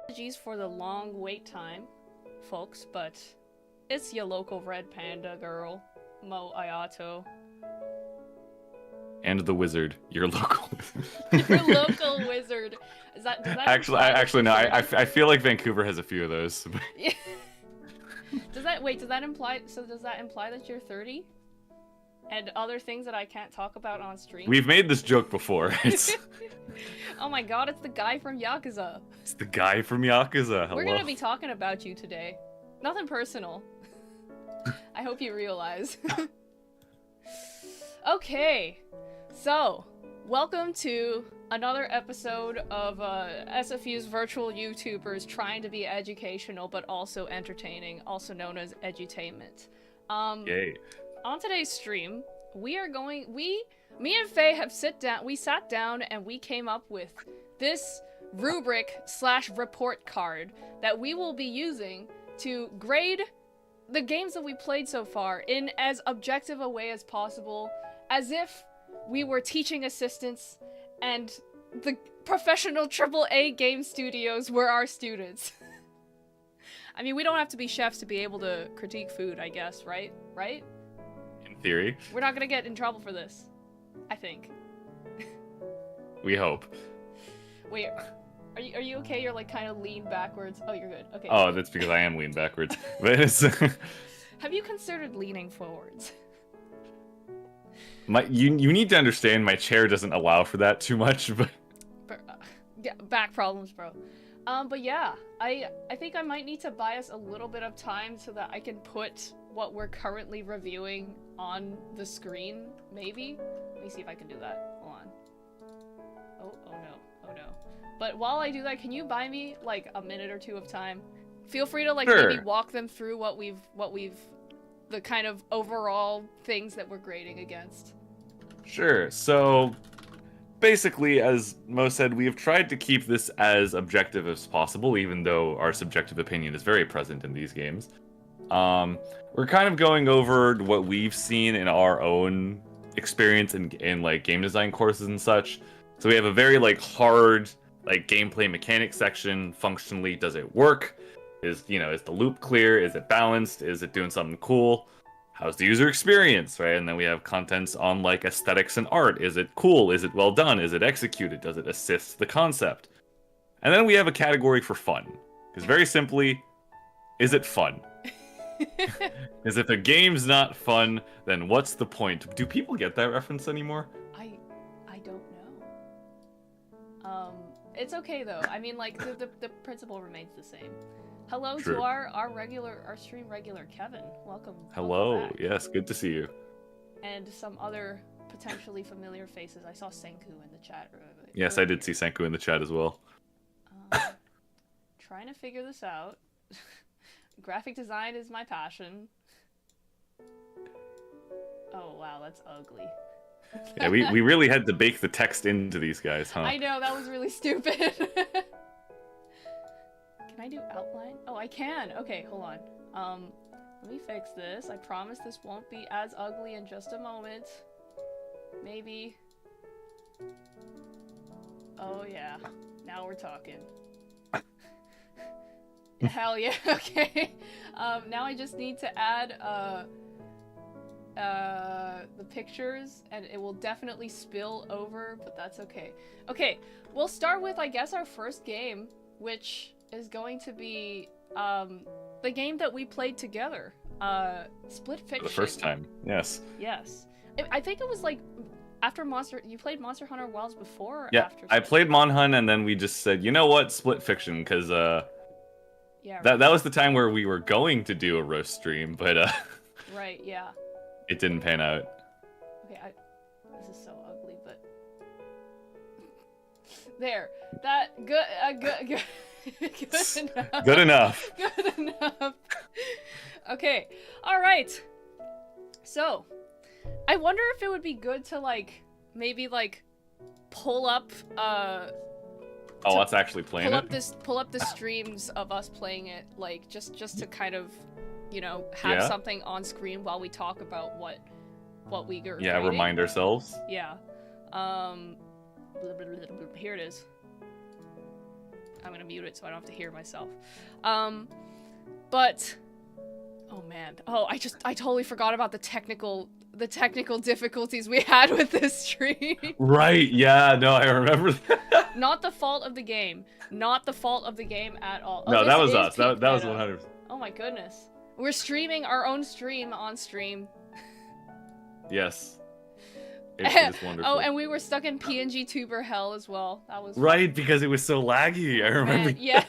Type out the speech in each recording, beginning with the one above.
Apologies for the long wait time, folks, but it's your local red panda girl, Mo Ayato. And the wizard, your local. Your local wizard. Does that actually no. I feel like Vancouver has a few of those. Does that imply that you're 30? And other things that I can't talk about on stream? We've made this joke before. Oh my god, it's the guy from Yakuza. It's the guy from Yakuza. Hello. We're gonna be talking about you today. Nothing personal. I hope you realize. Okay, so welcome to another episode of SFU's virtual YouTubers trying to be educational but also entertaining, also known as edutainment. Yay. On today's stream, me and Faye have sat down and we came up with this rubric/report card that we will be using to grade the games that we played so far in as objective a way as possible, as if we were teaching assistants and the professional AAA game studios were our students. I mean, we don't have to be chefs to be able to critique food, I guess, right? Right? In theory. We're not gonna get in trouble for this, I think. We hope. Wait, are you okay? You're like kind of leaned backwards. Oh, you're good. Okay. Oh, that's because I am leaned backwards. But it's Have you considered leaning forwards? You need to understand my chair doesn't allow for that too much, but yeah, back problems, bro. But yeah, I think I might need to buy us a little bit of time so that I can put what we're currently reviewing on the screen, maybe? Let me see if I can do that. Hold on. Oh no. But while I do that, can you buy me, like, a minute or two of time? Feel free to, like, Sure. maybe walk them through what we've, the kind of overall things that we're grading against. Sure. So basically, as Mo said, we have tried to keep this as objective as possible, even though our subjective opinion is very present in these games. We're kind of going over what we've seen in our own experience in like game design courses and such. So we have a very like hard like gameplay mechanics section. Functionally, does it work? Is the loop clear? Is it balanced? Is it doing something cool? How's the user experience, right? And then we have contents on like aesthetics and art. Is it cool? Is it well done? Is it executed? Does it assist the concept? And then we have a category for fun. Because very simply, is it fun? Because if a game's not fun, then what's the point? Do people get that reference anymore? I don't know. It's okay though. I mean, like the principle remains the same. Hello True. To our stream regular Kevin. Welcome. Hello. Welcome back. Yes, good to see you. And some other potentially familiar faces. I saw Senku in the chat earlier. Yes, I did see Senku in the chat as well. Trying to figure this out. Graphic design is my passion. Oh wow, that's ugly. Yeah, we really had to bake the text into these guys, huh? I know, that was really stupid. Can I do outline? Oh, I can. Okay, hold on. Let me fix this. I promise this won't be as ugly in just a moment. Maybe. Oh yeah, now we're talking. Hell yeah, okay. Now I just need to add the pictures, and it will definitely spill over, but that's okay. Okay, we'll start with, I guess, our first game, which is going to be the game that we played together, Split Fiction. For the first time, yes. Yes. I think it was like after you played Monster Hunter Wilds before or yeah, after? I played Monhun, and then we just said, you know what, Split Fiction, because yeah, right. that was the time where we were going to do a roast stream, but right, yeah. It didn't pan out. Okay, this is so ugly, but there. That good enough. Good enough. Good enough. Okay. All right. So, I wonder if it would be good to like maybe like pull up us actually playing pull up the streams of us playing it, like just to kind of, have something on screen while we talk about what we are creating. Remind ourselves. Yeah. Here it is. gonna mute it so I don't have to hear myself. But oh man, I totally forgot about the technical difficulties we had with this stream. Right? Yeah. No, I remember that. Not the fault of the game. Not the fault of the game at all. No, that this was is us. That was Meta. 100%. Oh my goodness. We're streaming our own stream on stream. Yes. It's wonderful. Oh, and we were stuck in PNG tuber hell as well. That was right, because it was so laggy. I remember. Man, yeah.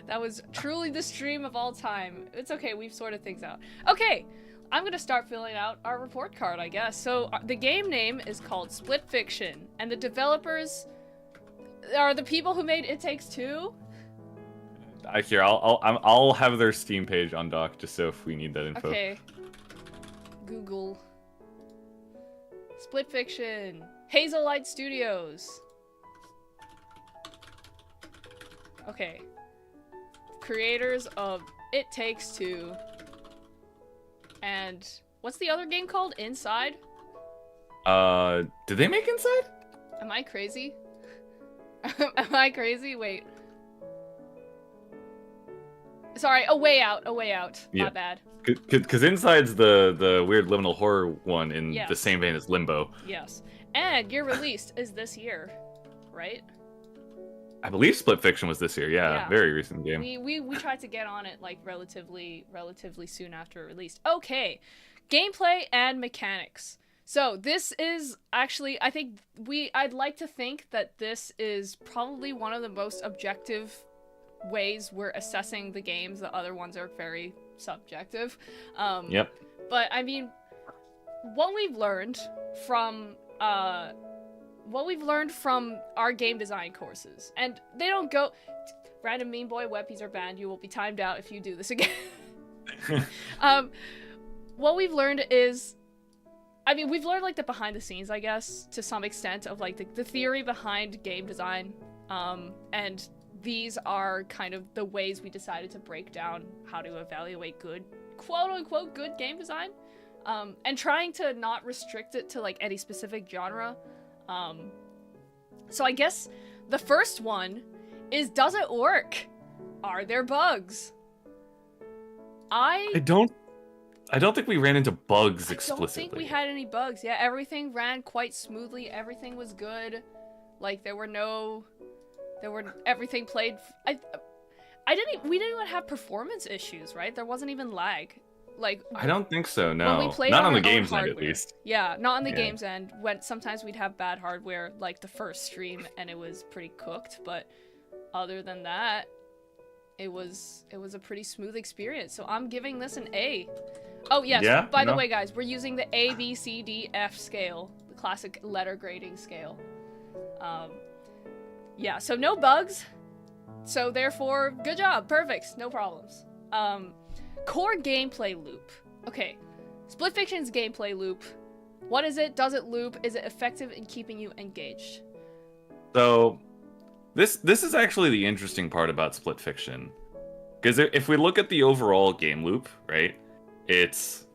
That was truly the stream of all time. It's okay, we've sorted things out. Okay, I'm gonna start filling out our report card, I guess. So the game name is called Split Fiction, and the developers are the people who made It Takes Two. Here, I'll have their Steam page on doc just so if we need that info. Okay. Google. Split Fiction. Hazellight Studios. Okay. Creators of It Takes Two. And what's the other game called? Inside? Did they make Inside? Am I crazy? Am I crazy? Wait. Sorry, A Way Out. A Way Out. Yeah. My bad. Because Inside's the weird liminal horror one in Yes. the same vein as Limbo. Yes. And your release is this year, right? I believe Split Fiction was this year. Yeah. Very recent game. We tried to get on it like relatively soon after it released. Okay. Gameplay and mechanics. So this is actually, I think I'd like to think that this is probably one of the most objective ways we're assessing the games. The other ones are very subjective. Yep. But I mean, what we've learned from our game design courses, and they don't go. Random meme boy, webpies are banned. You will be timed out if you do this again. What we've learned is, I mean, we've learned like the behind the scenes, I guess, to some extent of like the theory behind game design, and these are kind of the ways we decided to break down how to evaluate good, quote-unquote, good game design, and trying to not restrict it to, like, any specific genre. So I guess the first one is, does it work? Are there bugs? I don't think we ran into bugs explicitly. I don't think we had any bugs. Yeah, everything ran quite smoothly. Everything was good. Like, everything played. We didn't even have performance issues, right? There wasn't even lag. Like, I don't think so. No, when we played not on the our game's own end, at hardware. least. Yeah, not on the game's end. When sometimes we'd have bad hardware, like the first stream, and it was pretty cooked. But other than that, it was a pretty smooth experience. So I'm giving this an A. Oh yes. Yeah, by the way, guys, we're using the A, B, C, D, F scale, the classic letter grading scale. Yeah, so no bugs. So therefore, good job. Perfect. No problems. Core gameplay loop. Okay. Split Fiction's gameplay loop. What is it? Does it loop? Is it effective in keeping you engaged? So, this is actually the interesting part about Split Fiction. Because if we look at the overall game loop, right? It's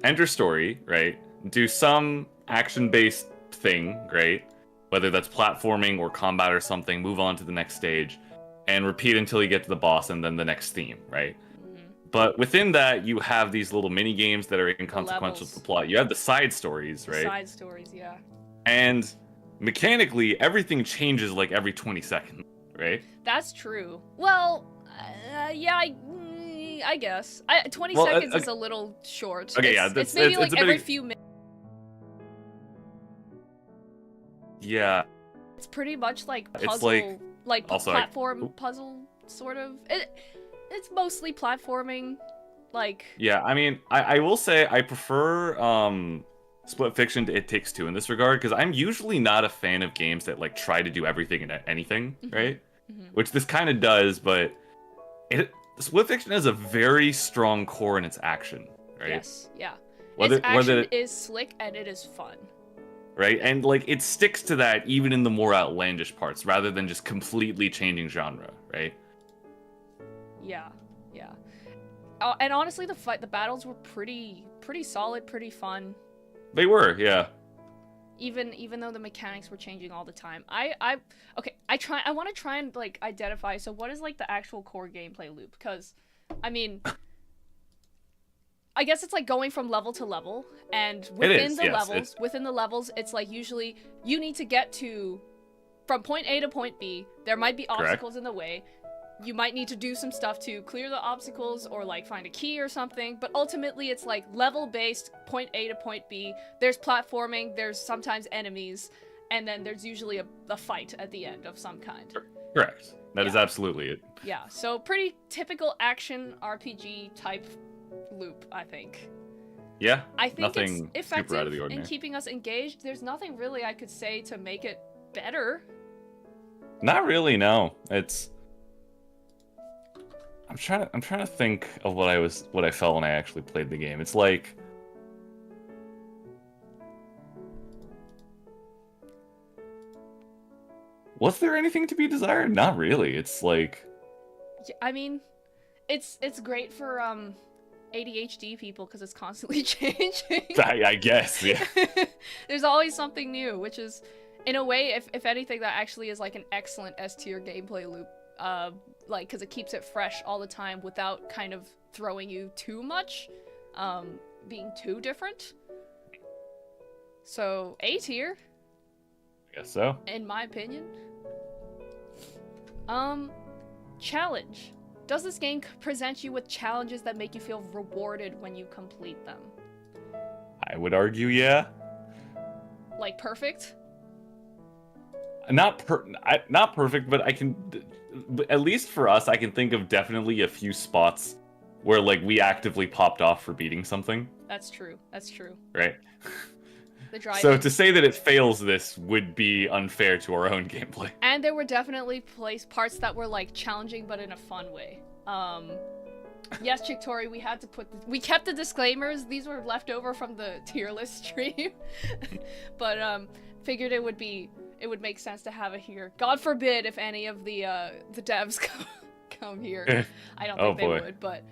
enter story, right? Do some action-based thing, right? Whether that's platforming or combat or something, move on to the next stage, and repeat until you get to the boss and then the next theme, right? Mm-hmm. But within that, you have these little mini games that are inconsequential to the plot. You have the side stories, right? Side stories, yeah. And mechanically, everything changes like every 20 seconds, right? That's true. Well, yeah, I guess. 20 seconds is a little short. Okay, it's maybe like every few minutes. Yeah. It's pretty much like puzzle, it's like platform puzzle, sort of. It's mostly platforming, like... Yeah, I mean, I will say I prefer Split Fiction to It Takes Two in this regard, because I'm usually not a fan of games that like try to do everything and anything, right? Mm-hmm. Which this kind of does, but Split Fiction has a very strong core in its action, right? Yes, yeah. Its action is slick and it is fun. Right? And like it sticks to that even in the more outlandish parts, rather than just completely changing genre, right? Yeah, yeah. And honestly, the battles were pretty solid, pretty fun. They were, yeah. even though the mechanics were changing all the time. I want to try and like identify, so what is like the actual core gameplay loop? Because I mean, I guess it's like going from level to level, and within the levels it's like usually you need to get to from point A to point B. There might be obstacles in the way. You might need to do some stuff to clear the obstacles or like find a key or something, but ultimately it's like level based, point A to point B. There's platforming, there's sometimes enemies, and then there's usually a fight at the end of some kind. Correct. That is absolutely it. Yeah, so pretty typical action RPG type loop, I think. Yeah, I think nothing it's super out of the effective ordinary. in keeping us engaged. There's nothing really I could say to make it better. Not really, no. I'm trying to think of what I felt when I actually played the game. It's like, was there anything to be desired? Not really. It's like, I mean, it's great for ADHD people because it's constantly changing. I guess, yeah. There's always something new, which is, in a way, if anything, that actually is like an excellent S-tier gameplay loop. Like, because it keeps it fresh all the time without kind of throwing you too much, being too different. So, A tier. I guess so. In my opinion. Challenge. Does this game present you with challenges that make you feel rewarded when you complete them? I would argue, yeah. Like perfect? Not perfect, but I can, at least for us, I can think of definitely a few spots where like we actively popped off for beating something. That's true. That's true. Right. The driving. So to say that it fails this would be unfair to our own gameplay. And there were definitely parts that were like challenging, but in a fun way. Yes, Chiktori, we kept the disclaimers. These were left over from the tier list stream, but figured it would make sense to have it here. God forbid if any of the devs come here. I don't think they would, but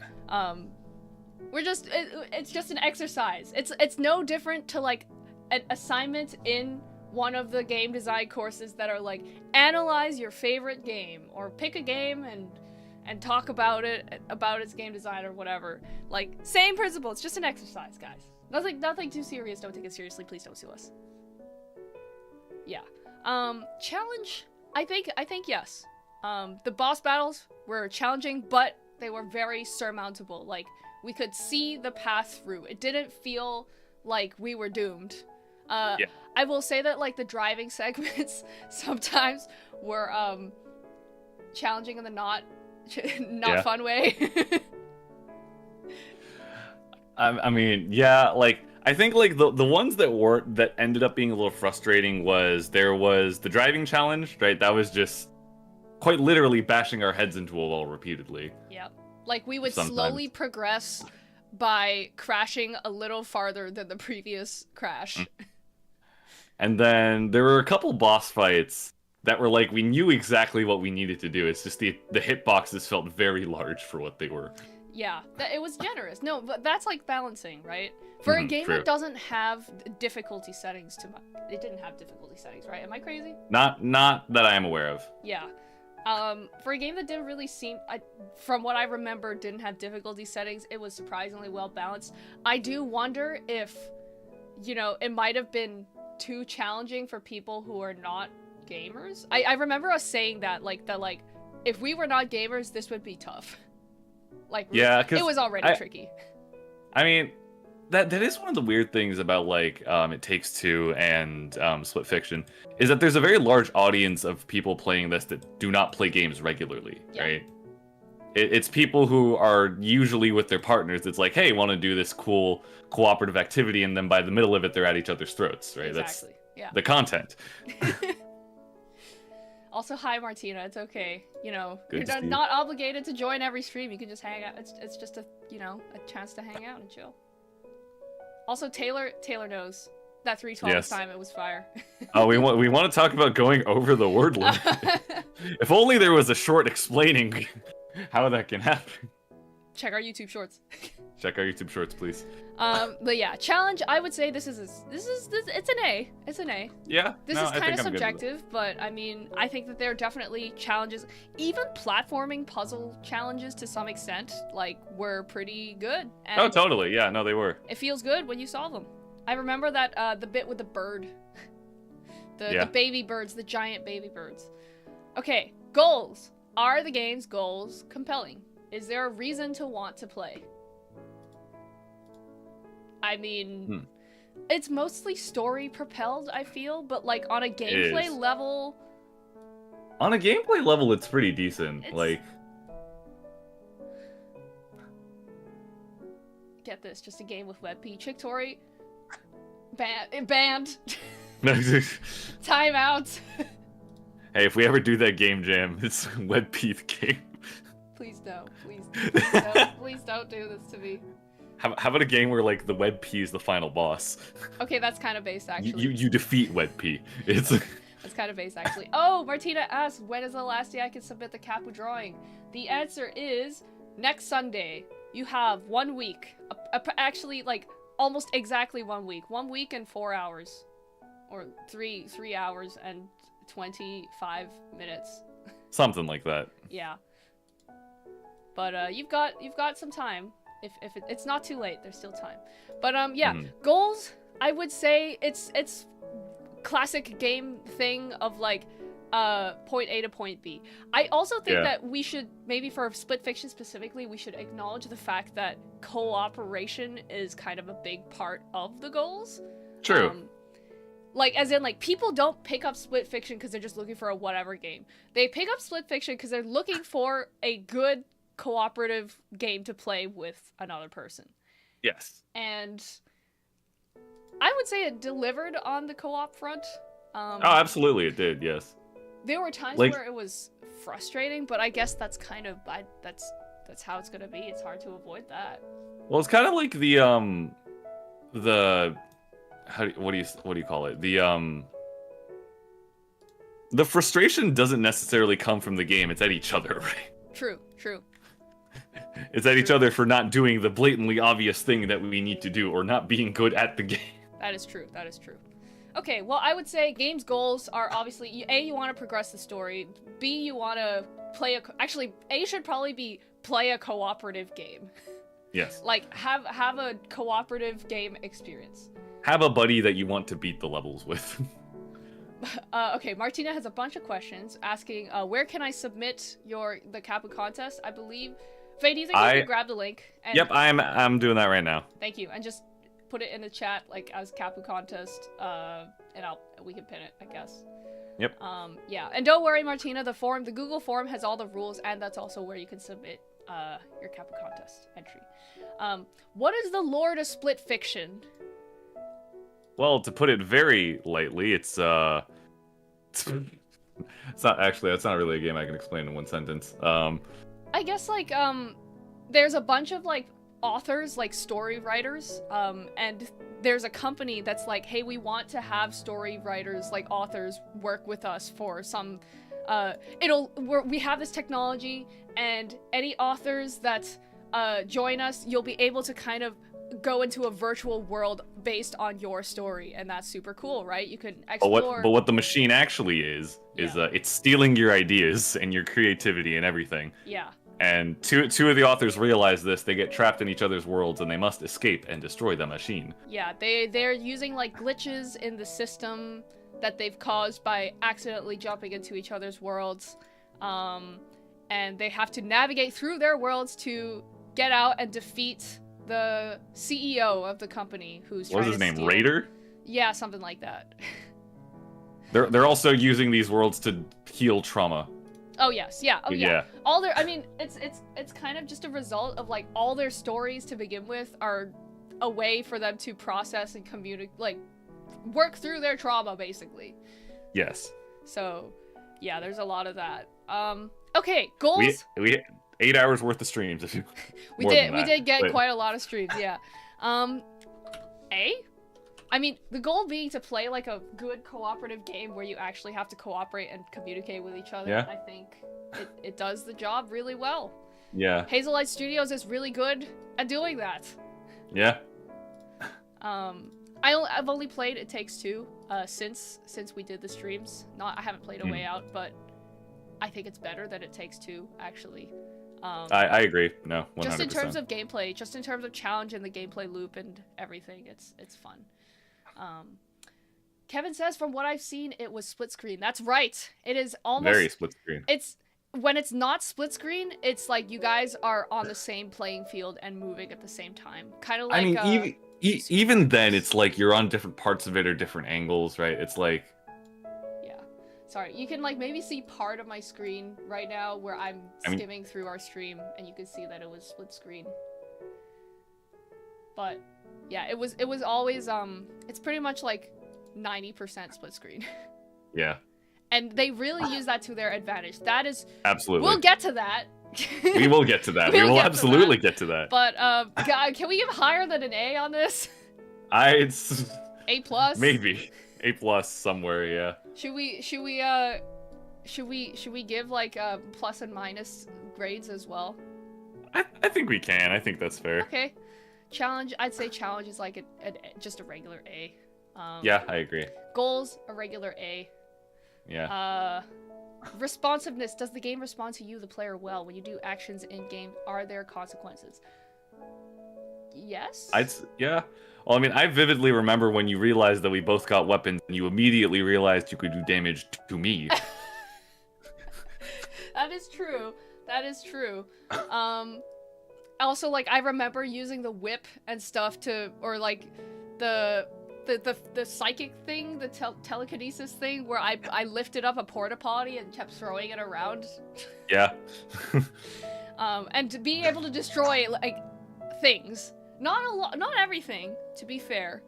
it's just an exercise. It's no different to like an assignment in one of the game design courses that are like, analyze your favorite game or pick a game and talk about its game design or whatever. Like, same principle. It's just an exercise, guys. Nothing too serious. Don't take it seriously. Please don't sue us. Yeah. Challenge? I think yes. The boss battles were challenging, but they were very surmountable. Like, we could see the path through. It didn't feel like we were doomed. Yeah. I will say that, like, the driving segments sometimes were, challenging in the not fun way. I mean, yeah, like, I think like the ones that ended up being a little frustrating was the driving challenge, right? That was just quite literally bashing our heads into a wall repeatedly. Yep. Like, we would slowly progress by crashing a little farther than the previous crash. And then there were a couple boss fights that were like, we knew exactly what we needed to do. It's just the hitboxes felt very large for what they were. Yeah, it was generous. No, but that's like balancing, right? For a game that doesn't have difficulty settings it didn't have difficulty settings, right? Am I crazy? Not that I am aware of. Yeah. For a game that didn't really seem, from what I remember, didn't have difficulty settings, it was surprisingly well balanced. I do wonder if, it might have been too challenging for people who are not gamers. I remember us saying that, if we were not gamers, this would be tough. Like, yeah, it was already tricky. I mean, that is one of the weird things about, like, It Takes Two and Split Fiction, is that there's a very large audience of people playing this that do not play games regularly, right? It's people who are usually with their partners. It's like, hey, want to do this cool cooperative activity, and then by the middle of it, they're at each other's throats, right? Exactly. That's the content. Also, hi, Martina. It's okay. You're not obligated to join every stream. You can just hang out. It's just a chance to hang out and chill. Also, Taylor knows that 312 time it was fire. Oh, we want to talk about going over the word limit. If only there was a short explaining how that can happen. check our YouTube shorts. Check our YouTube shorts, please. But yeah, challenge. I would say it's an A. It's an A. Yeah. This is kind of subjective, but I mean, I think that there are definitely challenges, even platforming puzzle challenges to some extent, like were pretty good. And oh, totally. Yeah. No, they were. it feels good when you solve them. I remember that the bit with the bird, the baby birds, the giant baby birds. Okay, goals. Are the game's goals compelling? Is there a reason to want to play? I mean, it's mostly story propelled, I feel, but like on a gameplay level... On a gameplay level, it's pretty decent. Like... Get this, just a game with WebP. Chick-Tori, banned. Time out. Hey, if we ever do that game jam, it's WebP the game. Please don't. Please don't do this to me. How about a game where like the WebP is the final boss? Okay, that's kind of base actually. You defeat WebP. It's that's kind of base actually. Oh, Martina asked, when is the last day I can submit the Cappu drawing? The answer is next Sunday. You have 1 week. Actually, like almost exactly 1 week. 1 week and 4 hours, or three hours and 25 minutes. Something like that. Yeah. But you've got some time. If it's not too late, there's still time. But yeah, goals. I would say it's classic game thing of like point A to point B. I also think that we should, maybe for split fiction specifically, we should acknowledge the fact that cooperation is kind of a big part of the goals. True. Like, as in, like, people don't pick up split fiction because they're just looking for a whatever game. They pick up split fiction because they're looking for a good cooperative game to play with another person. Yes. And I would say it delivered on the co-op front. Oh, absolutely, it did. Yes. There were times where it was frustrating, but I guess that's kind of that's how it's gonna be. It's hard to avoid that. Well, it's kind of like the what do you call it? The frustration doesn't necessarily come from the game. It's at each other, right? True. It's at each other for not doing the blatantly obvious thing that we need to do, or not being good at the game. That is true. Okay, well, I would say games' goals are obviously, A, you want to progress the story. B, you want to play actually, A should probably be play a cooperative game. Yes. Like, have a cooperative game experience. Have a buddy that you want to beat the levels with. Okay, Martina has a bunch of questions asking, where can I submit the Cappu contest? I believe. Faye, do you think you can grab the link? And... Yep, I'm doing that right now. Thank you, and just put it in the chat like as Cappu contest, and we can pin it, I guess. Yep. Yeah, and don't worry, Martina. The Google form has all the rules, and that's also where you can submit your Cappu contest entry. What is the lore to split fiction? Well, to put it very lightly, it's not actually, that's not really a game I can explain in one sentence. I guess like there's a bunch of like authors, like story writers, and there's a company that's like, hey, we want to have story writers, like authors, work with us for some we have this technology, and any authors that join us, you'll be able to kind of go into a virtual world based on your story, and that's super cool, right? You can explore. But what the machine actually is it's stealing your ideas and your creativity and everything. Yeah. And two of the authors realize this. They get trapped in each other's worlds, and they must escape and destroy the machine. Yeah, they're using like glitches in the system that they've caused by accidentally jumping into each other's worlds, and they have to navigate through their worlds to get out and defeat the CEO of the company, who's what was his name? Raider? Yeah, something like that. They're also using these worlds to heal trauma. Oh yes, yeah, oh yeah. All their, I mean, it's kind of just a result of like all their stories to begin with are a way for them to process and communicate, like work through their trauma, basically. Yes. So, yeah, there's a lot of that. Okay, goals. We 8 hours worth of streams. If you we did get quite a lot of streams, yeah. I mean, the goal being to play like a good cooperative game where you actually have to cooperate and communicate with each other. Yeah. I think it does the job really well. Yeah. Hazelight Studios is really good at doing that. Yeah. I've only played It Takes Two since we did the streams. I haven't played A Way Out, but I think it's better than It Takes Two, actually. I agree. No, 100%. Just in terms of gameplay, just in terms of challenge and the gameplay loop and everything, it's fun. Kevin says, from what I've seen, it was split screen. That's right. It is almost very split screen. When it's not split screen, it's like you guys are on the same playing field and moving at the same time. Kind of like. I mean, even then, it's like you're on different parts of it or different angles, right? It's like. Yeah. Sorry, you can like maybe see part of my screen right now where I'm skimming through our stream, and you can see that it was split screen. But yeah, it was always it's pretty much like 90% split screen. Yeah. And they really use that to their advantage. That is absolutely. We'll get to that. We will get to that. We will absolutely get to that. But can we give higher than an A on this? It's A plus. Maybe A plus somewhere. Yeah. Should we give like plus and minus grades as well? I think we can. I think that's fair. Okay. Challenge. I'd say challenge is like just a regular A. Yeah, I agree. Goals, a regular A. Yeah. Responsiveness. Does the game respond to you, the player, well? When you do actions in game, are there consequences? Yes. Yeah. Well, I mean, I vividly remember when you realized that we both got weapons, and you immediately realized you could do damage to me. That is true. That is true. Also, like, I remember using the whip and stuff or like the psychic thing, the telekinesis thing, where I lifted up a porta potty and kept throwing it around. Yeah. And being able to destroy like things, not everything, to be fair.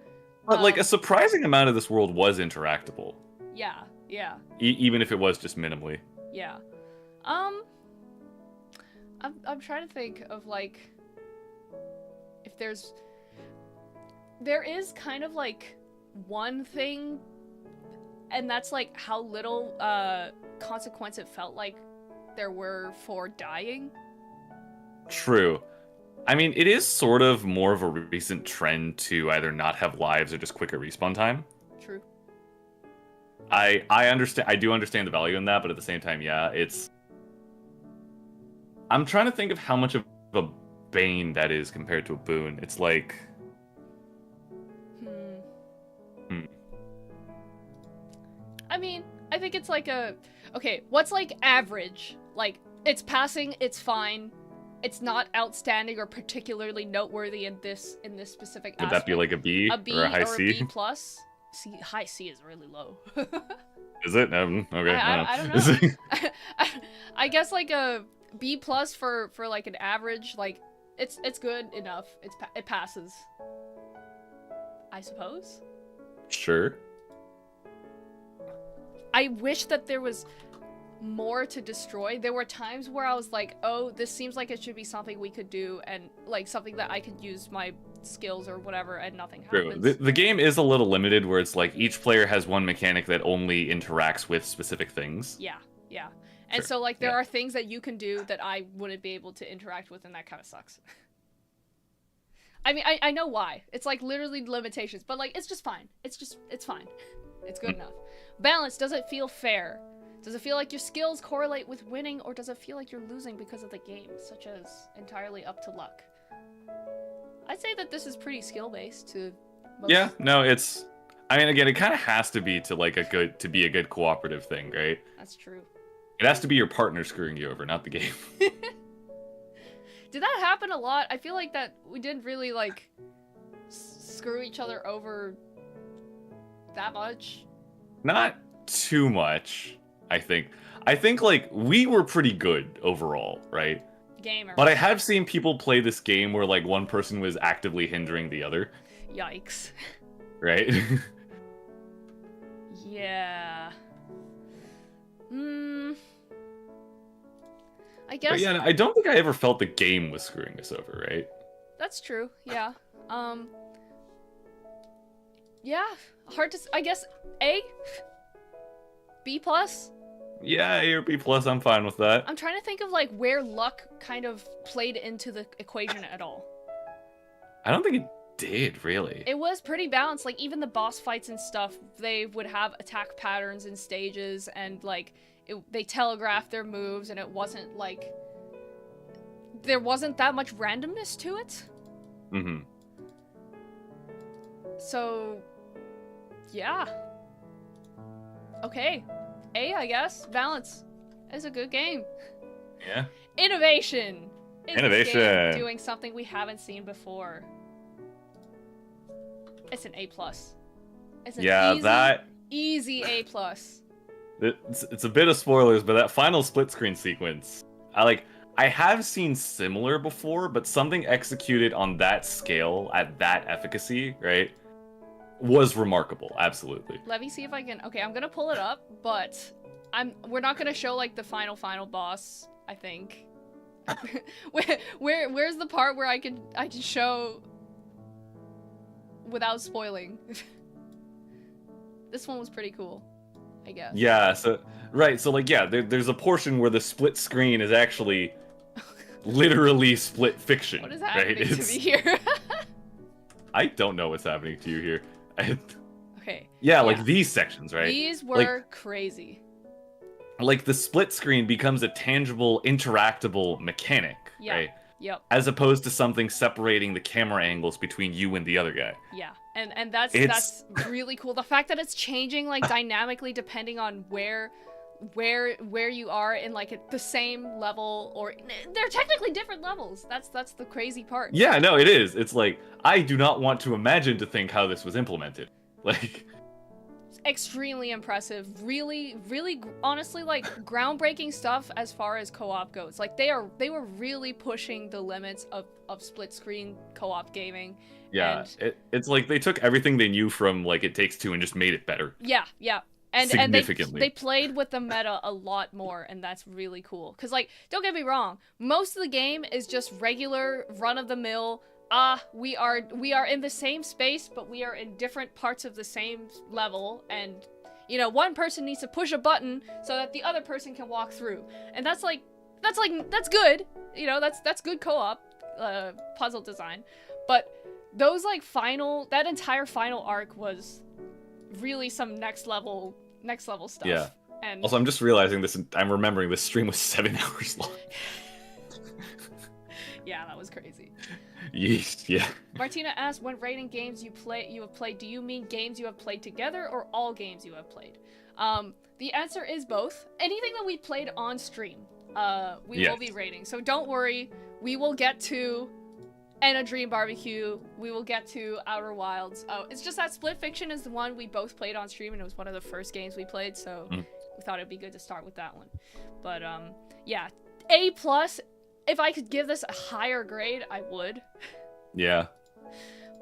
But like a surprising amount of this world was interactable. Yeah. Yeah. Even if it was just minimally. Yeah. I'm trying to think of like if there is kind of like one thing, and that's like how little consequence it felt like there were for dying. True. I mean, it is sort of more of a recent trend to either not have lives or just quicker respawn time. True. I understand. I do understand the value in that, but at the same time, yeah, I'm trying to think of how much of a bane that is compared to a boon. It's like. I mean, I think it's like okay, what's like average? Like, it's passing, it's fine. It's not outstanding or particularly noteworthy in this specific aspect. Would that be like a B or a high C? A B plus? C, high C is really low. Is it? Okay. I don't know. I guess like a B plus for like an average, like it's good enough. It passes. I suppose. Sure. I wish that there was more to destroy. There were times where I was like, oh, this seems like it should be something we could do, and like something that I could use my skills or whatever, and nothing happens. True. The game is a little limited where it's like each player has one mechanic that only interacts with specific things. Yeah, yeah. And so like there are things that you can do that I wouldn't be able to interact with, and that kind of sucks. I mean, I know why. It's like literally limitations, but like it's just fine. It's fine. It's good enough. Balance. Does it feel fair? Does it feel like your skills correlate with winning, or does it feel like you're losing because of the game, such as entirely up to luck? I'd say that this is pretty skill-based to most... Yeah, no, it's... I mean, again, it kind of has to be to be a good cooperative thing, right? That's true. It has to be your partner screwing you over, not the game. Did that happen a lot? I feel like that we didn't really, like, screw each other over that much. Not too much, I think. I think, like, we were pretty good overall, right? Gamer. But I have seen people play this game where, like, one person was actively hindering the other. Yikes. Right? Yeah. I guess... But yeah, I don't think I ever felt the game was screwing us over, right? That's true, yeah. Yeah, hard to... I guess A? B plus? Yeah, A or B plus, I'm fine with that. I'm trying to think of like where luck kind of played into the equation at all. I don't think it did, really. It was pretty balanced. Like, even the boss fights and stuff, they would have attack patterns and stages, and like they telegraphed their moves, and it wasn't like there wasn't that much randomness to it. Mm-hmm. So, yeah. Okay. A, I guess. Balance. It's a good game. Yeah. Innovation. Is Innovation. This game doing something we haven't seen before? It's an A+. It's an easy A+. It's a bit of spoilers, but that final split screen sequence, I have seen similar before, but something executed on that scale at that efficacy, right, was remarkable. Absolutely. Let me see if I can. Okay, I'm gonna pull it up, but we're not gonna show like the final boss, I think. Where's the part where I can show without spoiling? This one was pretty cool, I guess. Yeah, so like, yeah, there's a portion where the split screen is actually literally split fiction. What is happening right? to me here? I don't know what's happening to you here. Okay. Yeah, like these sections, right? These were crazy. Like, the split screen becomes a tangible, interactable mechanic, right? Yep. As opposed to something separating the camera angles between you and the other guy. Yeah, and that's really cool. The fact that it's changing like dynamically depending on where you are in like the same level, or they're technically different levels. That's the crazy part. Yeah, no, it is. It's like, I do not want to imagine to think how this was implemented. Like, extremely impressive. Really, honestly, like, groundbreaking stuff as far as co-op goes. Like, they were really pushing the limits of split screen co-op gaming. Yeah, it's like they took everything they knew from like It Takes Two and just made it better. Yeah. And significantly. they played with the meta a lot more, and that's really cool. Because, like, don't get me wrong, most of the game is just regular, run-of-the-mill, we are in the same space, but we are in different parts of the same level, and, you know, one person needs to push a button so that the other person can walk through. And that's good. You know, that's good co-op puzzle design. But those, like, that entire final arc was really some next level stuff. Yeah. And also, I'm just realizing this. I'm remembering this stream was 7 hours long. Yeah, that was crazy. Yeesh, yeah. Martina asked, when rating games you have played, do you mean games you have played together or all games you have played? The answer is both. Anything that we played on stream, we will be rating. So don't worry, we will get to And a Dream Barbecue. We will get to Outer Wilds. It's just that Split Fiction is the one we both played on stream, and it was one of the first games we played, so we thought it'd be good to start with that one. But, yeah. A+, if I could give this a higher grade, I would. Yeah.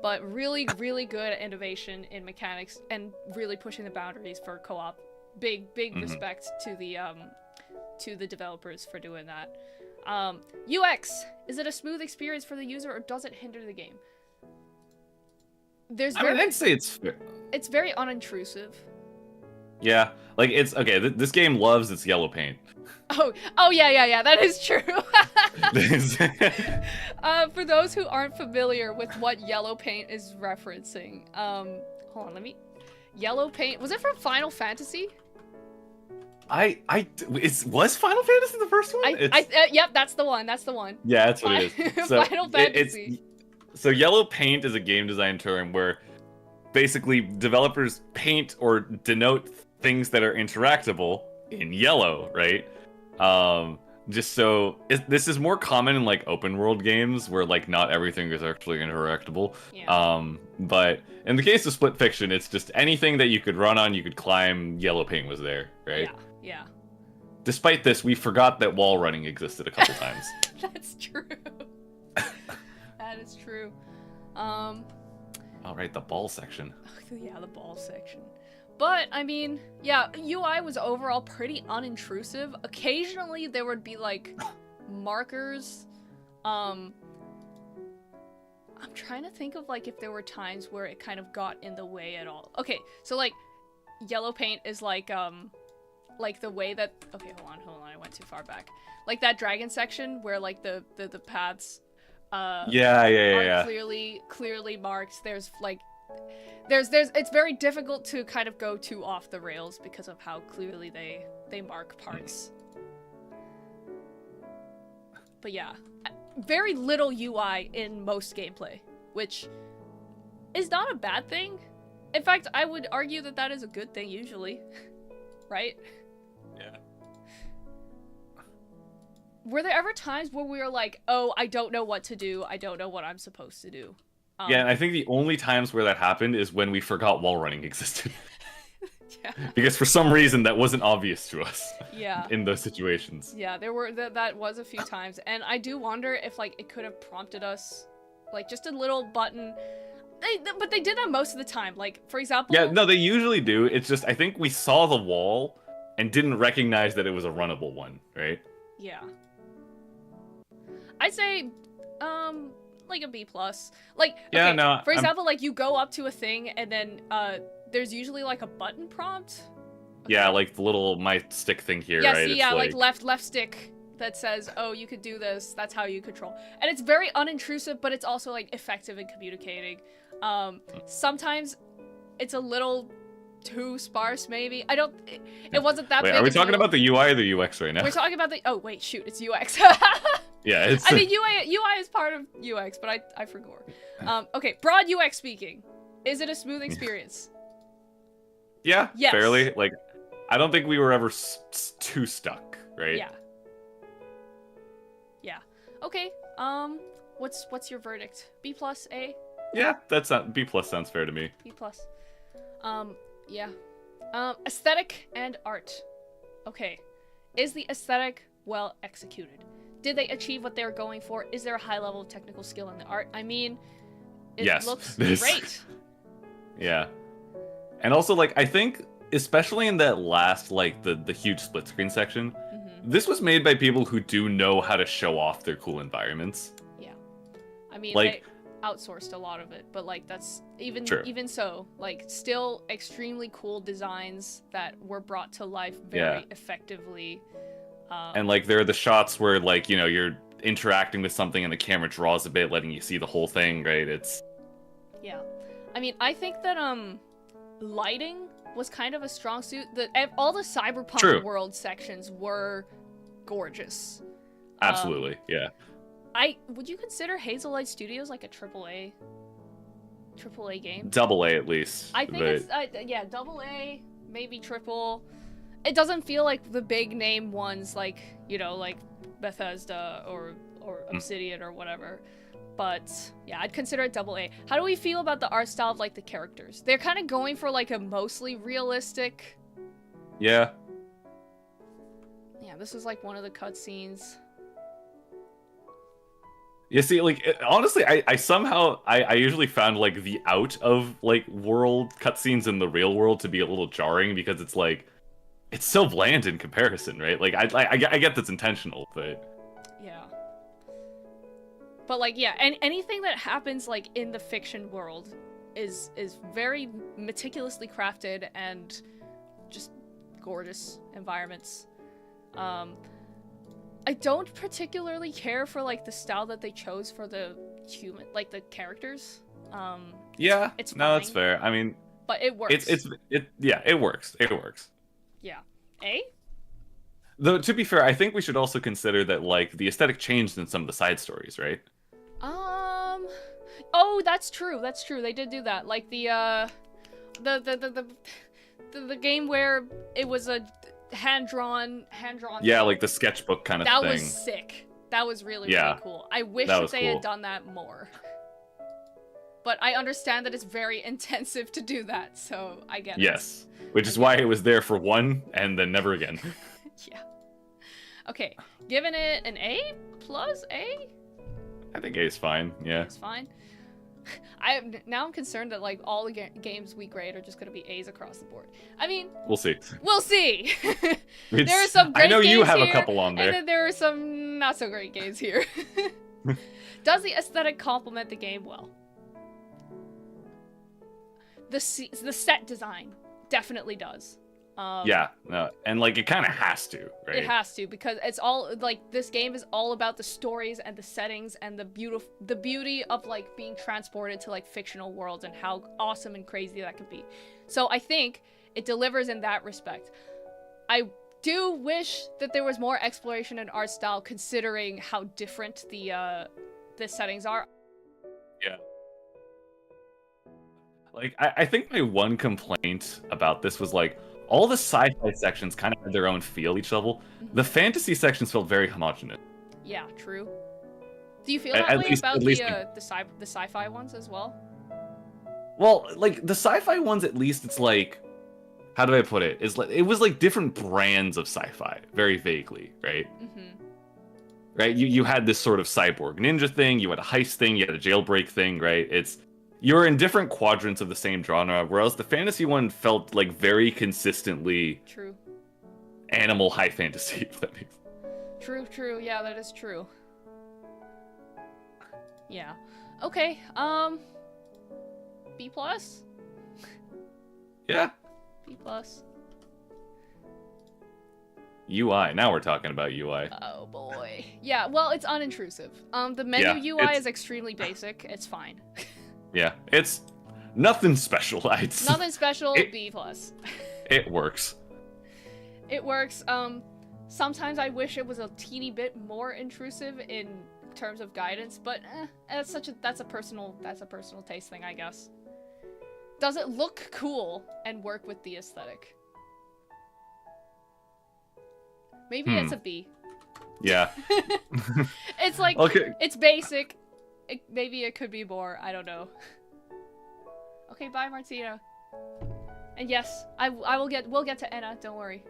But really, really good innovation in mechanics, and really pushing the boundaries for co-op. Big respect to the developers for doing that. UX, is it a smooth experience for the user, or does it hinder the game? I'd say it's fair. It's very unintrusive. Yeah, like, it's okay. This game loves its yellow paint. Oh yeah, that is true. For those who aren't familiar with what yellow paint is referencing, hold on, yellow paint, was it from Final Fantasy? Was Final Fantasy the first one? Yep, that's the one. Yeah, that's what it is. So Final Fantasy. So yellow paint is a game design term where basically developers paint or denote things that are interactable in yellow, right? Just so this is more common in like open world games where like not everything is actually interactable. Yeah. But in the case of Split Fiction, it's just anything that you could run on, you could climb, yellow paint was there, right? Yeah. Despite this, we forgot that wall running existed a couple times. That's true. That is true. All right, the ball section. Yeah, the ball section. But, I mean, yeah, UI was overall pretty unintrusive. Occasionally, there would be, like, markers. I'm trying to think of, like, if there were times where it kind of got in the way at all. Okay, so, like, yellow paint is, like, like the way that, okay, hold on, I went too far back. Like that dragon section where like the paths are clearly marked. There's like it's very difficult to kind of go too off the rails because of how clearly they mark parts. But yeah, very little UI in most gameplay, which is not a bad thing. In fact, I would argue that that is a good thing usually, right? Yeah. Were there ever times where we were like, oh, I don't know what to do, I don't know what I'm supposed to do? Yeah, and I think the only times where that happened is when we forgot wall running existed. Yeah. Because for some reason that wasn't obvious to us. Yeah. In those situations. Yeah, there were that was a few times, and I do wonder if like it could have prompted us, like just a little button. But they did that most of the time. Like for example. Yeah, no, they usually do. It's just I think we saw the wall and didn't recognize that it was a runnable one, right? Yeah. I'd say, like a B+. Like, yeah, okay, no, for example, like you go up to a thing and then there's usually like a button prompt. Okay. Yeah, like the little my stick thing here, yeah, right? See, it's yeah, like left stick that says, oh, you could do this. That's how you control. And it's very unintrusive, but it's also like effective in communicating. Sometimes it's a little too sparse, maybe. It wasn't that Wait, big. are we talking about the UI or the UX right now? We're talking about the, oh wait, shoot, it's UX. Yeah, it's... I mean, UI is part of UX, but I forgot. Okay, broad UX speaking. Is it a smooth experience? Yeah, yes. Fairly. Like, I don't think we were ever too stuck, right? Yeah. Yeah. Okay, what's your verdict? B+, A? Yeah, that's not... B+ sounds fair to me. B+. Yeah. Aesthetic and art. Okay. Is the aesthetic well executed? Did they achieve what they were going for? Is there a high level of technical skill in the art? I mean, it looks great. Yeah. And also, like, I think, especially in that last, like, the huge split screen section, this was made by people who do know how to show off their cool environments. Yeah. I mean, like, they outsourced a lot of it, but, like, that's even so, like, still extremely cool designs that were brought to life very effectively. And, like, there are the shots where, like, you know, you're interacting with something and the camera draws a bit, letting you see the whole thing, right? It's... Yeah. I mean, I think that, lighting was kind of a strong suit. All the cyberpunk world sections were gorgeous. Absolutely, yeah. Would you consider Hazelight Studios like a AAA game? AA at least. I think it's yeah, AA, maybe triple. It doesn't feel like the big name ones, like, you know, like Bethesda or Obsidian or whatever. But yeah, I'd consider it AA. How do we feel about the art style of like the characters? They're kind of going for like a mostly realistic. Yeah. Yeah, this is like one of the cutscenes. You see, like, honestly, I somehow usually found like the out of like world cutscenes in the real world to be a little jarring because it's like it's so bland in comparison, right? Like I get that's intentional, but yeah. But like yeah, and anything that happens like in the fiction world is very meticulously crafted and just gorgeous environments. I don't particularly care for like the style that they chose for the human, like the characters. Yeah, it's fine, no, that's fair. I mean, but it works. It works. It works. Yeah. A? Though to be fair, I think we should also consider that like the aesthetic changed in some of the side stories, right? Oh, that's true. That's true. They did do that. Like the game where it was a hand-drawn yeah, thing. like the sketchbook kind of thing. That was sick. That was really cool. I wish that they had done that more. But I understand that it's very intensive to do that, so I get it. Yes, which is why it was there for one and then never again. Yeah. Okay, giving it an A plus A? I think A is fine, yeah. It's fine. Now I'm concerned that like all the games we grade are just gonna be A's across the board. I mean, we'll see. We'll see. There are some great games I know you have here, a couple on there. And then there are some not so great games here. Does the aesthetic complement the game well? The set design definitely does. Yeah, no, and like it kind of has to, right? It has to, because it's all like this game is all about the stories and the settings and the beauty of like being transported to like fictional worlds and how awesome and crazy that could be. So I think it delivers in that respect. I do wish that there was more exploration in art style, considering how different the settings are. Yeah. Like I think my one complaint about this was like all the sci-fi sections kind of had their own feel each level. The fantasy sections felt very homogenous. Yeah, true. Do you feel that way about the sci-fi ones as well? Well, like the sci-fi ones, at least it's like, how do I put it? It's like it was like different brands of sci-fi, very vaguely, right? Right. You had this sort of cyborg ninja thing. You had a heist thing. You had a jailbreak thing, right? You're in different quadrants of the same genre, whereas the fantasy one felt like very consistently true animal high fantasy. True. Yeah, that is true. Yeah. Okay. B+? Yeah. B+. UI. Now we're talking about UI. Oh boy. Yeah, well, it's unintrusive. The menu UI is extremely basic. It's fine. Yeah, it's nothing special. Nothing special, B+. It works. It works. Sometimes I wish it was a teeny bit more intrusive in terms of guidance, but that's a personal taste thing, I guess. Does it look cool and work with the aesthetic? Maybe it's a B. Yeah. It's like, okay. It's basic. Maybe it could be more. I don't know. Okay, bye, Martina. And yes, we'll get to Enna. Don't worry.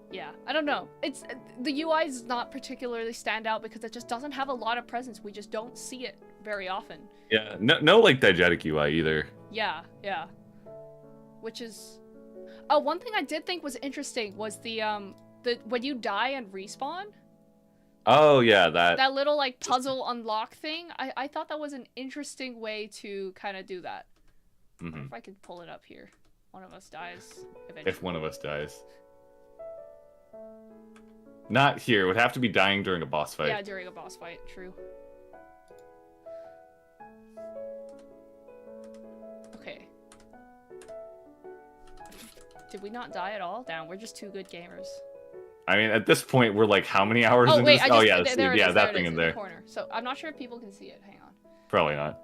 Yeah, I don't know. The UI does not particularly stand out because it just doesn't have a lot of presence. We just don't see it very often. Yeah, no like diegetic UI either. Yeah. Which is, oh, one thing I did think was interesting was the when you die and respawn. Oh yeah, that little like puzzle unlock thing. I thought that was an interesting way to kind of do that. I wonder if I could pull it up here. One of us dies eventually. If one of us dies. Not here. It would have to be dying during a boss fight. Yeah, during a boss fight. True. Okay. Did we not die at all? Damn, we're just two good gamers. I mean, at this point, we're like how many hours into this? Oh, yeah, that thing in there. The corner. So I'm not sure if people can see it. Hang on. Probably not.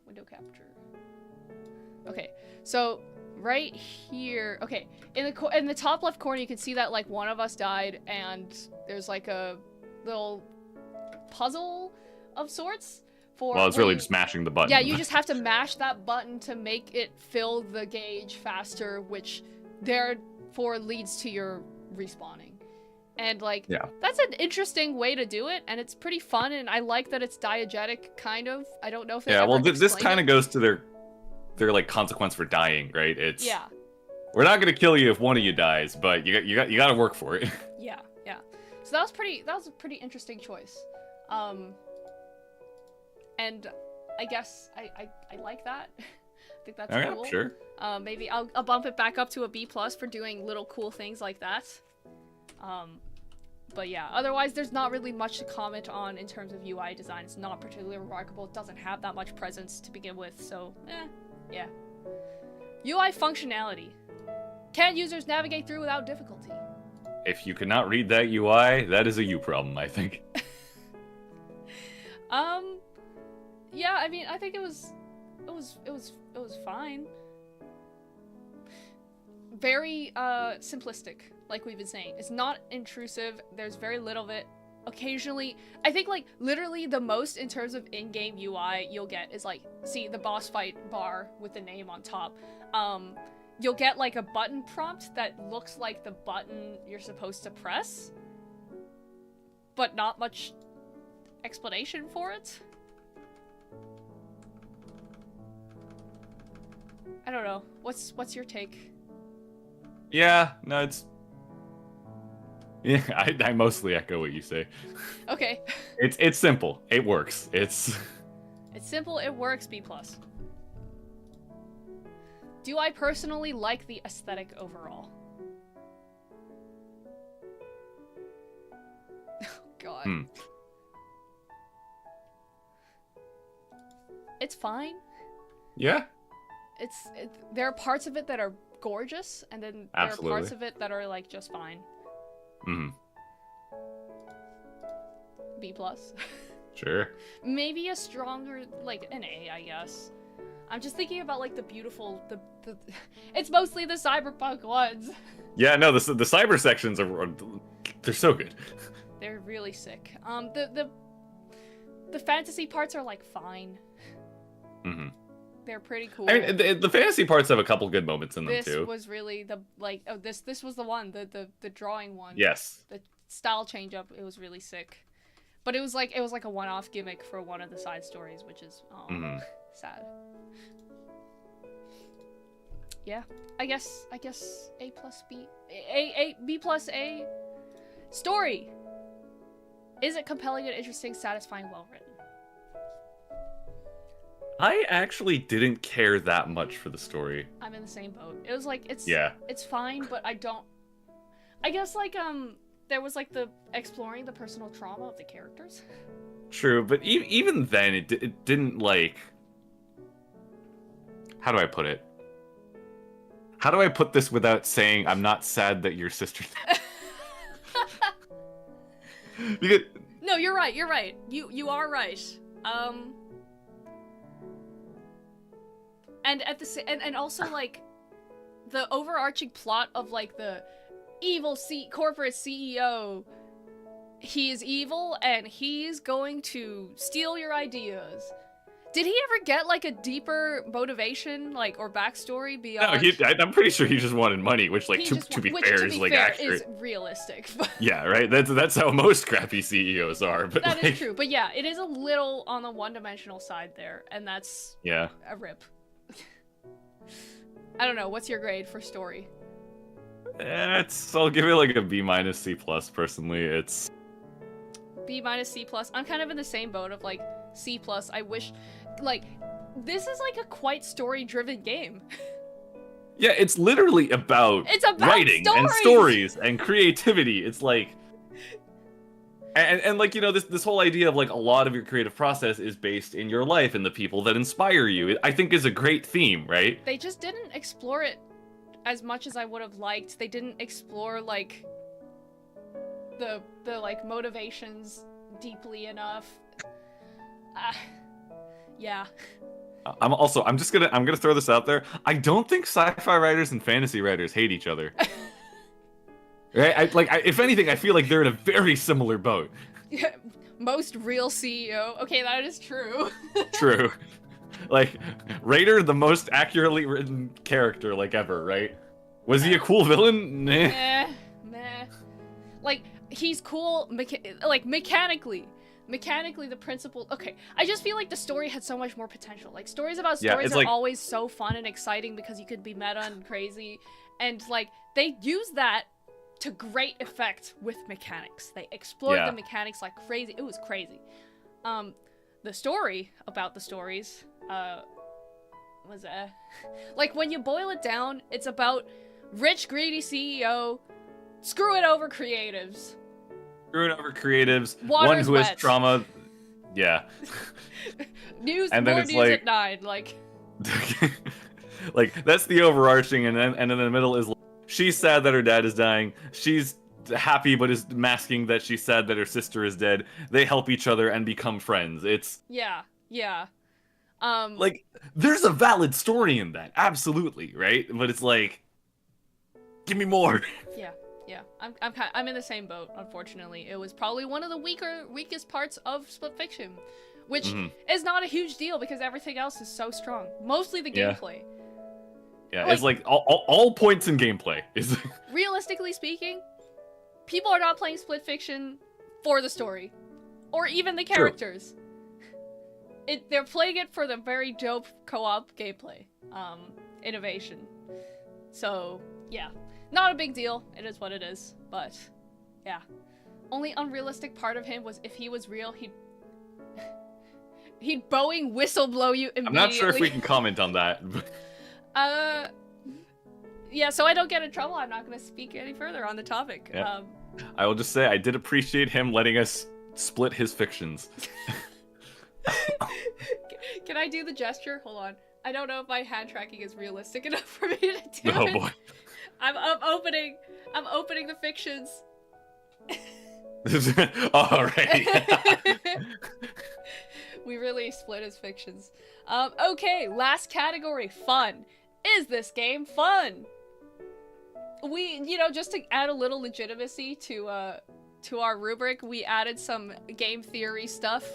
Window capture. Okay, so right here. Okay, in the top left corner, you can see that like one of us died, and there's like a little puzzle of sorts. Well, it's really just mashing the button. Yeah, you just have to mash that button to make it fill the gauge faster, which therefore leads to your respawning. And like, yeah, that's an interesting way to do it, and it's pretty fun, and I like that it's diegetic, kind of. I don't know if this kind of goes to their like consequence for dying, right? We're not gonna kill you if one of you dies, but you got to work for it. Yeah. So that was a pretty interesting choice. And I guess I like that. I think that's cool. Sure. Maybe I'll bump it back up to a B+ for doing little cool things like that. But yeah, otherwise there's not really much to comment on in terms of UI design. It's not particularly remarkable. It doesn't have that much presence to begin with, so yeah. UI functionality. Can users navigate through without difficulty? If you cannot read that UI, that is a you problem, I think. Yeah, I mean, I think it was fine. Very simplistic, like we've been saying. It's not intrusive. There's very little of it. Occasionally, I think like literally the most in terms of in-game UI you'll get is like, see the boss fight bar with the name on top. You'll get like a button prompt that looks like the button you're supposed to press, but not much explanation for it. I don't know. What's your take? Yeah, no, it's... Yeah, I mostly echo what you say. Okay. It's simple. It works. It's simple, it works, B+. Do I personally like the aesthetic overall? Oh god. It's fine. Yeah. There are parts of it that are gorgeous, and then there are parts of it that are like just fine. B+. Sure. Maybe a stronger, like, an A, I guess. I'm just thinking about, like, the beautiful, it's mostly the cyberpunk ones. Yeah, no, the cyber sections they're so good. They're really sick. The fantasy parts are, like, fine. They're pretty cool. I mean, the fantasy parts have a couple good moments in them, too. This was really this was the one, the drawing one. Yes. The style change up, it was really sick. But it was like a one-off gimmick for one of the side stories, which is sad. Yeah, I guess A plus B, B plus A. Story. Is it compelling and interesting, satisfying, well written? I actually didn't care that much for the story. I'm in the same boat. It was like it's fine, but I guess like there was like the exploring the personal trauma of the characters. True, but even then it didn't like. How do I put it? How do I put this without saying I'm not sad that your sister? Because... No, you're right. You are right. And at the and also like the overarching plot of like the evil corporate CEO. He is evil and he's going to steal your ideas. Did he ever get like a deeper motivation, like, or backstory beyond? No, I'm pretty sure he just wanted money, which, like, to be fair, is like accurate. Is realistic. Yeah, right. That's how most crappy CEOs are. But that is true. But yeah, it is a little on the one-dimensional side there, and that's a rip. I don't know. What's your grade for story? I'll give it like a B minus C plus. Personally, it's B minus C plus. I'm kind of in the same boat of like C plus. I wish, like, this is like a quite story-driven game. Yeah, it's literally about writing and stories and creativity. It's like, and like, you know, this whole idea of like a lot of your creative process is based in your life and the people that inspire you. I think is a great theme, right? They just didn't explore it as much as I would have liked. They didn't explore like the like motivations deeply enough. Yeah. I'm gonna throw this out there. I don't think sci-fi writers and fantasy writers hate each other. Right? If anything, I feel like they're in a very similar boat. Yeah, most real CEO. Okay, that is true. True. Like, Raider, the most accurately written character, like, ever, right? Was he a cool villain? Meh. Like, he's cool, mechanically. Mechanically, the principle... Okay, I just feel like the story had so much more potential. Like, stories about stories are always so fun and exciting because you could be meta and crazy. And, like, they use that to great effect with mechanics. They explored the mechanics like crazy. It was crazy. The story about the stories was like, when you boil it down, it's about rich, greedy CEO screwing over creatives. One who has trauma. Yeah. News and more news like, at 9. Like, like that's the overarching, and then in the middle is. She's sad that her dad is dying. She's happy but is masking that she's sad that her sister is dead. They help each other and become friends. It's... Yeah. Like, there's a valid story in that. Absolutely, right? But it's like... Give me more. Yeah. I'm in the same boat, unfortunately. It was probably one of the weakest parts of Split Fiction. Which is not a huge deal because everything else is so strong. Mostly the gameplay. Yeah, like, it's like all points in gameplay is. Realistically speaking, people are not playing Split Fiction for the story, or even the characters. True. They're playing it for the very dope co-op gameplay, innovation. So yeah, not a big deal. It is what it is. But yeah, only unrealistic part of him was if he was real, he'd Boeing whistle blow you immediately. I'm not sure if we can comment on that. Yeah, so I don't get in trouble, I'm not going to speak any further on the topic. Yeah. I will just say I did appreciate him letting us split his fictions. Can I do the gesture? Hold on. I don't know if my hand tracking is realistic enough for me to do Oh it. boy. I'm opening the fictions. Alright. We really split his fictions. Okay, last category, fun. Is this game fun? We, just to add a little legitimacy to our rubric, we added some game theory stuff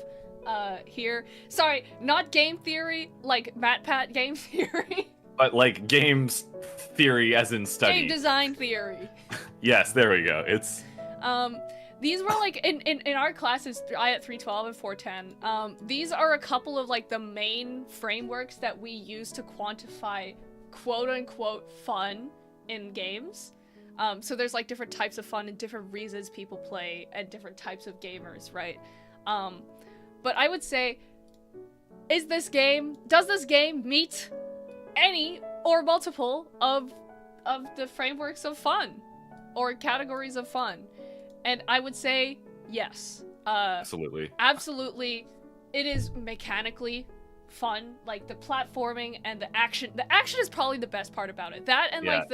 here. Sorry, not game theory like MatPat game theory. But like games theory as in study. Game design theory. Yes, there we go. It's these were like in our classes, IAT 312 and 410. These are a couple of like the main frameworks that we use to quantify quote unquote fun in games. So there's like different types of fun and different reasons people play and different types of gamers, right? But I would say, does this game meet any or multiple of the frameworks of fun or categories of fun? And I would say yes. Absolutely. Absolutely. It is mechanically fun, like the platforming and the action. The action is probably the best part about it. That and like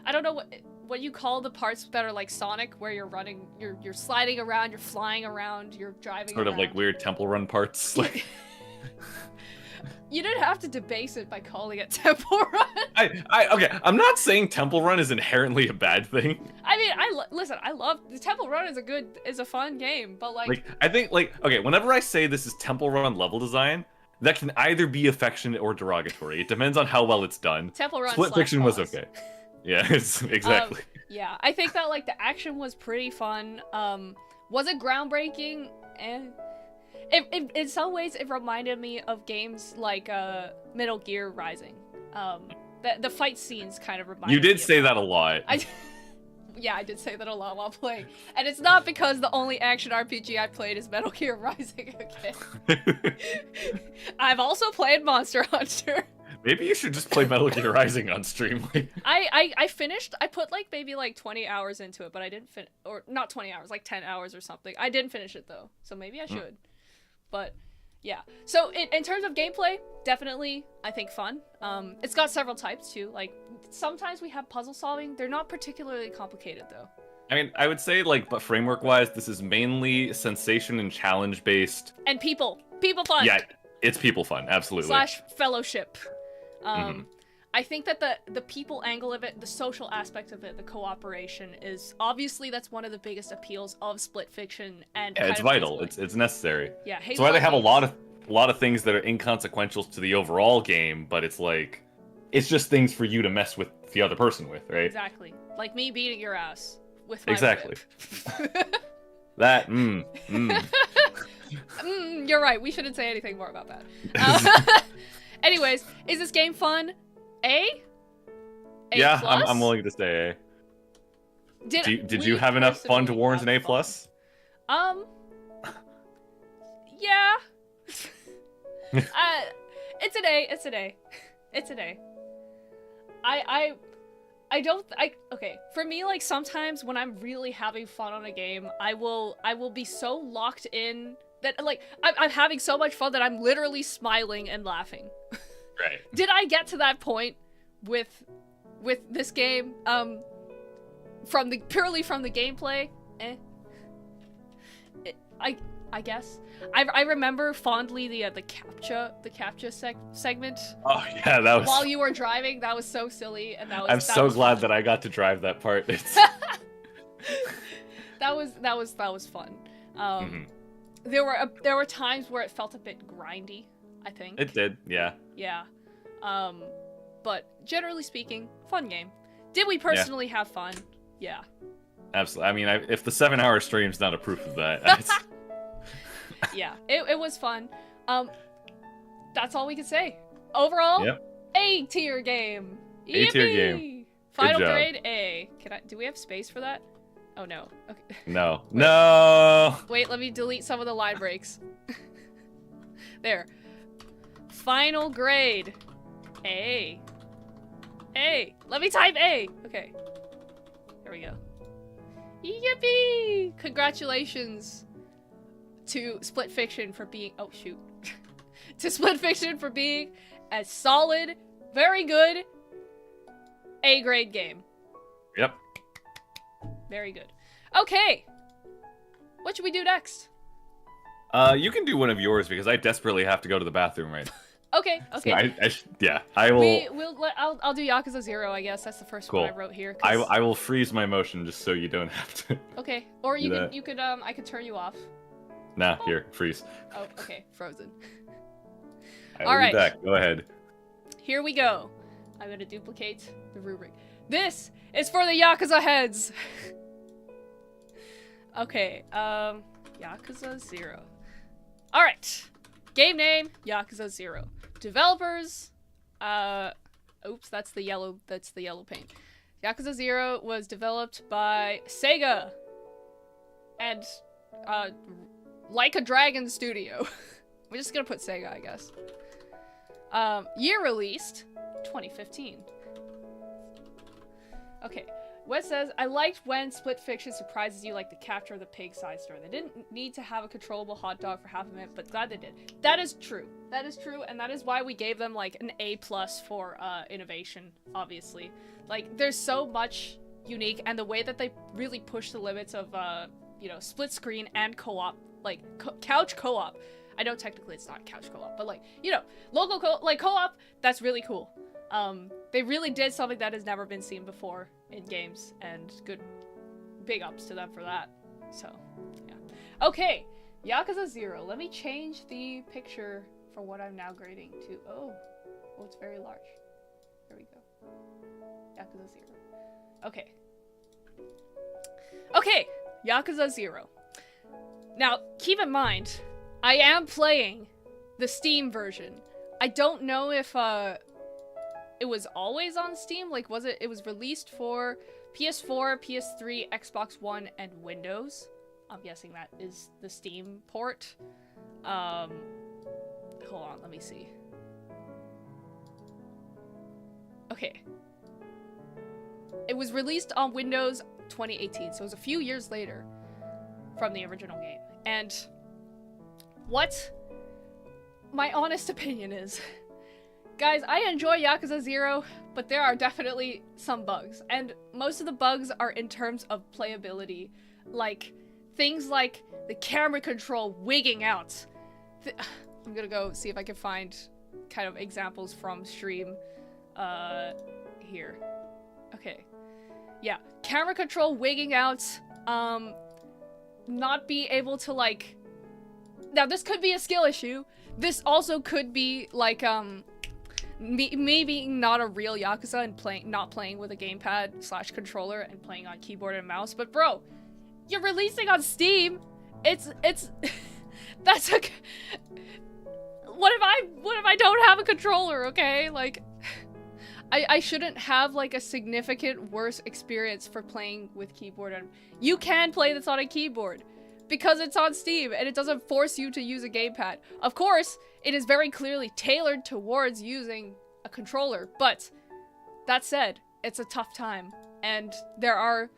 I don't know what you call the parts that are like Sonic, where you're running, you're sliding around, you're flying around, you're driving sort around. Of like weird temple run parts. Like you didn't have to debase it by calling it temple run. Okay, I'm not saying temple run is inherently a bad thing. I mean, listen, I love the temple run is a fun game, but like I think okay, whenever I say this is temple run level design, that can either be affectionate or derogatory. It depends on how well it's done. Temple run Split fiction boss. was okay. Yeah, it's exactly. Yeah, I think that like the action was pretty fun. Was it groundbreaking? In some ways, it reminded me of games like Metal Gear Rising. The fight scenes kind of reminded me. You did say that a lot. Yeah, I did say that a lot while playing. And it's not because the only action RPG I played is Metal Gear Rising, okay? I've also played Monster Hunter. Maybe you should just play Metal Gear Rising on stream. I finished, I put like maybe like 20 hours into it, but I didn't finish, or not 20 hours, like 10 hours or something. I didn't finish it though, so maybe I should. But yeah, so in terms of gameplay, definitely I think fun. It's got several types too, like sometimes we have puzzle solving. They're not particularly complicated though. I mean, I would say like, but framework wise, this is mainly sensation and challenge based. And people fun. Yeah, it's people fun, absolutely. / fellowship. I think that the people angle of it, the social aspect of it, the cooperation is obviously that's one of the biggest appeals of split fiction and yeah, it's vital. It's necessary. Yeah, that's why they have a lot of things that are inconsequential to the overall game, but it's like it's just things for you to mess with the other person with, right? Exactly. Like me beating your ass with my exactly. whip. That you're right. We shouldn't say anything more about that. Anyways, is this game fun? A yeah, plus? I'm willing to say A. Did you have enough fun to warrant an A+? Yeah. It's an A. It's an A. It's an A. Okay, for me, like, sometimes when I'm really having fun on a game, I will be so locked in that, like, I'm having so much fun that I'm literally smiling and laughing. Right. Did I get to that point with this game? Purely from the gameplay? I guess. I remember fondly the captcha segment. Oh yeah, that was. While you were driving, that was so silly, and that was. I'm so glad that I got to drive that part. It's... that was fun. There were times where it felt a bit grindy, I think. It did, yeah. Yeah. But generally speaking, fun game. Did we personally have fun? Yeah. Absolutely. I mean, if the 7-hour stream's not a proof of that. Yeah, it was fun. That's all we can say. Overall, A-tier game. A-tier game. Final grade A. Do we have space for that? Oh no. Okay. No. No. Wait, let me delete some of the line breaks. There. Final grade A. A. Let me type A. Okay. Here we go. Yippee! Congratulations to Split Fiction for being... Oh, shoot. To Split Fiction for being a solid, very good A-grade game. Yep. Very good. Okay. What should we do next? You can do one of yours because I desperately have to go to the bathroom right now. Okay, okay. So I will. I'll do Yakuza 0, I guess. That's the first Cool. one I wrote here. I will freeze my motion just so you don't have to. Okay. Or you could I could turn you off. Nah, here, freeze. Oh, okay. Frozen. All right. Be back. Go ahead. Here we go. I'm gonna duplicate the rubric. This is for the Yakuza heads. Okay, Yakuza 0. Alright. Game name, Yakuza 0. Developers, oops, that's the yellow paint. Yakuza 0 was developed by Sega and, Like a Dragon Studio. We're just gonna put Sega, I guess. Year released, 2015. Okay. What says, I liked when Split Fiction surprises you like the capture of the pig side story. They didn't need to have a controllable hot dog for half a minute, but glad they did. That is true. That is true, and that is why we gave them, like, an A+ for, innovation, obviously. Like, there's so much unique, and the way that they really push the limits of, you know, split screen and co-op, like, couch co-op. I know technically it's not couch co-op, but, like, you know, local co-op, that's really cool. They really did something that has never been seen before in games, and good big ups to them for that. So, yeah. Okay, Yakuza 0. Let me change the picture for what I'm now grading to. Oh, it's very large. There we go. Yakuza 0. Okay. Okay, Yakuza 0. Now, keep in mind, I am playing the Steam version. I don't know if, it was always on Steam? Like, was it? It was released for PS4, PS3, Xbox One, and Windows. I'm guessing that is the Steam port. Hold on, let me see. Okay. It was released on Windows 2018, so it was a few years later from the original game. And what my honest opinion is... Guys, I enjoy Yakuza 0, but there are definitely some bugs. And most of the bugs are in terms of playability. Like, things like the camera control wigging out. I'm gonna go see if I can find kind of examples from stream. Here. Okay. Yeah, camera control wigging out. Not be able to, like... Now, this could be a skill issue. This also could be, like, me being not a real Yakuza and not playing with a gamepad / controller and playing on keyboard and mouse, but bro, you're releasing on Steam. It's that's a. What if I don't have a controller? Okay, like, I shouldn't have like a significant worse experience for playing with keyboard, and you can play this on a keyboard because it's on Steam and it doesn't force you to use a gamepad. Of course, it is very clearly tailored towards using a controller, but that said, it's a tough time, and there are,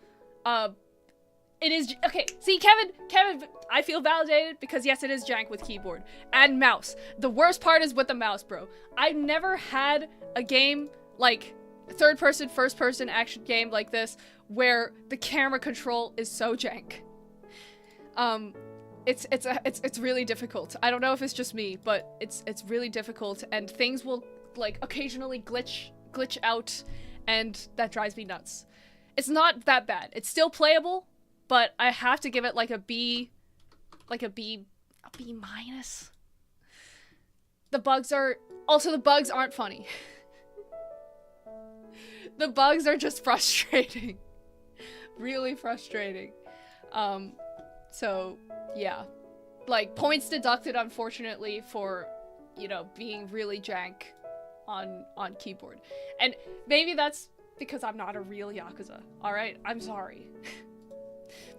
it is, okay, see, Kevin, I feel validated because yes, it is jank with keyboard and mouse. The worst part is with the mouse, bro. I've never had a game, like, third-person, first-person action game like this, where the camera control is so jank. It's really difficult. I don't know if it's just me, but it's really difficult, and things will, like, occasionally glitch out, and that drives me nuts. It's not that bad. It's still playable, but I have to give it like a B minus. The bugs aren't funny. The bugs are just frustrating. Really frustrating. So, yeah. Like, points deducted, unfortunately, for, you know, being really jank on keyboard. And maybe that's because I'm not a real Yakuza, alright? I'm sorry.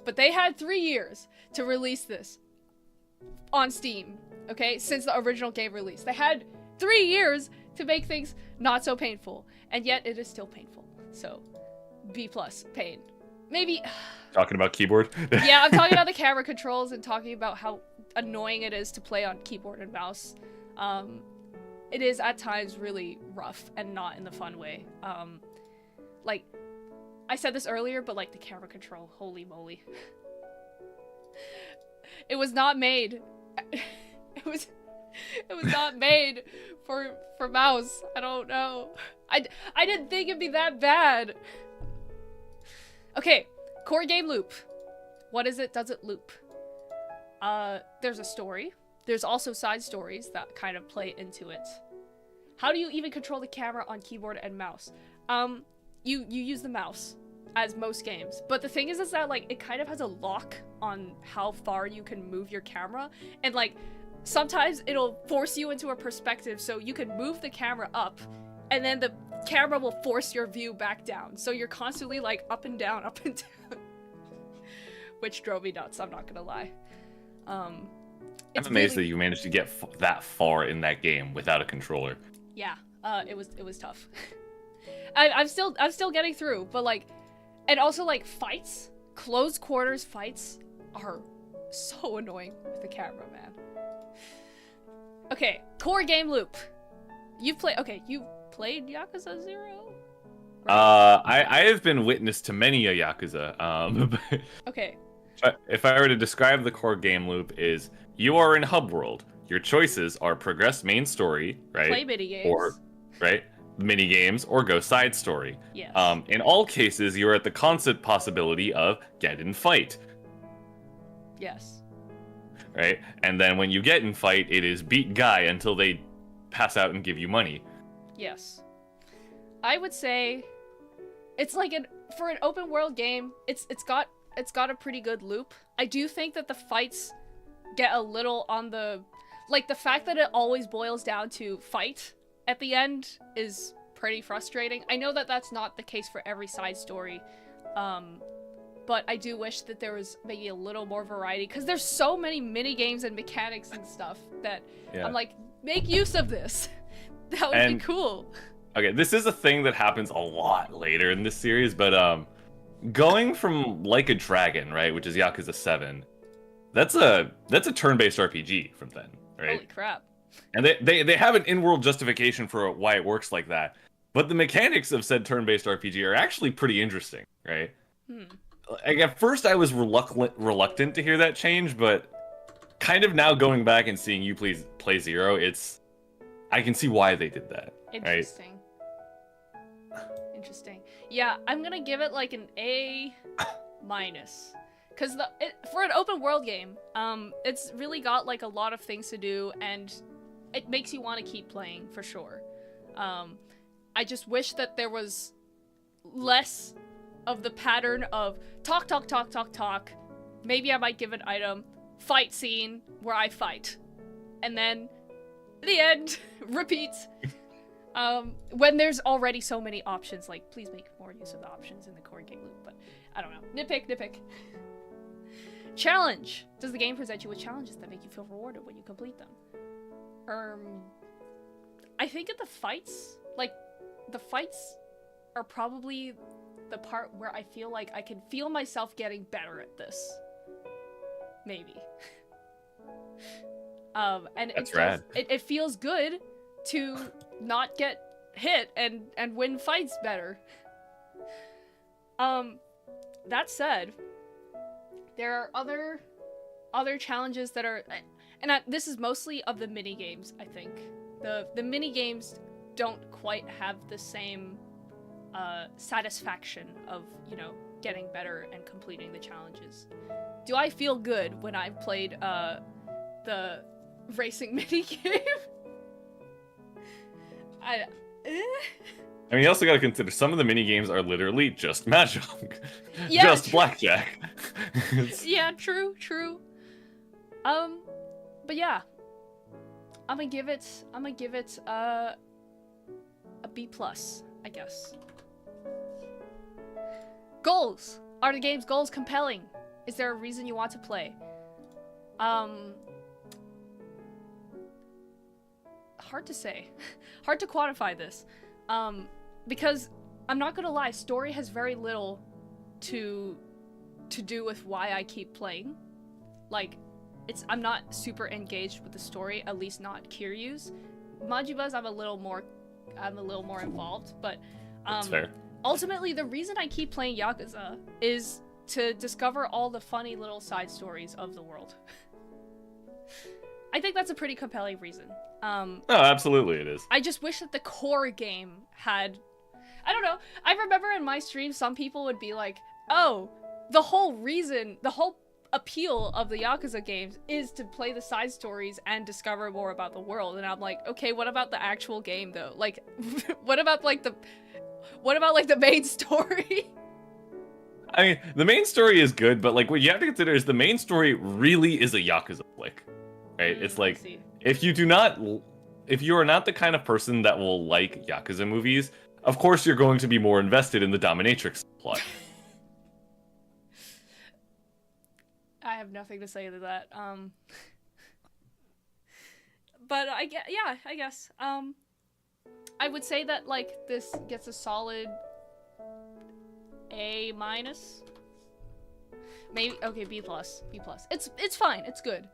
But they had 3 years to release this on Steam, okay? Since the original game release. They had 3 years to make things not so painful. And yet it is still painful. So, B+, pain. Maybe... Talking about keyboard? Yeah, I'm talking about the camera controls and talking about how annoying it is to play on keyboard and mouse. It is at times really rough and not in the fun way. Like, I said this earlier, but like the camera control, holy moly. It was not made. It was not made for mouse. I don't know. I didn't think it'd be that bad. Okay, core game loop. What is it? Does it loop? There's a story. There's also side stories that kind of play into it. How do you even control the camera on keyboard and mouse? You use the mouse, as most games. But the thing is that, like, it kind of has a lock on how far you can move your camera. And, like, sometimes it'll force you into a perspective so you can move the camera up, and then the camera will force your view back down. So you're constantly, like, up and down, which drove me nuts, I'm not gonna lie. I'm amazed that you managed to get that far in that game without a controller. Yeah, it was tough. I'm still getting through, but like, and also like fights, close quarters fights are so annoying with the camera, man. Okay, core game loop. You played Yakuza 0? Right? I have been witness to many a Yakuza. Okay. If I were to describe the core game loop, is you are in hub world. Your choices are progress main story, right? Play mini games. Or, right? Mini games, or go side story. Yes. In all cases, you are at the constant possibility of get in fight. Yes. Right? And then when you get in fight, it is beat guy until they pass out and give you money. Yes. I would say it's like for an open world game, it's got a pretty good loop. I do think that the fights get a little on the... Like, the fact that it always boils down to fight at the end is pretty frustrating. I know that that's not the case for every side story, but I do wish that there was maybe a little more variety, because there's so many mini games and mechanics and stuff that I'm like, make use of this. That would be cool. Okay, this is a thing that happens a lot later in this series, but going from Like a Dragon, right, which is Yakuza 7, that's a turn-based RPG from then, right? Holy crap. And they have an in-world justification for why it works like that. But the mechanics of said turn-based RPG are actually pretty interesting, right? Like, at first I was reluctant to hear that change, but kind of now going back and seeing you play Zero, I can see why they did that. Interesting. Right? Interesting. Yeah, I'm gonna give it like an A-. Because for an open world game, it's really got like a lot of things to do, and it makes you want to keep playing for sure. I just wish that there was less of the pattern of talk. Maybe I might give an item, fight scene where I fight, and then the end, repeat. When there's already so many options, like, please make more use of the options in the core game loop, but I don't know. Nitpick. Challenge. Does the game present you with challenges that make you feel rewarded when you complete them? I think at the fights are probably the part where I feel like I can feel myself getting better at this. Maybe. And that's rad. It feels good to not get hit and win fights better. That said, there are other challenges that are, and this is mostly of the mini games. I think the mini games don't quite have the same satisfaction of, you know, getting better and completing the challenges. Do I feel good when I've played the racing mini game? I mean, you also got to consider some of the mini games are literally just mahjong, yeah, just blackjack. Yeah, true. But yeah, I'm gonna give it a B+, I guess. Goals. Are the game's goals compelling? Is there a reason you want to play? hard to say. Hard to quantify this. Because I'm not gonna lie, story has very little to do with why I keep playing. Like, I'm not super engaged with the story, at least not Kiryu's. Majiba's I'm a little more involved, but That's fair. Ultimately the reason I keep playing Yakuza is to discover all the funny little side stories of the world. I think that's a pretty compelling reason. No, absolutely it is. I just wish that the core game had... I don't know. I remember in my stream, some people would be like, oh, the whole appeal of the Yakuza games is to play the side stories and discover more about the world. And I'm like, okay, what about the actual game, though? Like, what about the main story? I mean, the main story is good, but, like, what you have to consider is the main story really is a Yakuza flick. Right? It's like, if you are not the kind of person that will like Yakuza movies, of course you're going to be more invested in the dominatrix plot. I have nothing to say to that. But I guess. I would say that, like, this gets a solid A-. Maybe, okay, B+. It's fine, it's good.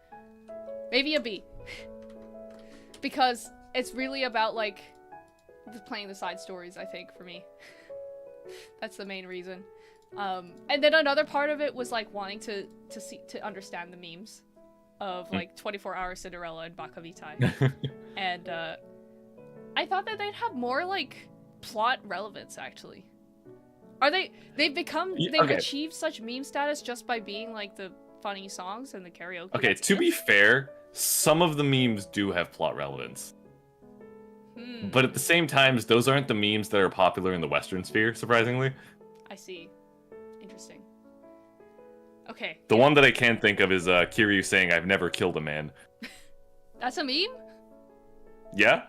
Maybe a B. Because it's really about, like, playing the side stories, I think, for me. That's the main reason. And then another part of it was, like, wanting to understand the memes of, like, 24-Hour Cinderella and Baka Mitai. And, I thought that they'd have more, like, plot relevance, actually. They've achieved such meme status just by being, like, the funny songs and the karaoke. Okay, to be fair, some of the memes do have plot relevance. But at the same time, those aren't the memes that are popular in the Western sphere, surprisingly. I see. Interesting. Okay. The one that I can think of is Kiryu saying, "I've never killed a man." That's a meme? Yeah?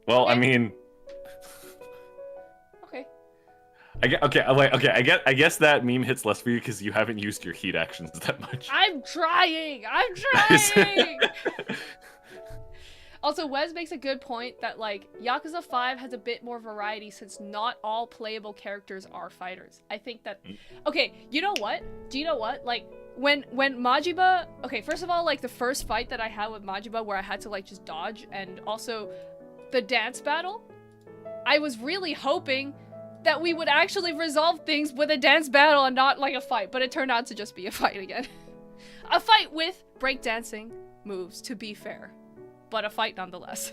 Well, okay. I mean... Okay. I guess that meme hits less for you because you haven't used your heat actions that much. I'm trying! Also, Wes makes a good point that, like, Yakuza 5 has a bit more variety since not all playable characters are fighters. I think that... Okay, you know what? Do you know what? Like, when Majiba... Okay, first of all, like, the first fight that I had with Majiba where I had to, like, just dodge, and also the dance battle, I was really hoping that we would actually resolve things with a dance battle and not, like, a fight, but it turned out to just be a fight again. A fight with breakdancing moves, to be fair. But a fight nonetheless.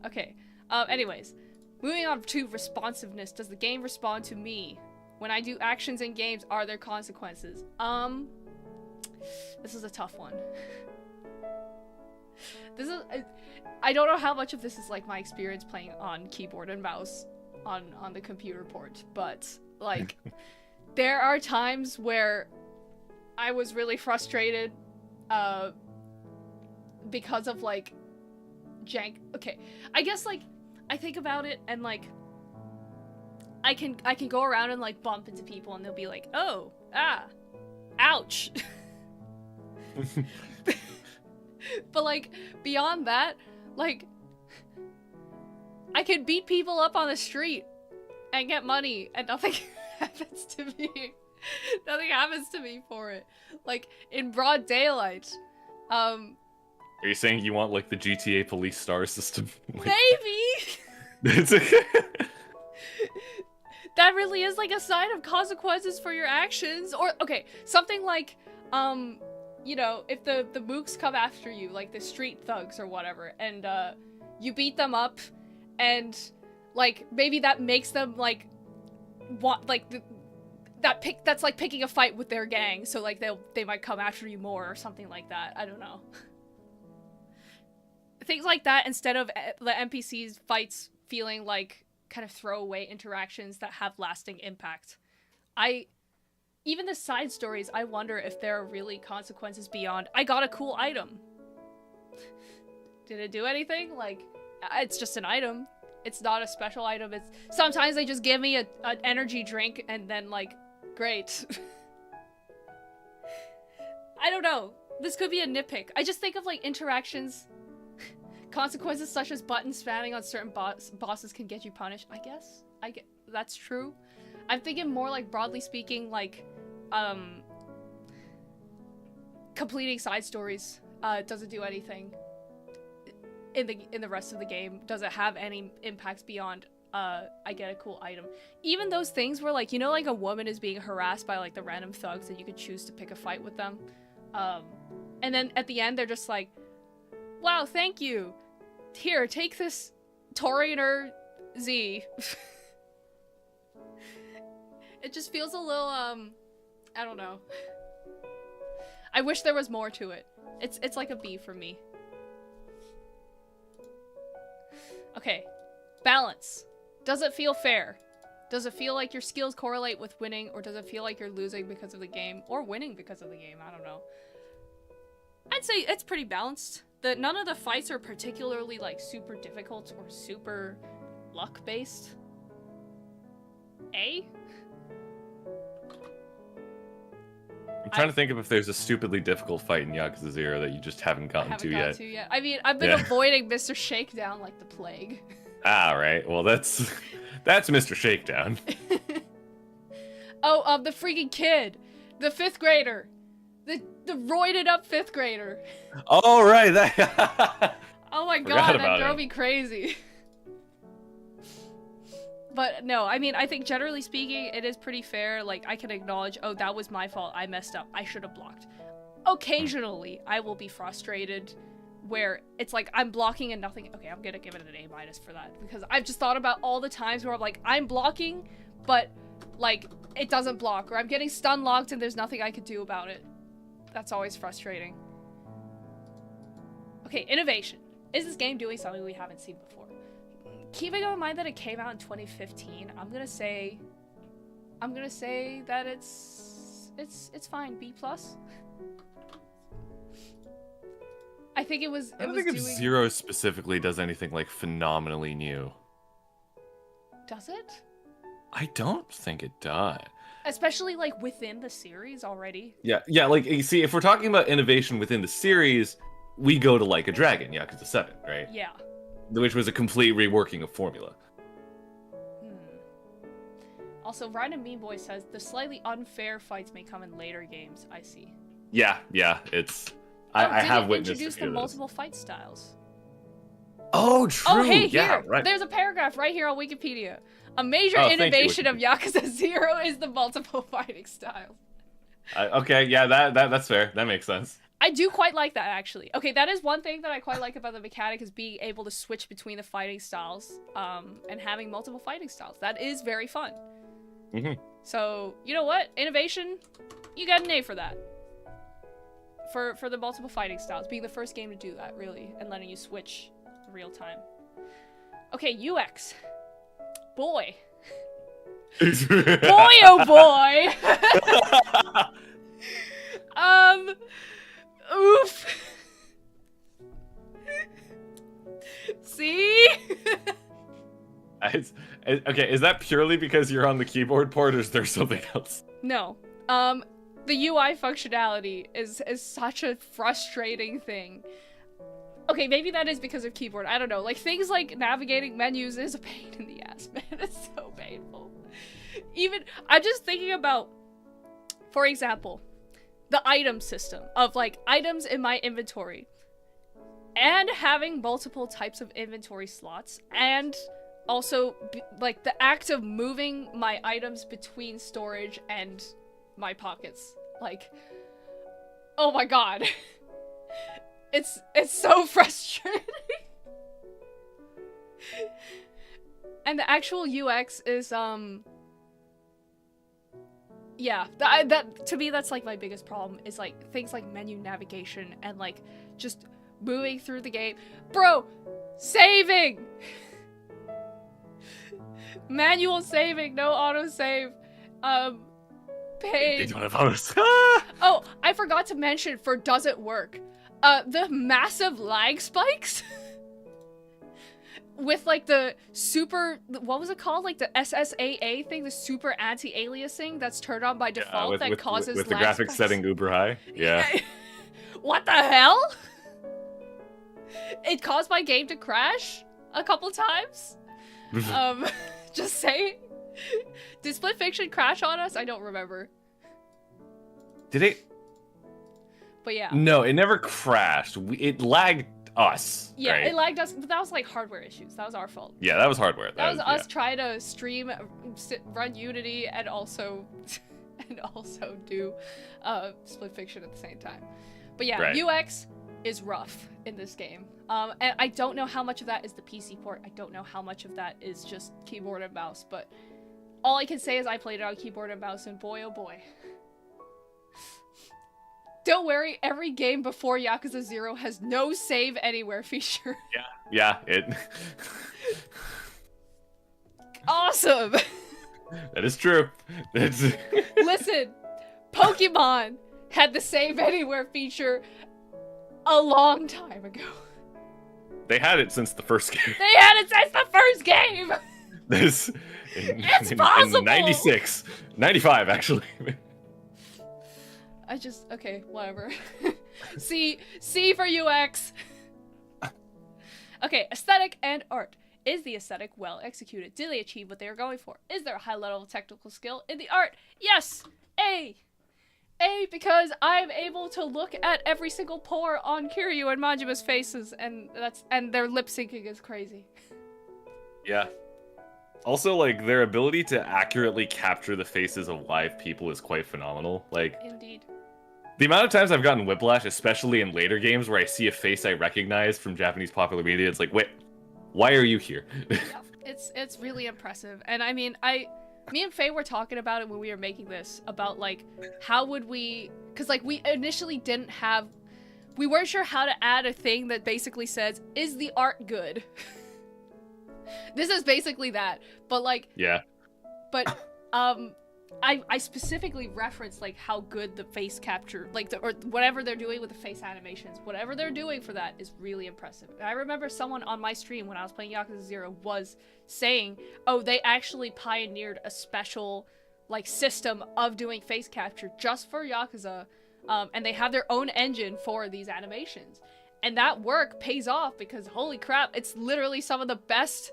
Okay. Anyways. Moving on to responsiveness. Does the game respond to me? When I do actions in games, are there consequences? This is a tough one. I don't know how much of this is, like, my experience playing on keyboard and mouse on the computer port, but, like, there are times where I was really frustrated, because of, like, jank. Okay, I guess, like, I think about it and, like, I can go around and, like, bump into people and they'll be like, oh, ouch. But, like, beyond that, like, I can beat people up on the street and get money and nothing happens to me. Nothing happens to me for it. Like, in broad daylight. Are you saying you want, like, the GTA police star system? Maybe! That really is, like, a sign of consequences for your actions. Or, okay, something like, you know, if the mooks come after you, like the street thugs or whatever, and, you beat them up, and, like, maybe that makes them, like, want, like, that's like picking a fight with their gang, so, like, they might come after you more or something like that. I don't know. Things like that, instead of the NPCs' fights feeling like kind of throwaway interactions that have lasting impact. Even the side stories, I wonder if there are really consequences beyond, I got a cool item. Did it do anything? Like, it's just an item. It's not a special item. Sometimes they just give me an energy drink and then, like, great. I don't know. This could be a nitpick. I just think of, like, interactions Consequences such as button spamming on certain bosses can get you punished. I guess. That's true. I'm thinking more like, broadly speaking, like, completing side stories doesn't do anything in the rest of the game. Doesn't have any impacts beyond I get a cool item. Even those things where, like, you know, like a woman is being harassed by like the random thugs and you could choose to pick a fight with them, and then at the end they're just like, wow, thank you, here, take this Torrenter Z. It just feels a little I don't know. I wish there was more to it. It's like a B for me. Okay, balance. Does it feel fair? Does it feel like your skills correlate with winning, or does it feel like you're losing because of the game, or winning because of the game? I don't know. I'd say it's pretty balanced. None of the fights are particularly like super difficult or super luck based. A? I'm trying to think of if there's a stupidly difficult fight in Yakuza 0 that you just haven't gotten to yet. I mean, I've been avoiding Mr. Shakedown like the plague. Ah, right. Well, that's Mr. Shakedown. Oh, the freaking kid, the 5th grader, the roided up 5th grader. Oh, right. That. Oh my god, that drove me crazy. But no, I mean, I think generally speaking, it is pretty fair. Like, I can acknowledge, oh, that was my fault. I messed up. I should have blocked. Occasionally, I will be frustrated where it's like, I'm blocking and nothing. Okay, I'm gonna give it an A- for that. Because I've just thought about all the times where I'm like, I'm blocking, but, like, it doesn't block. Or I'm getting stun locked and there's nothing I could do about it. That's always frustrating. Okay, innovation. Is this game doing something we haven't seen before? Keeping in mind that it came out in 2015, I'm gonna say that it's fine. B+. I think it was. I don't think if Zero specifically does anything like phenomenally new. Does it? I don't think it does. Especially like within the series already. Yeah. Like, you see, if we're talking about innovation within the series, we go to Like a Dragon, Yakuza 7, right? Yeah. Which was a complete reworking of formula. Also, Ryan Mean Boy says the slightly unfair fights may come in later games. I see. Yeah, it's. I have witnessed introduce the multiple fight styles. Oh, true. Oh, hey, yeah, here. right. There's a paragraph right here on Wikipedia. A major innovation of Yakuza 0 is the multiple fighting styles. Okay, yeah, that's fair. That makes sense. I do quite like that, actually. Okay, that is one thing that I quite like about the mechanic, is being able to switch between the fighting styles, and having multiple fighting styles. That is very fun. Mm-hmm. So, you know what? Innovation, you got an A for that. For the multiple fighting styles. Being the first game to do that, really, and letting you switch in real time. Okay, UX. Boy. Boy, oh boy! Oof. See? Okay, is that purely because you're on the keyboard port, or is there something else? No. The UI functionality is such a frustrating thing. Okay, maybe that is because of keyboard. I don't know. Like, things like navigating menus is a pain in the ass, man. It's so painful. Even, I'm just thinking about, for example, the item system of, like, items in my inventory. And having multiple types of inventory slots. And also, like, the act of moving my items between storage and my pockets. Like, oh my god. It's so frustrating. And the actual UX is, yeah, that to me, that's like my biggest problem, is like things like menu navigation and like just moving through the game. Bro, saving! Manual saving, no autosave. Pain. They don't have autos. Oh, I forgot to mention for does it work? The massive lag spikes with like the super, what was it called? Like the SSAA thing, the super anti-aliasing that's turned on by default that causes with the lag graphics spikes. setting uber high. Yeah. What the hell? It caused my game to crash a couple times. Just saying. Did Split Fiction crash on us? I don't remember. Did it? But yeah. No, it never crashed. It lagged us. Yeah, right? it lagged us, but that was like hardware issues. That was our fault. Yeah, that was hardware. That was us trying to stream, run Unity, and also do Split Fiction at the same time. But yeah, right. UX is rough in this game. And I don't know how much of that is the PC port. I don't know how much of that is just keyboard and mouse, but all I can say is I played it on keyboard and mouse, and boy, oh boy. Don't worry, every game before Yakuza 0 has no save anywhere feature. Yeah, it... Awesome! That is true. Listen, Pokemon had the save anywhere feature a long time ago. They had it since the first game. They had it since the first game! It's possible! In 96. 95, actually. Okay, whatever. C for UX. Okay, aesthetic and art. Is the aesthetic well executed? Did they achieve what they were going for? Is there a high level of technical skill in the art? Yes! A, because I'm able to look at every single pore on Kiryu and Majima's faces, and their lip syncing is crazy. Yeah. Also, like, their ability to accurately capture the faces of live people is quite phenomenal. Like, indeed. The amount of times I've gotten whiplash, especially in later games, where I see a face I recognize from Japanese popular media, it's like, wait, why are you here? Yeah, it's really impressive. And I mean, me and Faye were talking about it when we were making this, about like, how would we, because like we initially we weren't sure how to add a thing that basically says, is the art good? This is basically that, but like, yeah. But I specifically referenced like how good the face capture, like or whatever they're doing with the face animations, whatever they're doing for that is really impressive. And I remember someone on my stream when I was playing Yakuza 0 was saying, oh, they actually pioneered a special like system of doing face capture just for Yakuza, and they have their own engine for these animations. And that work pays off because holy crap, it's literally some of the best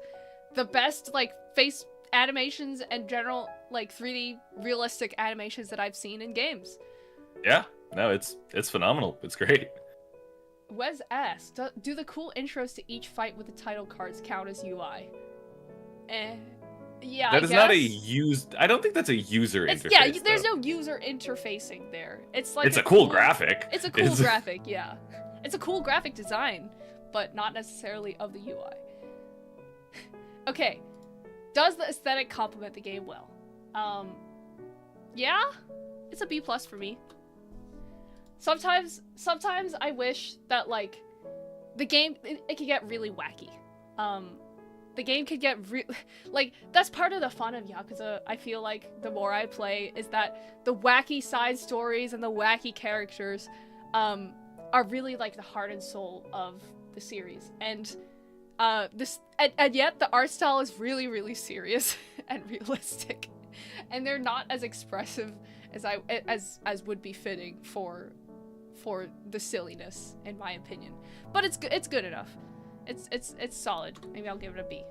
like face animations and general like 3D realistic animations that I've seen in games. Yeah, no, it's phenomenal. It's great. Wes asked, do the cool intros to each fight with the title cards count as UI? Yeah, that is not a used. I don't think that's a user interface. Yeah, there's no user interfacing there. It's like it's a cool graphic. It's a cool graphic, yeah. It's a cool graphic design, but not necessarily of the UI. Okay. Does the aesthetic complement the game well? Yeah, it's a B+ for me. Sometimes I wish that like the game it could get really wacky. The game could get like that's part of the fun of Yakuza. I feel like the more I play is that the wacky side stories and the wacky characters are really like the heart and soul of the series. And and yet the art style is really, really serious and realistic, and they're not as expressive as would be fitting for the silliness, in my opinion. But it's good enough. It's solid. Maybe I'll give it a B.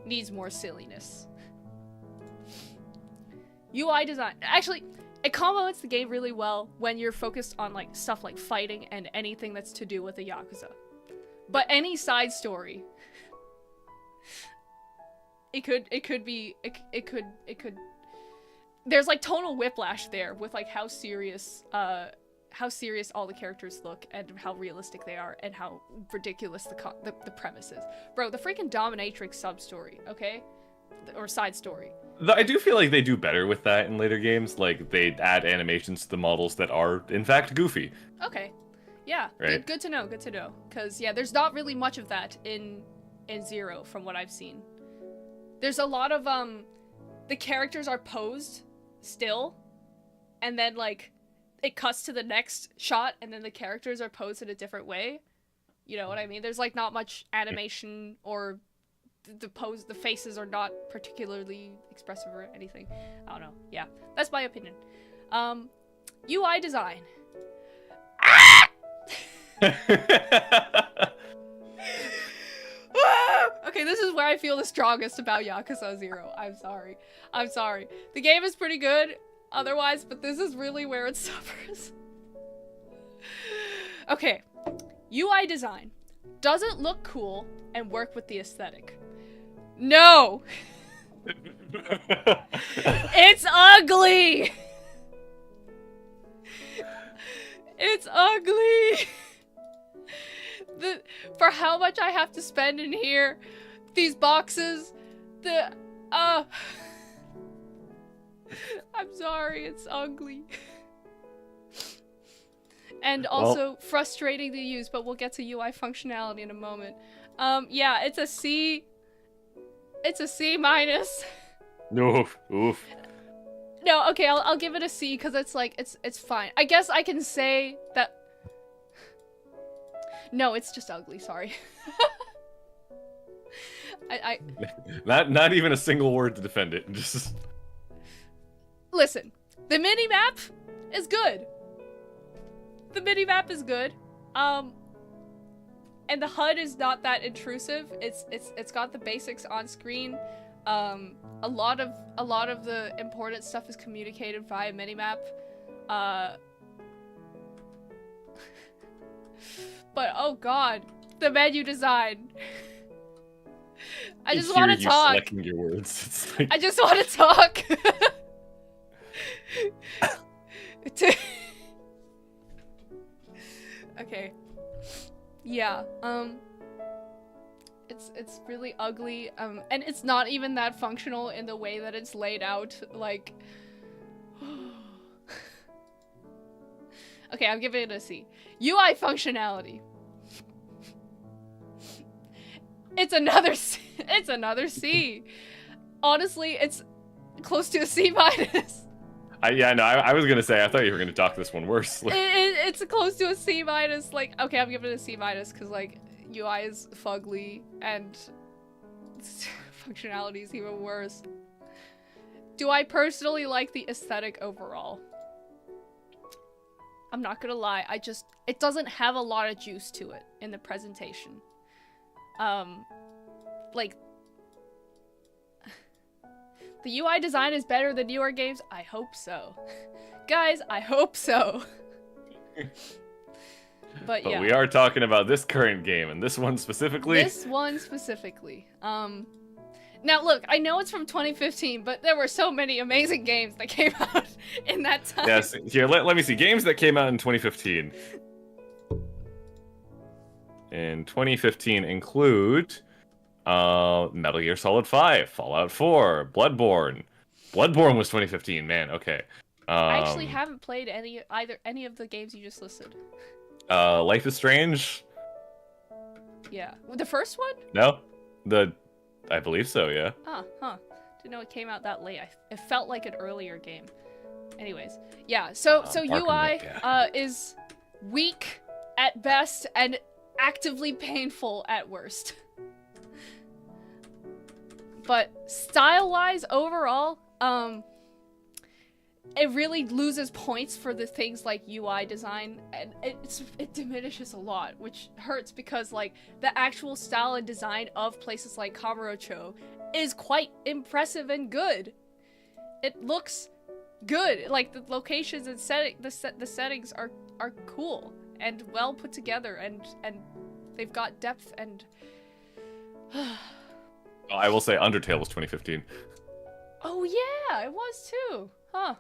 Needs more silliness. UI design. Actually, it complements the game really well when you're focused on like stuff like fighting and anything that's to do with the Yakuza. But any side story, it could be there's like tonal whiplash there with like how serious all the characters look and how realistic they are and how ridiculous the premise is. Bro, the freaking dominatrix sub-story, okay? Or side story. I do feel like they do better with that in later games. Like, they add animations to the models that are, in fact, goofy. Okay. Yeah, right. Good to know, because, yeah, there's not really much of that in Zero, from what I've seen. There's a lot of, the characters are posed still, and then, like, it cuts to the next shot, and then the characters are posed in a different way. You know what I mean? There's, like, not much animation, or the faces are not particularly expressive or anything. I don't know. Yeah, that's my opinion. UI design. Ah! Okay, this is where I feel the strongest about Yakuza 0. I'm sorry. I'm sorry. The game is pretty good otherwise, but this is really where it suffers. Okay. UI design. Doesn't look cool and work with the aesthetic. No! It's ugly! It's ugly! For how much I have to spend in here, these boxes, I'm sorry, it's ugly. And also frustrating to use, but we'll get to UI functionality in a moment. Yeah, it's a C. It's a C minus. Oof. No, okay, I'll give it a C because it's like it's fine. I guess I can say that. No, it's just ugly. Sorry. Not even a single word to defend it. Just listen. The mini map is good. The mini map is good. And the HUD is not that intrusive. It's got the basics on screen. A lot of the important stuff is communicated via minimap. But oh god, the menu design. I just want to talk. Selecting your words. It's like... I just want to talk. Okay. Yeah. It's really ugly. And it's not even that functional in the way that it's laid out. Like. Okay, I'm giving it a C. UI functionality. It's another C. It's another C. Honestly, it's close to a C minus. Yeah, no, I was gonna say, I thought you were gonna dock this one worse. It's close to a C minus. Like, okay, I'm giving it a C minus because like UI is fugly and functionality is even worse. Do I personally like the aesthetic overall? I'm not gonna lie, it doesn't have a lot of juice to it in the presentation. Like, the UI design is better than newer games? I hope so. Guys, I hope so. But yeah. We are talking about this current game, and this one specifically? This one specifically. Now look, I know it's from 2015, but there were so many amazing games that came out in that time. Yes, here, let me see. Games that came out in 2015. In 2015 include Metal Gear Solid 5, Fallout 4, Bloodborne. Bloodborne was 2015, man, okay. I actually haven't played any of the games you just listed. Life is Strange? Yeah. The first one? No. I believe so, yeah. Huh. Didn't know it came out that late. It felt like an earlier game. Anyways, yeah. So UI is weak at best and actively painful at worst. But style-wise, overall, it really loses points for the things like UI design, and it diminishes a lot, which hurts because like the actual style and design of places like Kamurocho is quite impressive and good. It looks good, like the locations and the settings are cool and well put together, and they've got depth and. I will say Undertale was 2015. Oh yeah, it was too, huh?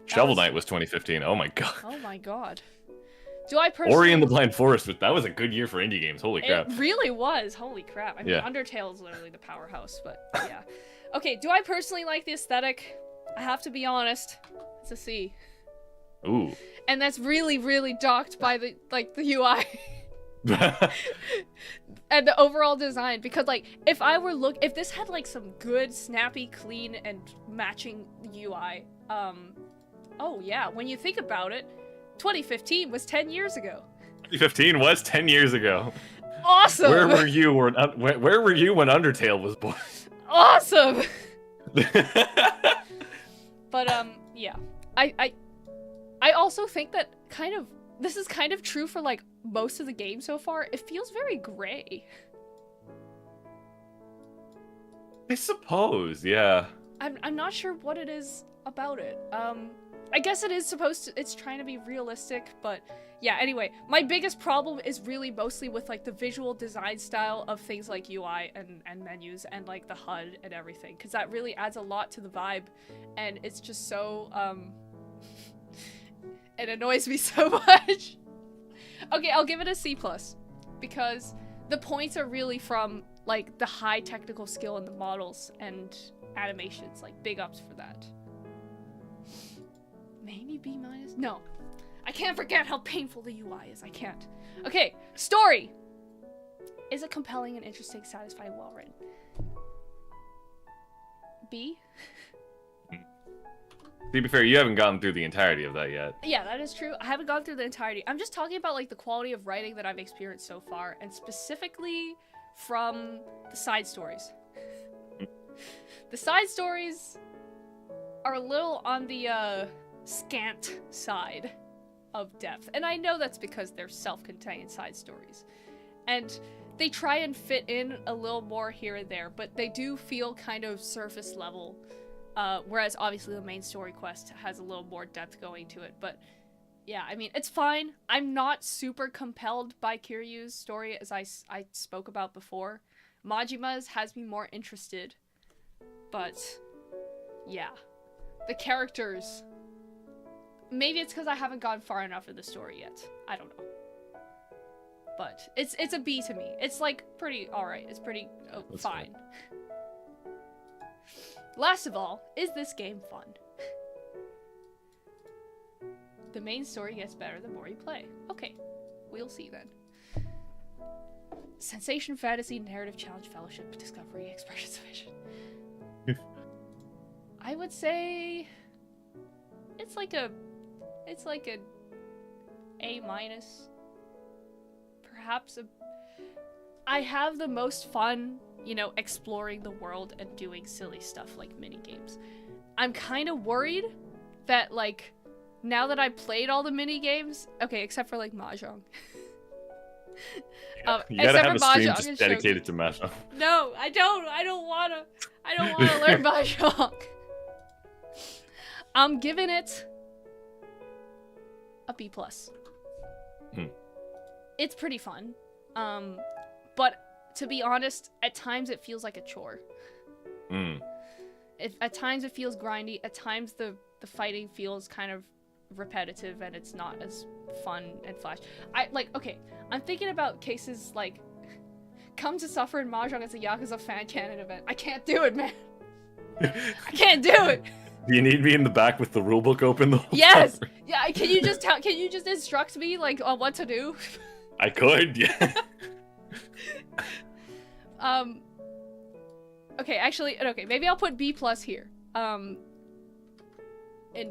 Shovel Knight was 2015. Oh my god. Oh my god. Do I personally... Ori and the Blind Forest, but that was a good year for indie games. Holy crap. It really was. Holy crap. I mean, yeah. Undertale is literally the powerhouse, but yeah. Okay, do I personally like the aesthetic? I have to be honest. It's a C. Ooh. And that's really, really docked by the UI. And the overall design, because like if this had like some good, snappy, clean, and matching UI, oh yeah, when you think about it, 2015 was 10 years ago. 2015 was 10 years ago. Awesome! Where were you when Undertale was born? Awesome! But, yeah. I also think that this is kind of true for, like, most of the game so far, it feels very gray. I suppose, yeah. I'm not sure what it is about it. I guess it is supposed to, it's trying to be realistic, but yeah, anyway, my biggest problem is really mostly with like the visual design style of things like UI and menus and like the HUD and everything, because that really adds a lot to the vibe, and it's just so, it annoys me so much. Okay, I'll give it a C+, because the points are really from like the high technical skill in the models and animations, like big ups for that. Maybe B-? No. I can't forget how painful the UI is. I can't. Okay, story! Is it compelling and interesting, satisfying, well written? B? To be fair, you haven't gotten through the entirety of that yet. Yeah, that is true. I haven't gone through the entirety. I'm just talking about like the quality of writing that I've experienced so far, and specifically from the side stories. The side stories are a little on the scant side of depth, and I know that's because they're self-contained side stories, and they try and fit in a little more here and there, but they do feel kind of surface level, whereas obviously the main story quest has a little more depth going to it. But yeah, I mean, it's fine. I'm not super compelled by Kiryu's story, as I spoke about before. Majima's has me more interested, but yeah, the characters, maybe it's because I haven't gone far enough in the story yet. I don't know. But it's a B to me. It's like pretty alright. It's pretty fine. Last of all, is this game fun? The main story gets better the more you play. Okay, we'll see then. Sensation, fantasy, narrative, challenge, fellowship, discovery, expression, submission. I would say it's like a A-. Perhaps I have the most fun, you know, exploring the world and doing silly stuff like mini games. I'm kind of worried that like now that I played all the mini games, okay, except for like Mahjong. Yeah, you gotta have a stream just dedicated to Mahjong. No, I don't wanna learn Mahjong. I'm giving it a B+. It's pretty fun, but to be honest, at times it feels like a chore. At times it feels grindy. At times the fighting feels kind of repetitive, and it's not as fun and flash. I'm thinking about cases like Come to Suffer in Mahjong as a Yakuza fan canon event. I can't do it, man. I can't do it. Do you need me in the back with the rulebook open the whole Yes. time? Yeah. Can you just instruct me like on what to do? I could. Yeah. Okay. Actually, okay. Maybe I'll put B+ here. And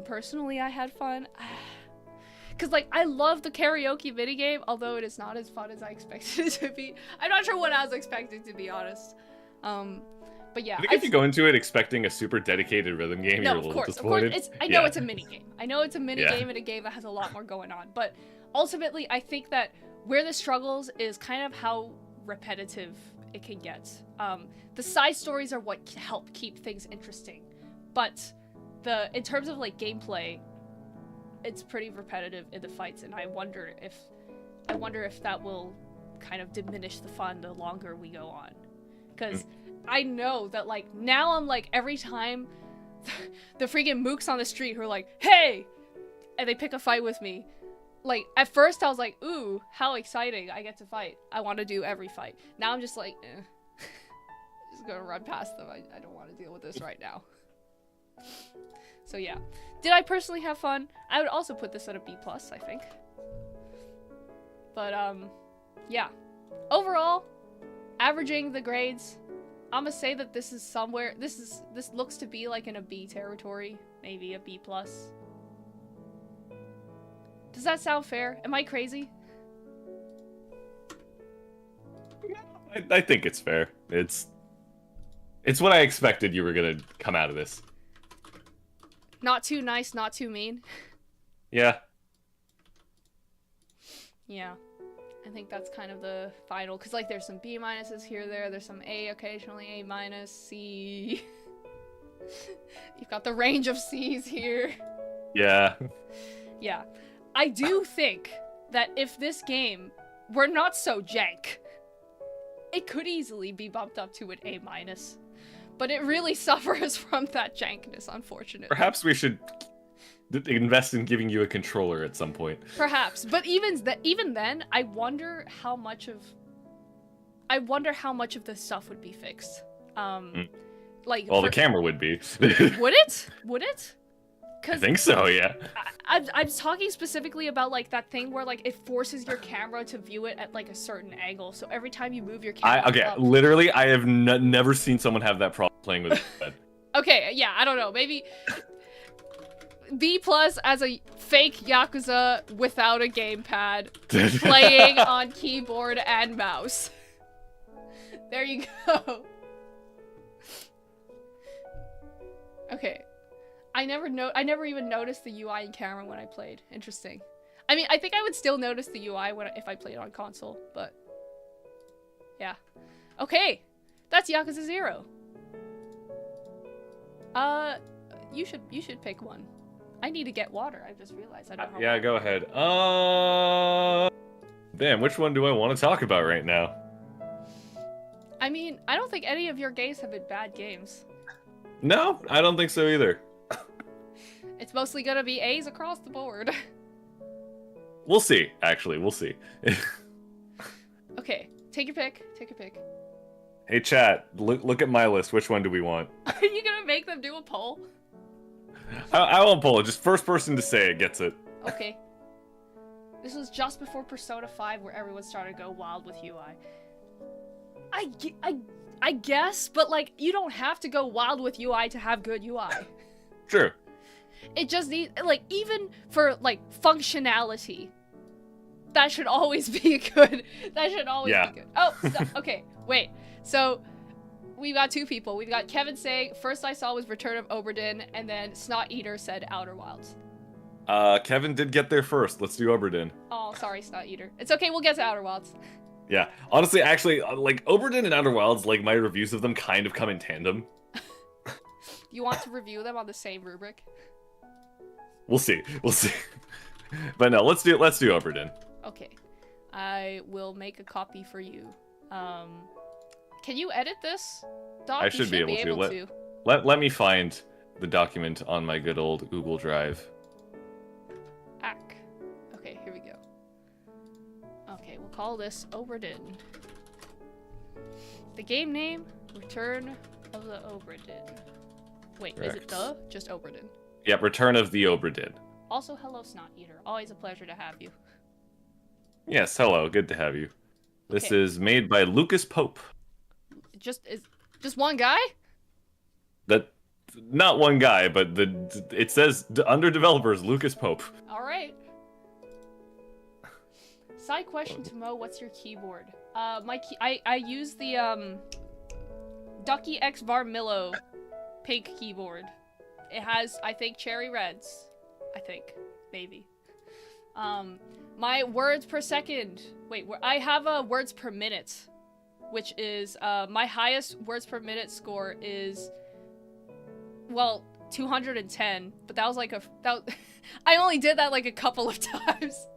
personally, I had fun. Cause like I love the karaoke minigame, although it is not as fun as I expected it to be. I'm not sure what I was expecting, to be honest. But yeah, I think if you go into it expecting a super dedicated rhythm game, you're a little disappointed. Of course. I know it's a minigame. I know it's a minigame in a game that has a lot more going on. But ultimately, I think that where the struggles is kind of how repetitive it can get. The side stories are what help keep things interesting, but in terms of like gameplay, it's pretty repetitive in the fights, and I wonder if that will kind of diminish the fun the longer we go on. Because I know that like now I'm like every time the freaking mooks on the street who are like, hey, and they pick a fight with me. Like at first I was like, ooh, how exciting, I get to fight. I want to do every fight. Now I'm just like, just gonna run past them. I don't want to deal with this right now. So yeah. Did I personally have fun? I would also put this at a B+, I think. But yeah. Overall, averaging the grades, I'm gonna say that this is somewhere, this looks to be like in a B territory, maybe a B+. Does that sound fair? Am I crazy? I think it's fair. It's what I expected you were gonna come out of this. Not too nice, not too mean. Yeah. Yeah. I think that's kind of the final, because like there's some B minuses here, there's some A occasionally, A minus, C. You've got the range of C's here. Yeah. Yeah. I do think that if this game were not so jank, it could easily be bumped up to an A minus. But it really suffers from that jankness, unfortunately. Perhaps we should invest in giving you a controller at some point. Perhaps, but even then, I wonder how much of this stuff would be fixed. Like, well, the camera would be. Would it? Would it? I think so, yeah. I'm talking specifically about like that thing where like it forces your camera to view it at like a certain angle. So every time you move your camera, up, literally, I have never seen someone have that problem playing with it. Okay, yeah, I don't know, maybe B+ as a fake Yakuza without a gamepad, playing on keyboard and mouse. There you go. Okay. I never even noticed the UI in camera when I played. Interesting. I mean, I think I would still notice the UI if I played on console, but yeah. Okay. That's Yakuza 0. You should pick one. I need to get water. I just realized I don't know. Yeah, go ahead. Damn, which one do I want to talk about right now? I mean, I don't think any of your games have been bad games. No, I don't think so either. It's mostly gonna be A's across the board. We'll see, actually. We'll see. Okay, take your pick. Take your pick. Hey, chat, look at my list. Which one do we want? Are you gonna make them do a poll? I won't poll it. Just first person to say it gets it. Okay. This was just before Persona 5 where everyone started to go wild with UI. I guess, but like, you don't have to go wild with UI to have good UI. True. It just needs, like, even for, like, functionality, that should always be good. That should always be good. Oh, okay, wait. So, we've got two people. We've got Kevin saying, first I saw was Return of Oberdin, and then Snot Eater said Outer Wilds. Kevin did get there first. Let's do Oberdin. Oh, sorry, Snot Eater. It's okay, we'll get to Outer Wilds. Yeah, honestly, actually, like, Oberdin and Outer Wilds, like, my reviews of them kind of come in tandem. You want to review them on the same rubric? We'll see. We'll see. But no, let's do Oberdin. Okay. I will make a copy for you. Can you edit this, Doc? I should be able to. Let me find the document on my good old Google Drive. Okay, here we go. Okay, we'll call this Oberdin. The game name, Return of the Oberdin. Wait, correct. Is it just Oberdin? Yep, Return of the Oberdin. Also, hello, Snot Eater. Always a pleasure to have you. Yes, hello. Good to have you. This Okay. is made by Lucas Pope. Just one guy? Not one guy, but it says under developers Lucas Pope. All right. Side question to Mo: what's your keyboard? I use the Ducky X Varmillo pink keyboard. It has, I think, cherry reds. I think, maybe. My words per second. Wait, I have a words per minute, which is my highest words per minute score is, well, 210. But that was like I only did that like a couple of times.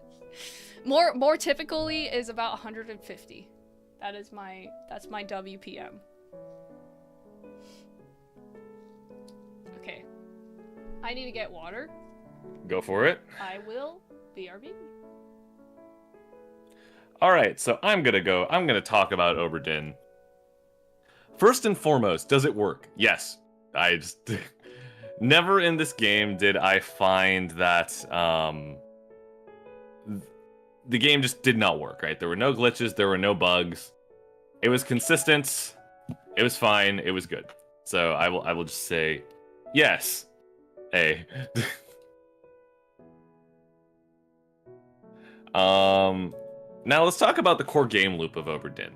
More typically is about 150. That's my WPM. Okay. I need to get water. Go for it. I will. BRB. Alright, so I'm gonna talk about Oberdin. First and foremost, does it work? Yes. I just... Never in this game did I find that, the game just did not work, right? There were no glitches, there were no bugs. It was consistent, it was fine, it was good. So I will just say, yes. A. Now let's talk about the core game loop of Oberdin.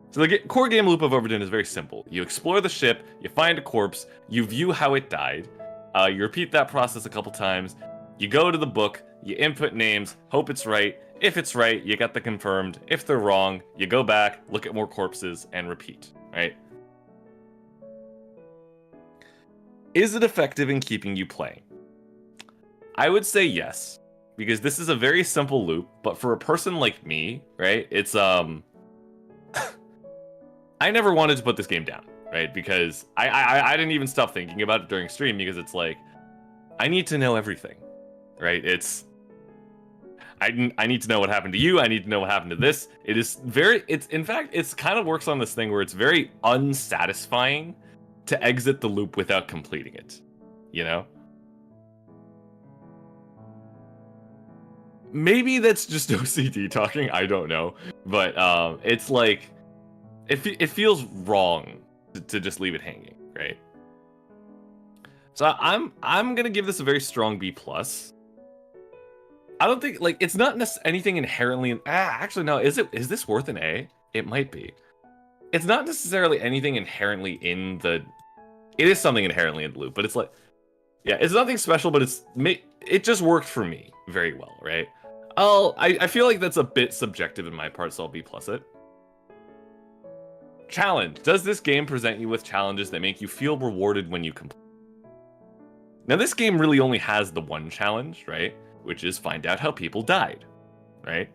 So the core game loop of Oberdin is very simple. You explore the ship, you find a corpse, you view how it died, you repeat that process a couple times, you go to the book, you input names, hope it's right, If it's right, you get the confirmed. If they're wrong, you go back, look at more corpses, and repeat, right? Is it effective in keeping you playing? I would say yes, because this is a very simple loop, but for a person like me, right, it's, I never wanted to put this game down, right, because I didn't even stop thinking about it during stream, because it's like, I need to know everything, right? I need to know what happened to you. I need to know what happened to this. In fact, it's kind of works on this thing where it's very unsatisfying to exit the loop without completing it, you know? Maybe that's just OCD talking, I don't know. But it's like, it feels wrong to just leave it hanging, right? So I'm gonna give this a very strong B+. I don't think, like, it's not anything inherently... actually, no, is this worth an A? It might be. It's not necessarily anything inherently in the... It is something inherently in the loop, but it's like... Yeah, it's nothing special, but it just worked for me very well, right? I feel like that's a bit subjective in my part, so I'll B+ it. Challenge. Does this game present you with challenges that make you feel rewarded when you complete? Now, this game really only has the one challenge, right? Which is find out how people died, right?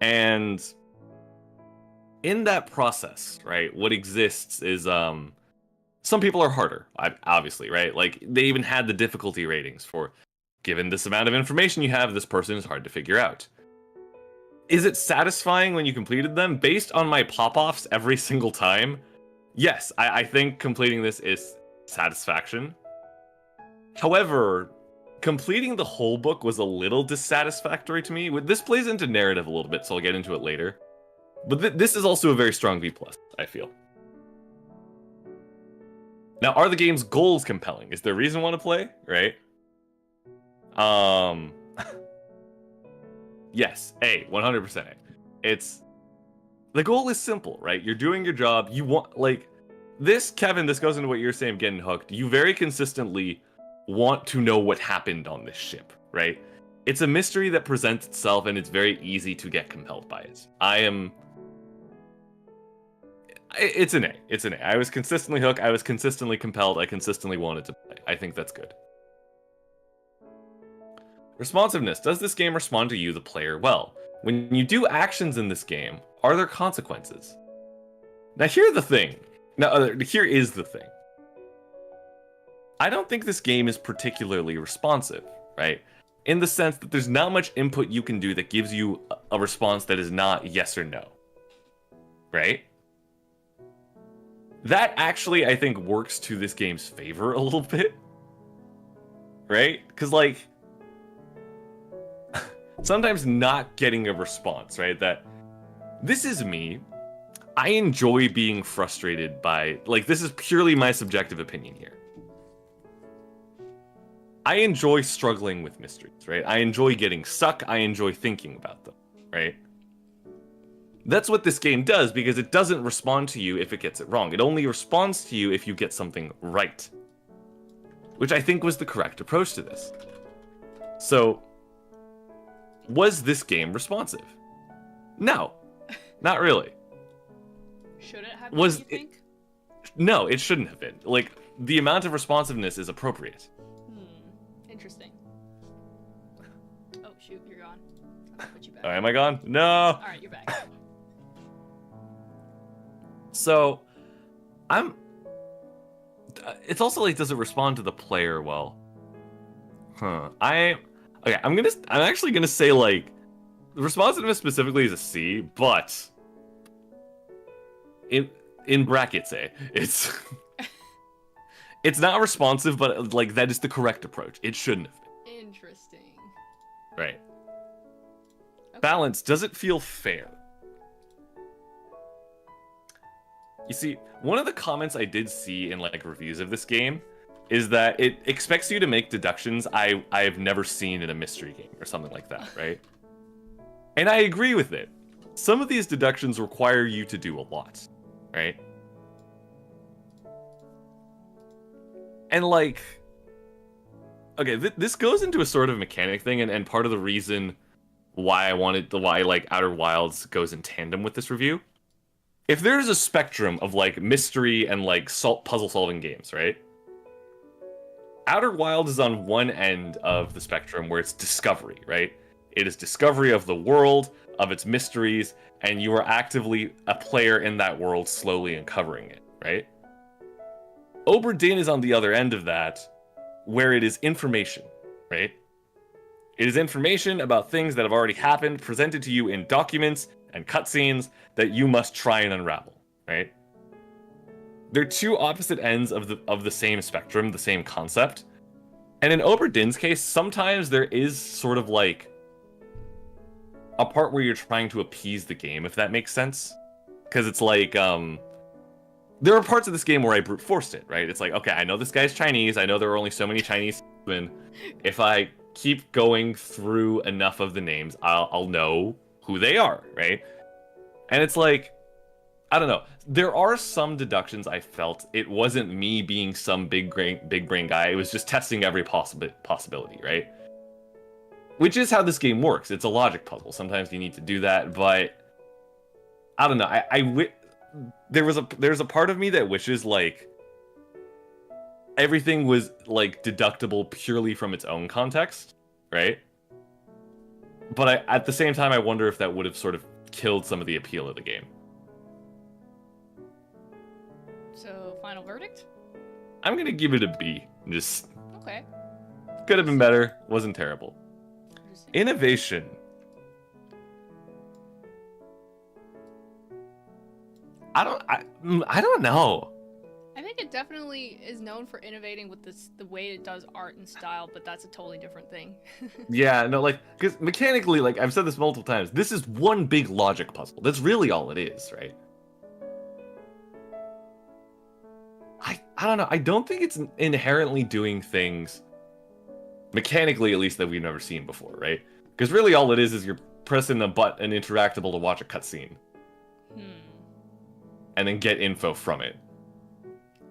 And in that process, right, what exists is some people are harder, obviously, right? Like, they even had the difficulty ratings for, given this amount of information you have, this person is hard to figure out. Is it satisfying when you completed them? Based on my pop-offs every single time, yes, I think completing this is satisfaction. However, completing the whole book was a little dissatisfactory to me. This plays into narrative a little bit, so I'll get into it later. But this is also a very strong B+, I feel. Now, are the game's goals compelling? Is there a reason I want to play? Right? Yes, A, 100% A. The goal is simple, right? You're doing your job. You want, like, Kevin, this goes into what you're saying, getting hooked. You very consistently want to know what happened on this ship, right? It's a mystery that presents itself, and it's very easy to get compelled by it. It's an A. It's an A. I was consistently hooked. I was consistently compelled. I consistently wanted to play. I think that's good. Responsiveness. Does this game respond to you, the player, well? When you do actions in this game, are there consequences? Now, here is the thing. I don't think this game is particularly responsive, right? In the sense that there's not much input you can do that gives you a response that is not yes or no, right? That actually, I think, works to this game's favor a little bit, right? Because, like, sometimes not getting a response, right? That, this is me. I enjoy being frustrated by, like, this is purely my subjective opinion here. I enjoy struggling with mysteries, right? I enjoy getting stuck. I enjoy thinking about them, right? That's what this game does, because it doesn't respond to you if it gets it wrong. It only responds to you if you get something right. Which I think was the correct approach to this. So, was this game responsive? No, not really. Should it have been, you think? No, it shouldn't have been. Like, the amount of responsiveness is appropriate. Interesting. Oh, shoot, you're gone. I'll put you back. Oh, am I gone? No! Alright, you're back. So, it's also like, does it respond to the player well? I'm actually gonna say, like, the responsiveness specifically is a C, but in brackets A. It's not responsive, but, like, that is the correct approach. It shouldn't have been. Interesting. Right. Okay. Balance. Does it feel fair? You see, one of the comments I did see in, like, reviews of this game is that it expects you to make deductions I've never seen in a mystery game or something like that, right? And I agree with it. Some of these deductions require you to do a lot, right? And, like, okay, this goes into a sort of mechanic thing, and part of the reason why like Outer Wilds goes in tandem with this review. If there's a spectrum of like mystery and like puzzle solving games, right? Outer Wilds is on one end of the spectrum where it's discovery, right? It is discovery of the world, of its mysteries, and you are actively a player in that world, slowly uncovering it, right? Obra Dinn is on the other end of that, where it is information, right? It is information about things that have already happened, presented to you in documents and cutscenes that you must try and unravel, right? They're two opposite ends of the same spectrum, the same concept. And in Obra Dinn's case, sometimes there is sort of like a part where you're trying to appease the game, if that makes sense. Because it's like, there are parts of this game where I brute forced it, right? It's like, okay, I know this guy's Chinese, I know there are only so many Chinese women. If I keep going through enough of the names, I'll know who they are, right? And it's like, I don't know. There are some deductions I felt it wasn't me being some big brain guy. It was just testing every possibility, right? Which is how this game works. It's a logic puzzle. Sometimes you need to do that, but I don't know. There's a part of me that wishes like everything was like deductible purely from its own context, right? But at the same time, I wonder if that would have sort of killed some of the appeal of the game. So, final verdict? I'm gonna give it a B. Just okay. Could have been better. Wasn't terrible. Innovation. I don't know. I think it definitely is known for innovating with the way it does art and style, but that's a totally different thing. Yeah, no, like, because mechanically, like, I've said this multiple times, this is one big logic puzzle. That's really all it is, right? I don't know. I don't think it's inherently doing things, mechanically at least, that we've never seen before, right? Because really all it is you're pressing a button and interactable to watch a cutscene. And then get info from it.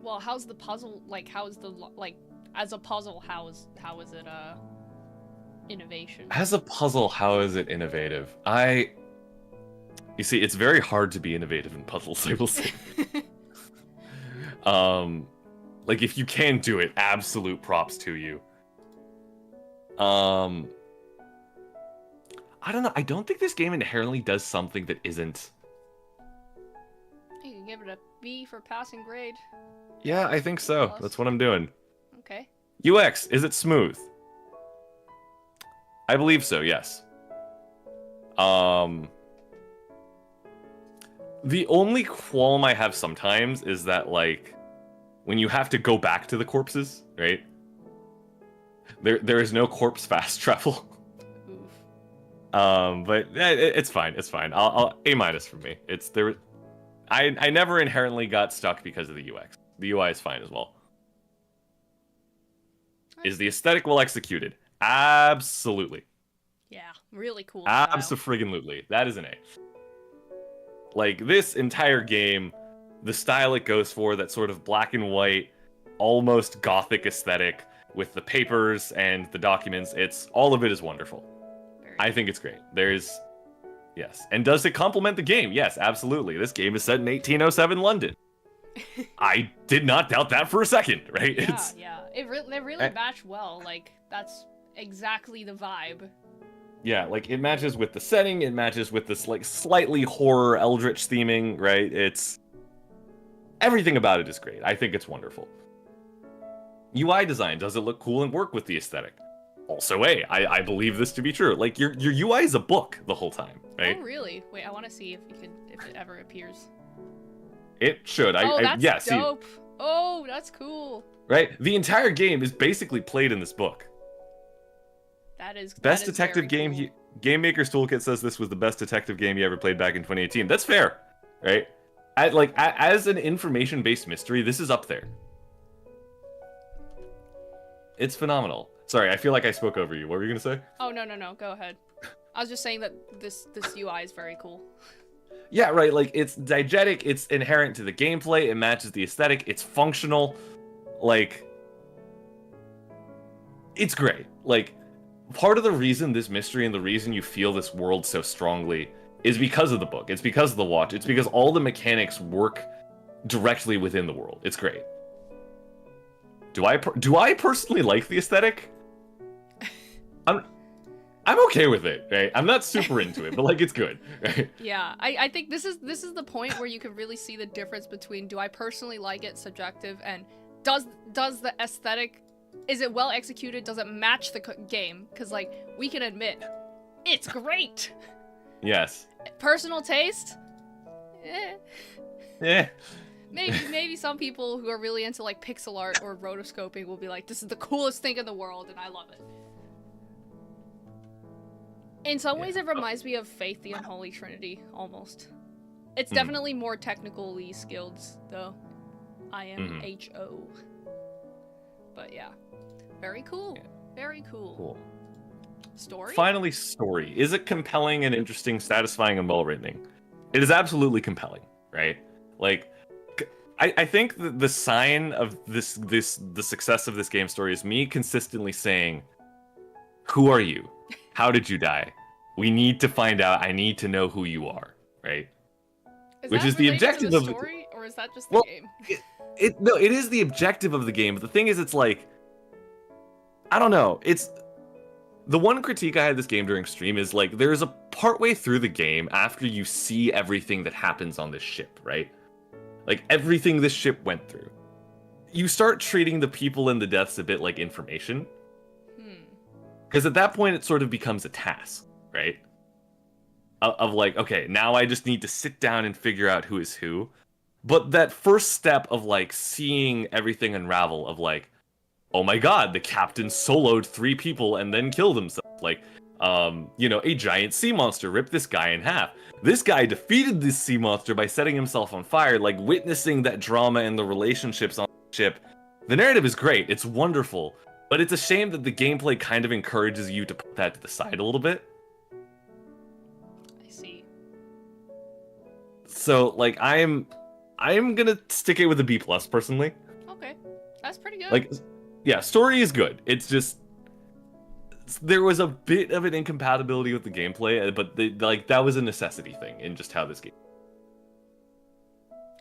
Well, how's the puzzle, like, as a puzzle, how is it, innovation? As a puzzle, how is it innovative? You see, it's very hard to be innovative in puzzles, I will say. Like, if you can do it, absolute props to you. I don't know, I don't think this game inherently does something that isn't... You can give it a B for passing grade. Yeah, I think so. Plus. That's what I'm doing. Okay. UX, is it smooth? I believe so, yes. The only qualm I have sometimes is that, like, when you have to go back to the corpses, right? There is no corpse fast travel. Oof. But it's fine. It's fine. I'll A- for me. I never inherently got stuck because of the UX. The UI is fine as well. Is the aesthetic well executed? Absolutely. Yeah, really cool. Abso-friggin-lutely. That is an A. Like, this entire game, the style it goes for, that sort of black and white, almost gothic aesthetic, with the papers and the documents, all of it is wonderful. I think it's great. Yes. And does it complement the game? Yes, absolutely. This game is set in 1807 London. I did not doubt that for a second, right? Yeah. They really match well. Like, that's exactly the vibe. Yeah, like, it matches with the setting, it matches with this, like, slightly horror eldritch theming, right? Everything about it is great. I think it's wonderful. UI design, does it look cool and work with the aesthetic? Also A. I believe this to be true. Like, your UI is a book the whole time, right? Oh, really? Wait, I want to see if it ever appears. It should. That's dope. Oh, that's cool. Right? The entire game is basically played in this book. Best detective game. Cool. Game Maker's Toolkit says this was the best detective game he ever played back in 2018. That's fair, right? As an information-based mystery, this is up there. It's phenomenal. Sorry, I feel like I spoke over you. What were you gonna say? Oh, no. Go ahead. I was just saying that this UI is very cool. Yeah, right. Like, it's diegetic. It's inherent to the gameplay. It matches the aesthetic. It's functional. Like, it's great. Like, part of the reason this mystery and the reason you feel this world so strongly is because of the book. It's because of the watch. It's because all the mechanics work directly within the world. It's great. Do I personally like the aesthetic? I'm okay with it, right? I'm not super into it, but like it's good, right? Yeah, I think this is the point where you can really see the difference between do I personally like it, subjective, and does the aesthetic, is it well executed? Does it match the game? Because like we can admit, it's great. Yes. Personal taste, Yeah. Maybe some people who are really into like pixel art or rotoscoping will be like, this is the coolest thing in the world, and I love it. In some ways, it reminds me of Faith, the Unholy Trinity, almost. It's definitely more technically skilled, though. IMHO. But yeah. Very cool. Very cool. Cool. Story? Finally, story. Is it compelling and interesting, satisfying, and well-written? It is absolutely compelling, right? Like, I think the sign of the success of this game story is me consistently saying, who are you? How did you die? We need to find out. I need to know who you are, right? Which is the objective of the story, or is that just the game? No, it is the objective of the game. But the thing is, it's like, I don't know. It's the one critique I had this game during stream is like there's a partway through the game after you see everything that happens on this ship, right? Like everything this ship went through. You start treating the people and the deaths a bit like information. Because at that point, it sort of becomes a task, right? Of like, okay, now I just need to sit down and figure out who is who. But that first step of like seeing everything unravel of like, oh my god, the captain soloed 3 people and then killed himself. Like, a giant sea monster ripped this guy in half. This guy defeated this sea monster by setting himself on fire. Like, witnessing that drama and the relationships on the ship. The narrative is great. It's wonderful. But it's a shame that the gameplay kind of encourages you to put that to the side a little bit. I see. So, like, I'm gonna stick it with a B+ personally. Okay, that's pretty good. Like, yeah, story is good. It's just there was a bit of an incompatibility with the gameplay, but that was a necessity thing in just how this game.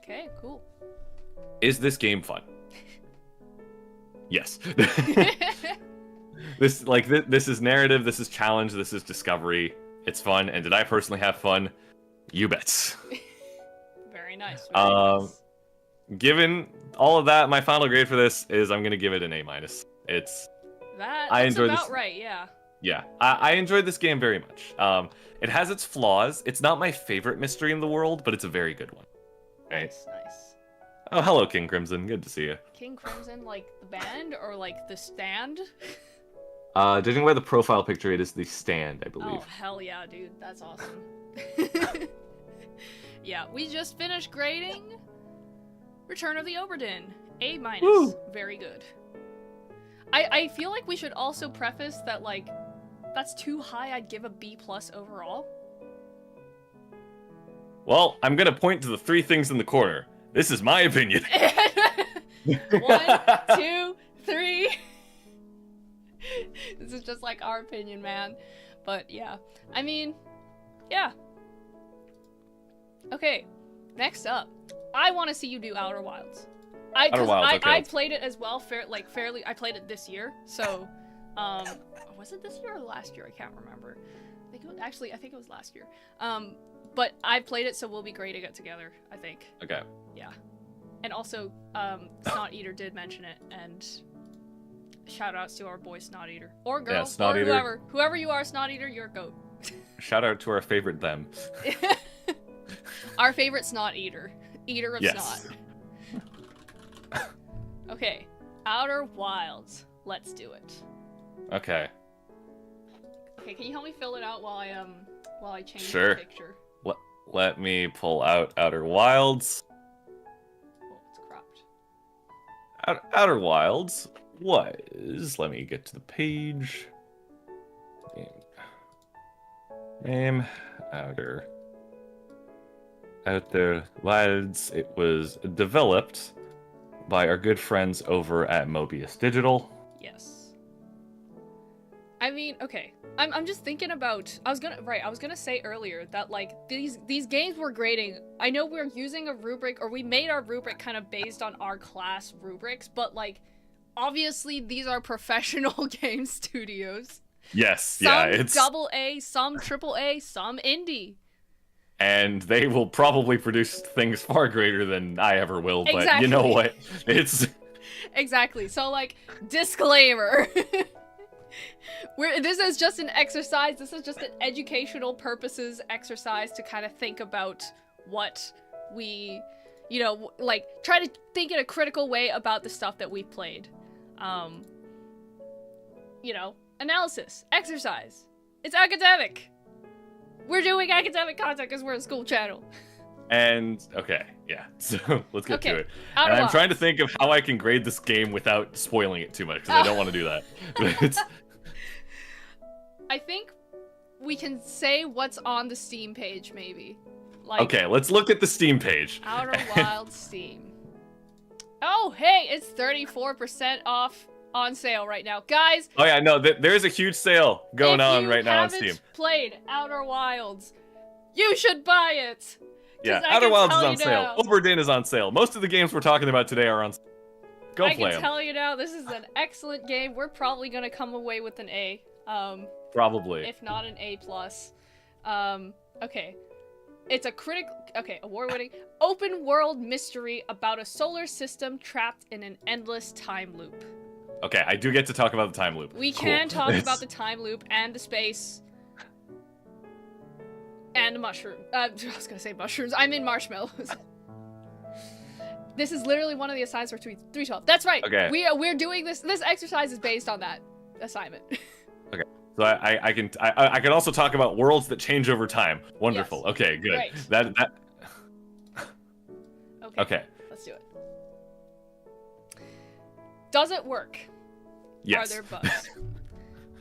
Okay, cool. Is this game fun? Yes. This is narrative, this is challenge, this is discovery. It's fun, and did I personally have fun? You bet. Very nice. Very nice. Given all of that, my final grade for this is I'm gonna give it an A-. That's about right, yeah. Yeah, I enjoyed this game very much. It has its flaws. It's not my favorite mystery in the world, but it's a very good one. Right? Nice. Oh, hello, King Crimson. Good to see you. King Crimson, like the band or like the stand? Judging by the profile picture, it is the stand, I believe. Oh, hell yeah, dude. That's awesome. Yeah, we just finished grading Return of the Oberdin. A-. Woo. Very good. I feel like we should also preface that, like, that's too high. I'd give a B+ overall. Well, I'm gonna point to the 3 things in the corner. This is my opinion. 1, 2, 3. This is just like our opinion, man. But yeah, I mean, yeah. Okay, next up, I want to see you do Outer Wilds. I played it as well, fairly. I played it this year, so was it this year or last year? I can't remember. I think it was last year. But I played it, so we'll be grading it together, I think. Okay. Yeah. And also, Snot Eater did mention it, and shout outs to our boy Snot Eater. Or girl, yeah, or whoever. Whoever you are, Snot Eater, you're a goat. Shout out to our favorite them. Our favorite Snot Eater. Eater of yes. snot. Okay. Outer Wilds. Let's do it. Okay. Okay, can you help me fill it out while I change sure. the picture? Let me pull out Outer Wilds. Oh, it's cropped. Outer Wilds was... Let me get to the page. Name. Outer Wilds. It was developed by our good friends over at Mobius Digital. Yes. I mean, okay. I'm just thinking about. I was gonna say earlier that like these games we're grading. I know we're using a rubric, or we made our rubric kind of based on our class rubrics, but like, obviously these are professional game studios. Yes, Some it's double A, some triple A, some indie. And they will probably produce things far greater than I ever will, but Exactly. you know what? It's Exactly. So like, disclaimer. This is just an exercise. This is just an educational purposes exercise to kind of think about what we, like try to think in a critical way about the stuff that we've played. Analysis, exercise. It's academic. We're doing academic content because we're a school channel. And okay, yeah. So let's get to it. And I'm trying to think of how I can grade this game without spoiling it too much because I don't want to do that. I think we can say what's on the Steam page, maybe. Like, okay, let's look at the Steam page. Outer Wilds Steam. Oh, hey, it's 34% off on sale right now, guys. Oh yeah, no, there's a huge sale going on right now on Steam. If you haven't played Outer Wilds, you should buy it. Yeah, Outer Wilds is on sale. Oberdin is on sale. Most of the games we're talking about today are on sale. Go play them. I can tell you now, this is an excellent game. We're probably gonna come away with an A. Probably. If not an A+. Okay. It's a award-winning open world mystery about a solar system trapped in an endless time loop. Okay, I do get to talk about the time loop. We can talk about the time loop and the space. And mushroom. I was gonna say mushrooms. I'm in marshmallows. This is literally one of the assignments for 312. That's right. Okay. We're doing this. This exercise is based on that assignment. Okay. So I can also talk about worlds that change over time. Wonderful. Yes. Okay, good. Great. That. Okay. Let's do it. Does it work? Yes. Are there bugs?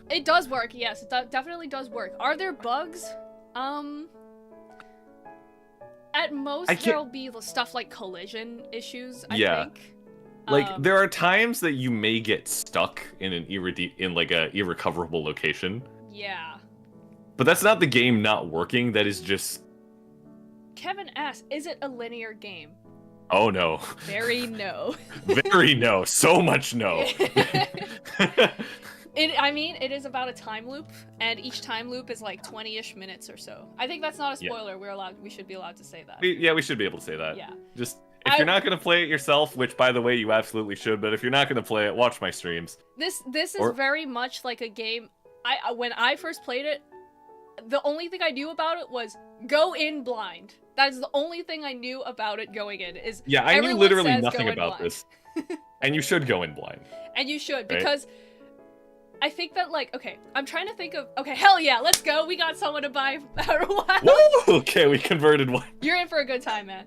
It does work. Yes, it definitely does work. Are there bugs? At most there'll be stuff like collision issues, I think. Like there are times that you may get stuck in an irrecoverable location. Yeah. But that's not the game not working, that is just Kevin asks, is it a linear game? Oh no. Very no. Very no. So much no. It is about a time loop, and each time loop is like 20-ish minutes or so. I think that's not a spoiler. Yeah. We should be allowed to say that. We should be able to say that. Yeah. Just if you're not gonna play it yourself, which by the way you absolutely should, but if you're not gonna play it, watch my streams. This is very much like a game. When I first played it, the only thing I knew about it was go in blind. That is the only thing I knew about it going in. I knew literally nothing about this. And you should go in blind. And you should, because I think that, I'm trying to think of, hell yeah, let's go. We got someone to buy Outer Wilds. Woo! Okay, we converted one. You're in for a good time, man.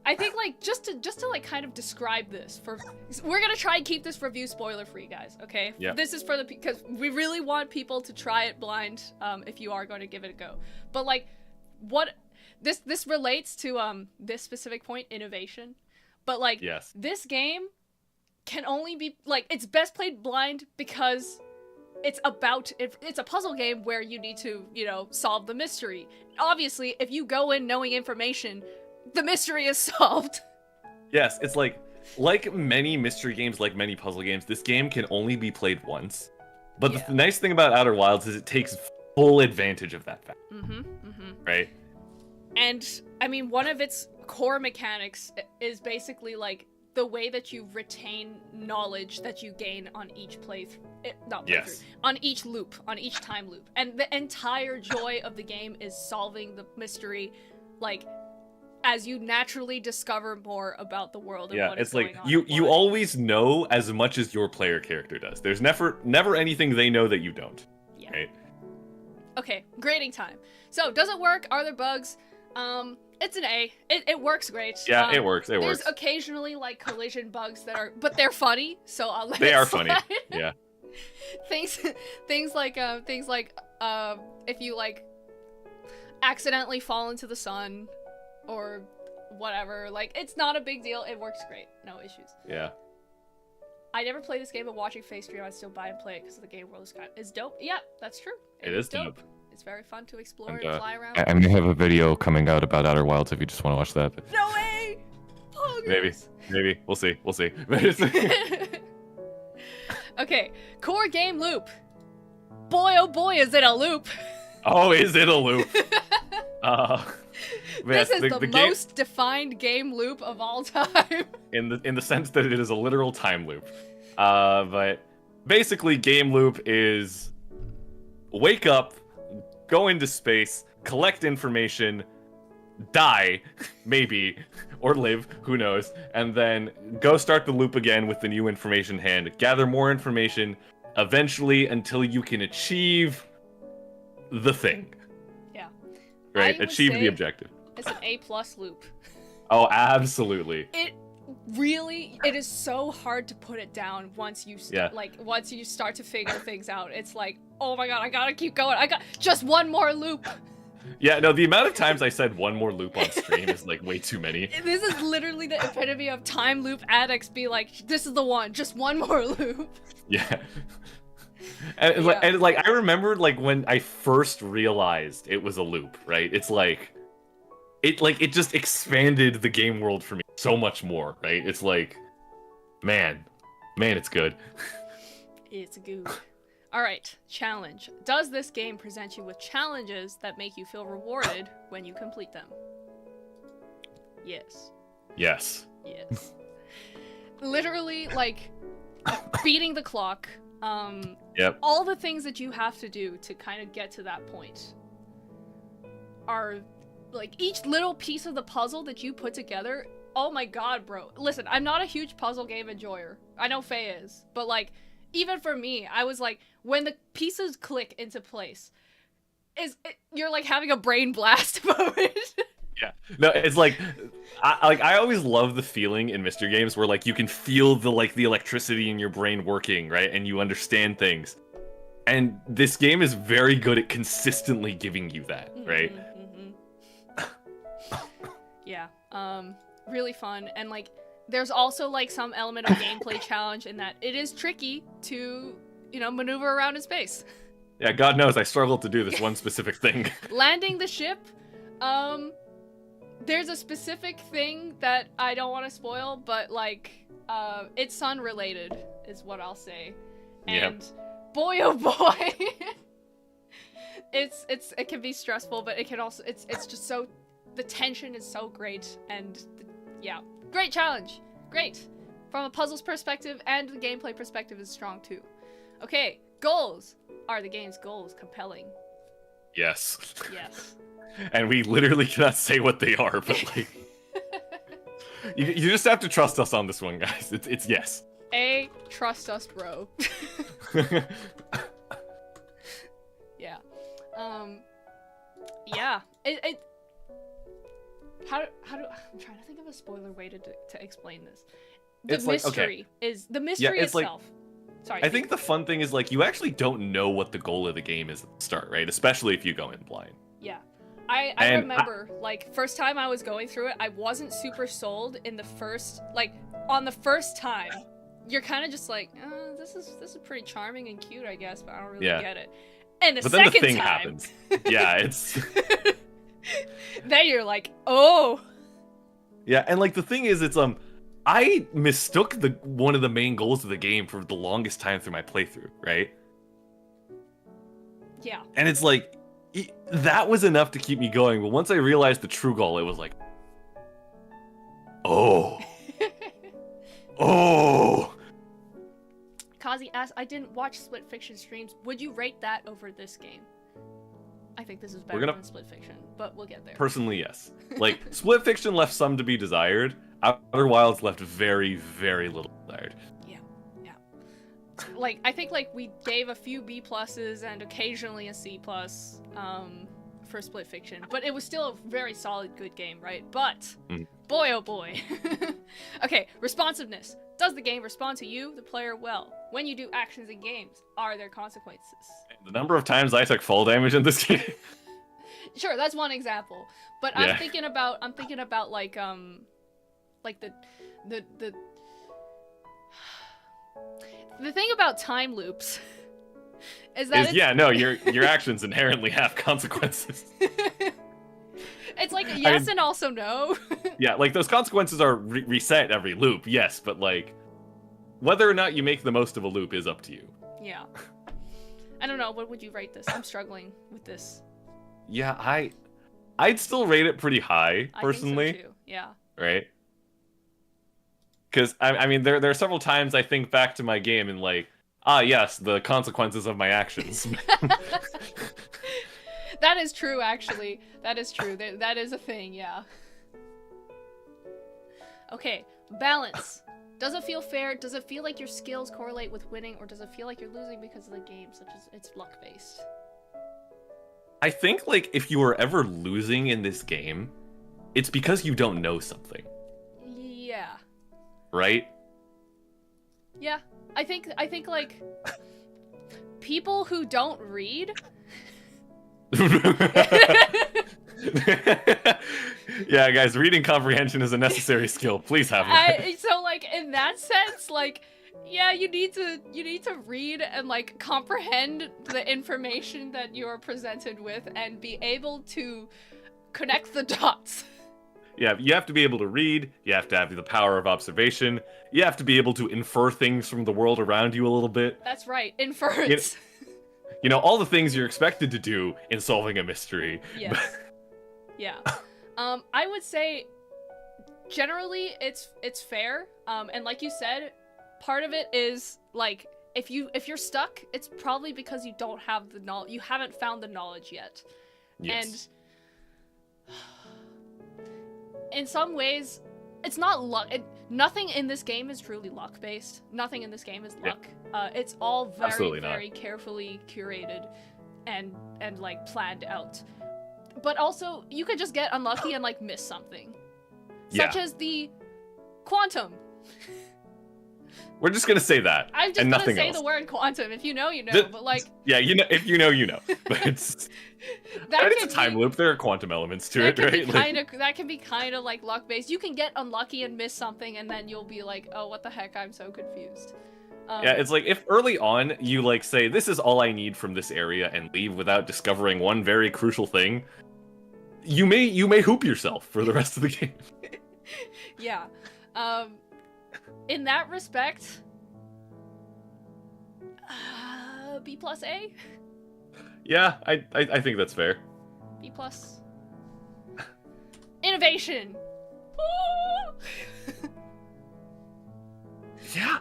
I think, just to kind of describe this, we're gonna try and keep this review spoiler-free, guys, okay? Yeah. This is because we really want people to try it blind, if you are going to give it a go. But, this relates to, this specific point, innovation. But, this game can only be, it's best played blind because it's a puzzle game where you need to, solve the mystery. Obviously, if you go in knowing information, the mystery is solved. Yes, it's like many mystery games, like many puzzle games, this game can only be played once. But the nice thing about Outer Wilds is it takes full advantage of that fact. Right? And, one of its core mechanics is basically, the way that you retain knowledge that you gain on each on each loop, on each time loop. And the entire joy of the game is solving the mystery, as you naturally discover more about the world and what is going on. You always know as much as your player character does. There's never anything they know that you don't. Yeah. Right? Okay, grading time. So, does it work? Are there bugs? It's an A. It works great. Yeah, it works. There's occasionally collision bugs but they're funny, so I'll let it slide. They are funny. Yeah. things like if you accidentally fall into the sun or whatever, it's not a big deal. It works great. No issues. Yeah. I never played this game, but watching Face stream, I'd still buy and play it because the game world is dope. Yeah, that's true. It is dope. It's very fun to explore and, And, fly around. I may have a video coming out about Outer Wilds if you just want to watch that. But... No way! Oh, Maybe. We'll see. Okay, core game loop. Boy, oh boy, is it a loop. Oh, is it a loop? This is the most defined game loop of all time. In the sense that it is a literal time loop. But basically, game loop is wake up, go into space, collect information, die, maybe, or live, who knows, and then go start the loop again with the new information hand, gather more information, eventually until you can achieve the thing. Yeah. Right? Achieve the objective. It's an A+ loop. Oh, absolutely. It is so hard to put it down once you once you start to figure things out. It's like, oh my god, I gotta keep going. I got just one more loop. Yeah, no, the amount of times I said one more loop on stream is like way too many. This is literally the epitome of time loop addicts be like, this is the one, just one more loop. Yeah. And I remember like when I first realized it was a loop, right? It's like it just expanded the game world for me so much more, right? It's like, man, it's good. It's good. Alright, challenge. Does this game present you with challenges that make you feel rewarded when you complete them? Yes. Yes. Yes. Literally, like, beating the clock, yep. All the things that you have to do to kind of get to that point are, like, each little piece of the puzzle that you put together, oh my god, bro. Listen, I'm not a huge puzzle game enjoyer. I know Faye is, but, like, even for me, I was like, when the pieces click into place, you're like having a brain blast moment. Yeah. No, it's like, I always love the feeling in Mr. Games where like you can feel the electricity in your brain working, right? And you understand things. And this game is very good at consistently giving you that, right? Yeah. Really fun. And like, there's also like some element of gameplay challenge in that it is tricky to, maneuver around in space. Yeah, God knows I struggled to do this one specific thing. Landing the ship, there's a specific thing that I don't want to spoil, but like, it's sun related is what I'll say. And boy oh boy, it can be stressful, but it can also, it's just so, the tension is so great, and yeah. Great challenge. Great. From a puzzles perspective and the gameplay perspective is strong too. Okay, goals. Are the game's goals compelling? Yes. Yes. And we literally cannot say what they are, but like... you just have to trust us on this one, guys. It's yes. Trust us, bro. Yeah. Yeah. How do I'm trying to think of a spoiler way to explain this. The mystery is itself. Sorry. I think the fun thing is like you actually don't know what the goal of the game is at the start, right? Especially if you go in blind. Yeah. I remember like first time I was going through it, I wasn't super sold in the first on the first time. You're kind of just like, this is pretty charming and cute, I guess, but I don't really get it. And but then the thing happens. Yeah, it's then you're like, oh. Yeah, and like the thing is, it's I mistook one of the main goals of the game for the longest time through my playthrough, right? Yeah. And it's like that was enough to keep me going, but once I realized the true goal, it was like, oh, oh. Kazi asks, I didn't watch Split Fiction streams. Would you rate that over this game? I think this is better than Split Fiction, but we'll get there. Personally, yes. Like, Split Fiction left some to be desired. Outer Wilds left very, very little desired. Yeah. Like, I think, like, we gave a few B pluses and occasionally a C plus, for Split Fiction. But it was still a very solid, good game, right? But, boy oh boy. Okay, responsiveness. Does the game respond to you, the player, well? When you do actions in games, are there consequences? The number of times I took fall damage in this game. Sure, that's one example. But yeah. I'm thinking about like the the thing about time loops is that your actions inherently have consequences. It's like yes and also no. Yeah, like those consequences are reset every loop, yes, but like whether or not you make the most of a loop is up to you. Yeah. I don't know, what would you rate this? I'm struggling with this. Yeah, I'd still rate it pretty high, personally. I think so too. Yeah. Right? Because, I mean, there are several times I think back to my game and like, yes, the consequences of my actions. That is true, actually. That is true. That is a thing, yeah. Okay, balance. Does it feel fair? Does it feel like your skills correlate with winning, or does it feel like you're losing because of the game, such as it's luck-based? I think, like, if you were ever losing in this game, it's because you don't know something. Yeah. Right? Yeah. I think like, people who don't read... Yeah, guys, reading comprehension is a necessary skill. Please have it. So, like, in that sense, like, yeah, you need to read and like comprehend the information that you are presented with and be able to connect the dots. Yeah, you have to be able to read, you have to have the power of observation, you have to be able to infer things from the world around you a little bit. That's right, inference. You know, all the things you're expected to do in solving a mystery. Yes. Yeah. I would say generally it's fair. And like you said, part of it is like if you're stuck, it's probably because you don't have the knowledge, you haven't found the knowledge yet. Yes. And in some ways, it's not luck. Nothing in this game is truly luck based. Nothing in this game is luck. It's all very carefully curated and like planned out. But also, you could just get unlucky and like miss something, such as the quantum. We're just gonna say that. I'm just gonna say the word quantum. If you know, you know. But like, yeah, you know, if you know, you know. But it's it's a time loop. There are quantum elements to it, right? That can be kind of like luck based. You can get unlucky and miss something, and then you'll be like, oh, what the heck? I'm so confused. Yeah, it's like if early on you like say this is all I need from this area and leave without discovering one very crucial thing, you may hoop yourself for the rest of the game. Yeah. In that respect, B plus A? Yeah, I think that's fair. B plus. Innovation! Yeah,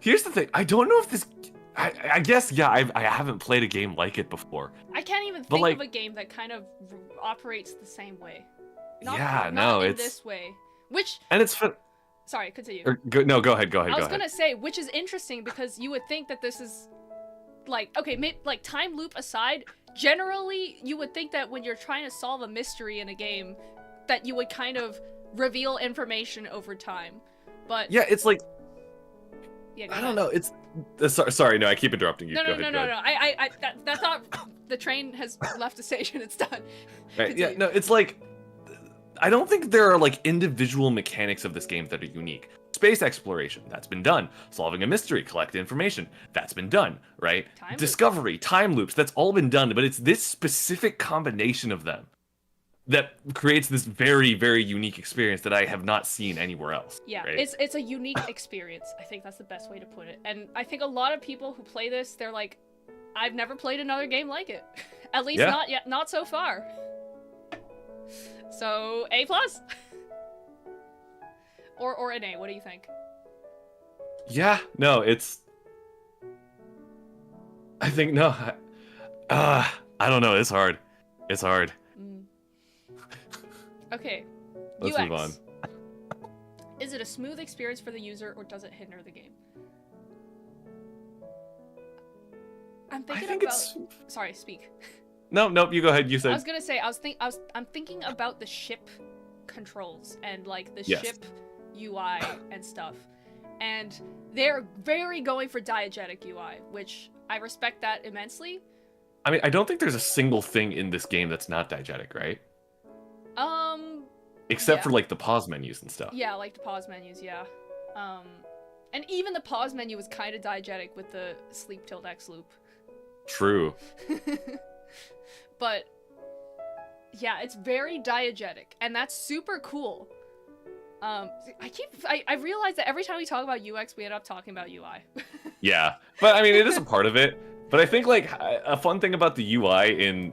here's the thing. I don't know if this... I guess, yeah, I haven't played a game like it before. I can't even think of a game that kind of operates the same way. Not in this way. Which... And it's fun. Sorry, continue. No, go ahead. I was gonna say, which is interesting because you would think that this is, like, okay, like, time loop aside, generally, you would think that when you're trying to solve a mystery in a game, that you would kind of reveal information over time. But... Yeah, it's like... Yeah, I don't know, it's... Sorry, no, I keep interrupting you. No. That's not... The train has left the station, it's done. Right, yeah, no, it's like... I don't think there are, like, individual mechanics of this game that are unique. Space exploration, that's been done. Solving a mystery, collect information, that's been done, right? Discovery, time loops, that's all been done, but it's this specific combination of them that creates this very, very unique experience that I have not seen anywhere else. Yeah, right? It's a unique experience. I think that's the best way to put it. And I think a lot of people who play this, they're like, I've never played another game like it. At least not yet, not so far. So, A+? Or an A, what do you think? Yeah, no, it's... I think, no, I don't know, it's hard. It's hard. Okay, Let's UX. move on. Is it a smooth experience for the user, or does it hinder the game? I'm thinking Sorry, speak. No, you go ahead. You said. I was gonna say I'm thinking about the ship controls and like the ship UI and stuff, and they're very going for diegetic UI, which I respect that immensely. I mean, I don't think there's a single thing in this game that's not diegetic, right? Except for like the pause menus and stuff. Yeah, like the pause menus. Yeah. And even the pause menu was kind of diegetic with the sleep tilt X loop. True. But yeah, it's very diegetic, and that's super cool. I realize that every time we talk about UX, we end up talking about UI. Yeah, but I mean, it is a part of it. But I think like a fun thing about the UI in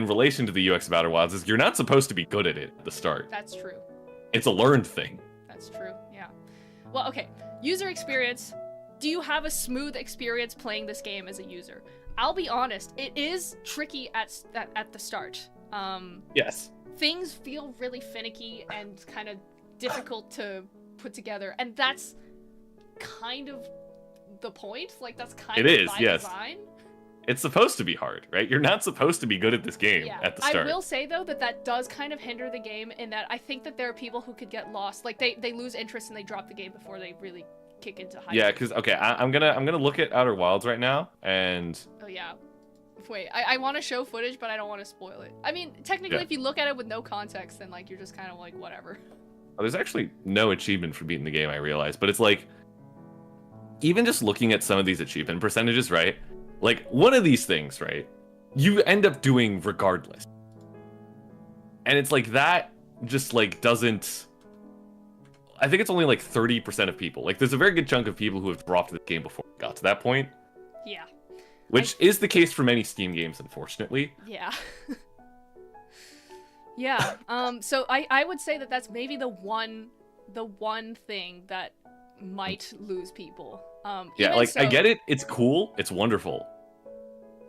relation to the UX of Outer Wilds is you're not supposed to be good at it at the start. That's true. It's a learned thing. That's true. Yeah. Well, okay. User experience. Do you have a smooth experience playing this game as a user? I'll be honest. It is tricky at the start. Yes. Things feel really finicky and kind of difficult to put together, and that's kind of the point. Like, that's kind of by design. It's supposed to be hard, right? You're not supposed to be good at this game at the start. I will say, though, that does kind of hinder the game in that I think that there are people who could get lost. Like, they lose interest and they drop the game before they really kick into high. Yeah, because, okay, I'm gonna look at Outer Wilds right now, and... Oh, yeah. Wait, I want to show footage, but I don't want to spoil it. I mean, technically, if you look at it with no context, then, like, you're just kind of like, whatever. Oh, there's actually no achievement for beating the game, I realize. But it's like, even just looking at some of these achievement percentages, right? Like, one of these things, right? You end up doing regardless. And it's like, that just, like, doesn't... I think it's only, like, 30% of people. Like, there's a very good chunk of people who have dropped the game before it got to that point. Yeah. Which is the case for many Steam games, unfortunately. Yeah. Yeah. So I would say that that's maybe the one thing that might lose people. Yeah, like, I get it. It's cool. It's wonderful.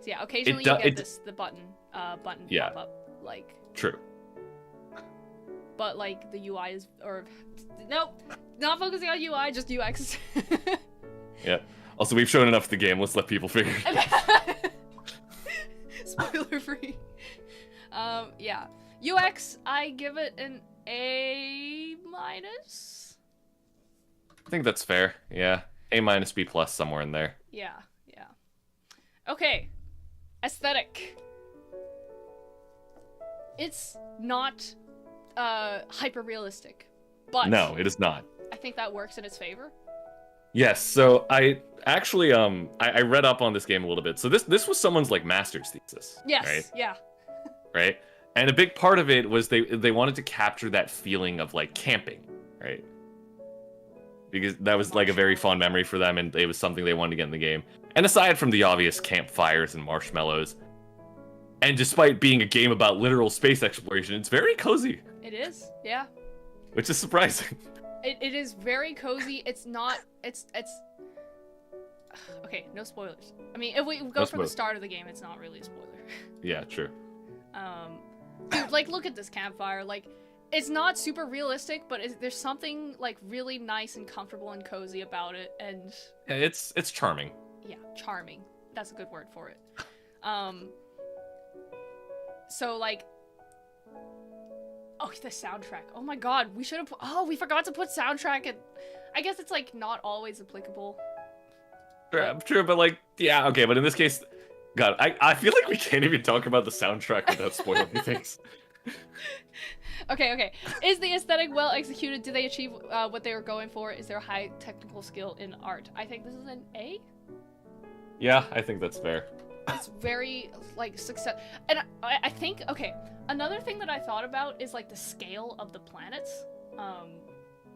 Yeah, occasionally you get the button pop up, like... True. But, like, the UI is... Nope! Not focusing on UI, just UX. Yeah. Also, we've shown enough of the game. Let's let people figure it out. Spoiler free. Yeah. UX, I give it an A-. I think that's fair. Yeah. A-, B+, somewhere in there. Yeah. Okay. Aesthetic. It's not hyper-realistic, but... No, it is not. I think that works in its favor. Yes, so I actually I read up on this game a little bit. So this was someone's like master's thesis. Yes. Right? Yeah. Right? And a big part of it was they wanted to capture that feeling of like camping, right? Because that was like a very fond memory for them, and it was something they wanted to get in the game. And aside from the obvious campfires and marshmallows, and despite being a game about literal space exploration, it's very cozy. It is, yeah. Which is surprising. It is very cozy. It's not. It's. Okay, no spoilers. I mean, if we go from the start of the game, it's not really a spoiler. Yeah, true. Dude, like, look at this campfire. Like, it's not super realistic, but there's something like really nice and comfortable and cozy about it, and yeah, it's charming. Yeah, charming. That's a good word for it. So like. Oh, the soundtrack. Oh my god, we should have we forgot to put soundtrack in. I guess it's like not always applicable. True, but like, yeah, okay, but in this case, God, I feel like we can't even talk about the soundtrack without spoiling things. Okay. Is the aesthetic well executed? Did they achieve what they were going for? Is there high technical skill in art? I think this is an A. Yeah, I think that's fair. It's very, like, success. And I think, okay, another thing that I thought about is, like, the scale of the planets.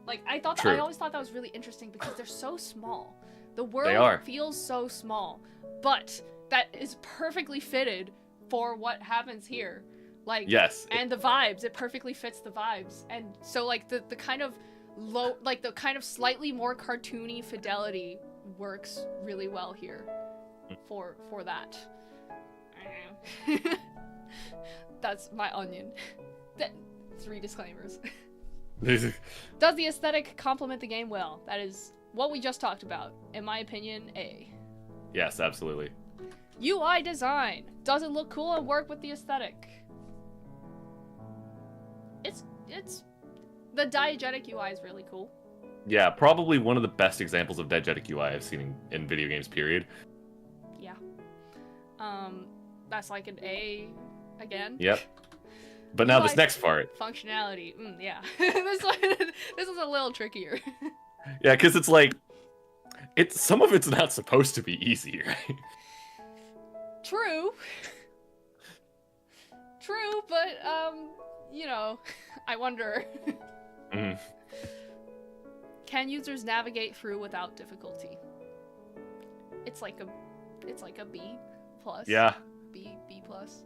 Like, I always thought that was really interesting because they're so small. The world feels so small, but that is perfectly fitted for what happens here. Like, yes. And the vibes, it perfectly fits the vibes. And so, like, the kind of low, like, the kind of slightly more cartoony fidelity works really well here. For that. That's my onion. 3 disclaimers. Does the aesthetic complement the game well? That is what we just talked about. In my opinion, A. Yes, absolutely. UI design. Does it look cool and work with the aesthetic? It's the diegetic UI is really cool. Yeah, probably one of the best examples of diegetic UI I've seen in video games, period. Yeah. That's like an A again. Yep. But now this next part. Functionality. Yeah. This is a little trickier. Yeah, because it's like, some of it's not supposed to be easy, right? True. True, but you know, I wonder. Can users navigate through without difficulty? It's like a B plus. Yeah. B plus.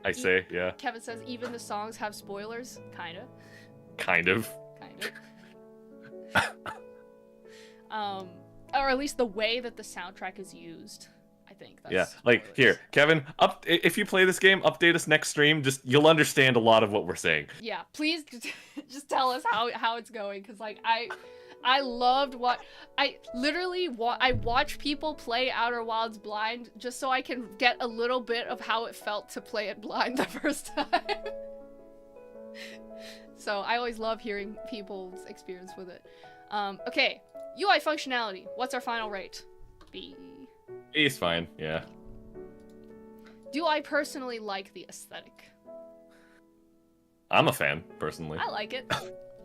I say, yeah. Kevin says even the songs have spoilers. Kinda. Kind of. Or at least the way that the soundtrack is used. I think that's yeah, like spoilers. Here, Kevin, if you play this game, update us next stream. Just you'll understand a lot of what we're saying. Yeah, please just tell us how it's going, because like I loved what I literally I watch people play Outer Wilds blind just so I can get a little bit of how it felt to play it blind the first time. So I always love hearing people's experience with it. Okay, UI functionality. What's our final rate? B. B's fine, yeah. Do I personally like the aesthetic? I'm a fan, personally. I like it.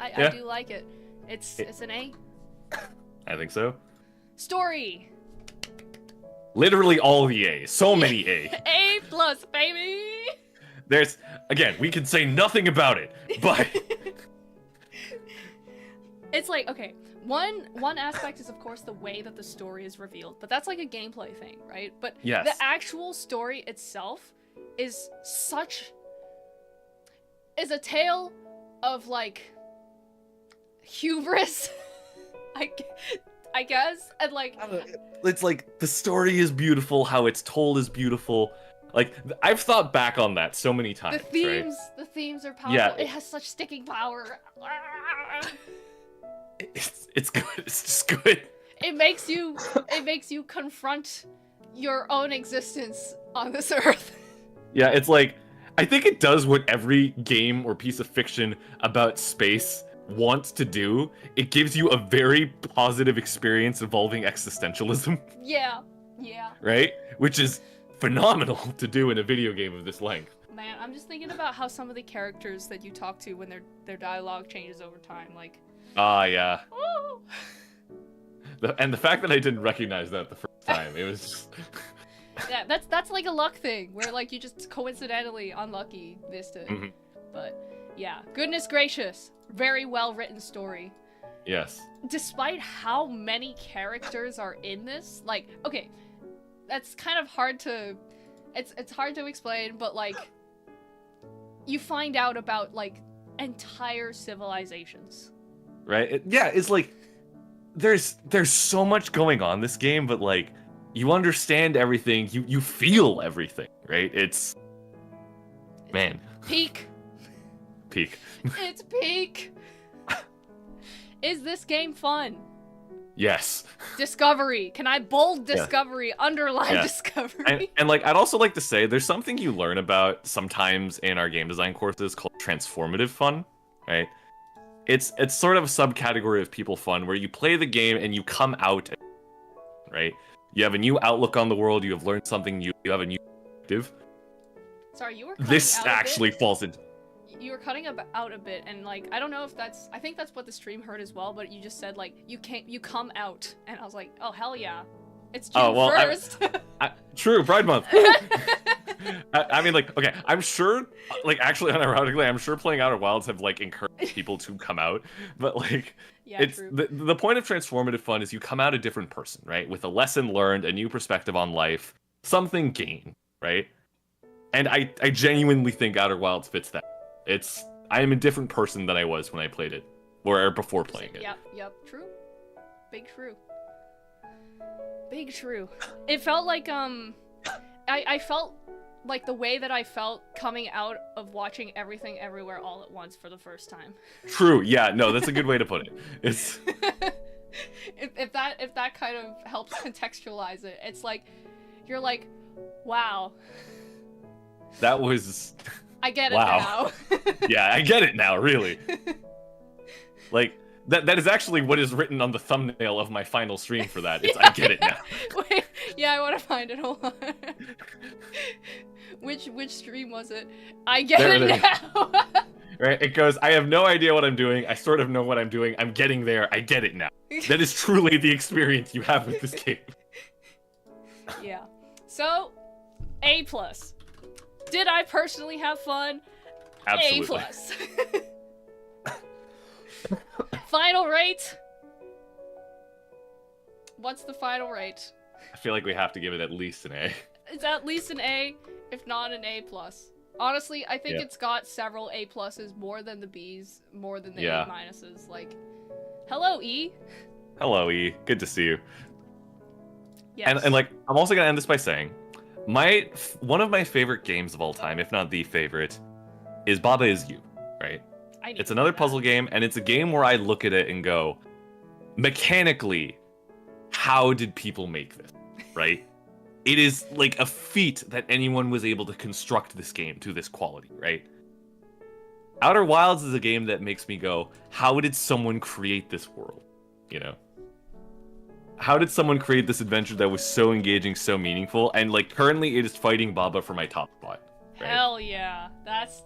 I do like it. It's an A. I think so. Story. Literally all the A's. So many A. A plus, baby. There's again, we can say nothing about it, but it's like, okay, one aspect is of course the way that the story is revealed, but that's like a gameplay thing, right? But yes. The actual story itself is a tale of like hubris, I guess, and like it's like the story is beautiful, how it's told is beautiful. Like I've thought back on that so many times. The themes are powerful. Yeah, it has such sticking power. It's good. It's just good. It makes you confront your own existence on this earth. Yeah, it's like I think it does what every game or piece of fiction about space wants to do. It gives you a very positive experience involving existentialism. Yeah. Right? Which is phenomenal to do in a video game of this length. Man, I'm just thinking about how some of the characters that you talk to when their dialogue changes over time, like. Yeah. Oh. And the fact that I didn't recognize that the first time, it was just... Yeah, that's like a luck thing, where like you just coincidentally unlucky missed it. Mm-hmm. But yeah, goodness gracious, very well written story. Yes. Despite how many characters are in this, like, okay, that's kind of hard to, it's hard to explain, but like, you find out about like entire civilizations. Right? It's like, there's so much going on in this game, but like, you understand everything, you feel everything, right? It's man. Peak. It's peak. Is this game fun? Yes. Discovery. Can I bold discovery, underline discovery? And like, I'd also like to say, there's something you learn about sometimes in our game design courses called transformative fun, right? It's sort of a subcategory of people fun where you play the game and you come out, right? You have a new outlook on the world, you have learned something new, you have a new perspective. Sorry, you were cutting This out actually a bit. falls into... You were cutting out a bit, and like, I don't know if that's... I think that's what the stream heard as well, but you just said, like, you come out, and I was like, oh, hell yeah. It's June 1st. True, Pride Month. I mean, like, okay, I'm sure, like, actually, unironically, I'm sure playing Outer Wilds have, like, encouraged people to come out, but, like, yeah, it's true. The point of transformative fun is you come out a different person, right? With a lesson learned, a new perspective on life, something gained, right? And I genuinely think Outer Wilds fits that. I am a different person than I was when I played it, or before playing it. Yep, true. Big true. It felt like, I felt like the way that I felt coming out of watching Everything Everywhere All at Once for the first time. True, yeah, no, that's a good way to put it. It's... if that kind of helps contextualize it, it's like, you're like, wow. That was... I get it wow. now. Yeah, I get it now, really. Like, that is actually what is written on the thumbnail of my final stream for that. It's I get it now. Wait, yeah, I want to find it. Hold on. Which stream was it? I get it now. Right? It goes, I have no idea what I'm doing. I sort of know what I'm doing. I'm getting there. I get it now. That is truly the experience you have with this game. Yeah. So, A+. Did I personally have fun? Absolutely. A+. Final rate? What's the final rate? I feel like we have to give it at least an A. It's at least an A, if not an A+. Honestly, I think Yeah. it's got several A+, more than the B's, more than the Yeah. A-. Like, hello, E. Hello, E. Good to see you. Yes. And like, I'm also gonna end this by saying, one of my favorite games of all time, if not the favorite, is Baba Is You, right? I need It's to another do that. puzzle game, and it's a game where I look at it and go, mechanically, how did people make this, right? It is like a feat that anyone was able to construct this game to this quality, right? Outer Wilds is a game that makes me go, how did someone create this world? You know? How did someone create this adventure that was so engaging, so meaningful? And like currently it is fighting Baba for my top spot. Right? Hell yeah. That's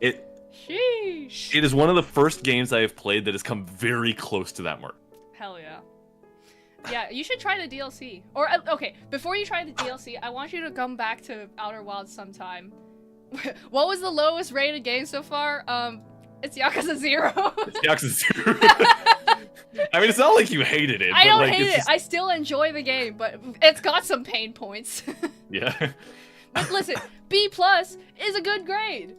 It sheesh. is one of the first games I have played that has come very close to that mark. Hell yeah. Yeah, you should try the DLC. Or, okay, before you try the DLC, I want you to come back to Outer Wilds sometime. What was the lowest rated game so far? It's Yakuza 0. It's Yakuza 0. I mean, it's not like you hated it. I but don't like, hate it's it. just- I still enjoy the game, but it's got some pain points. Yeah. But listen, B+ is a good grade.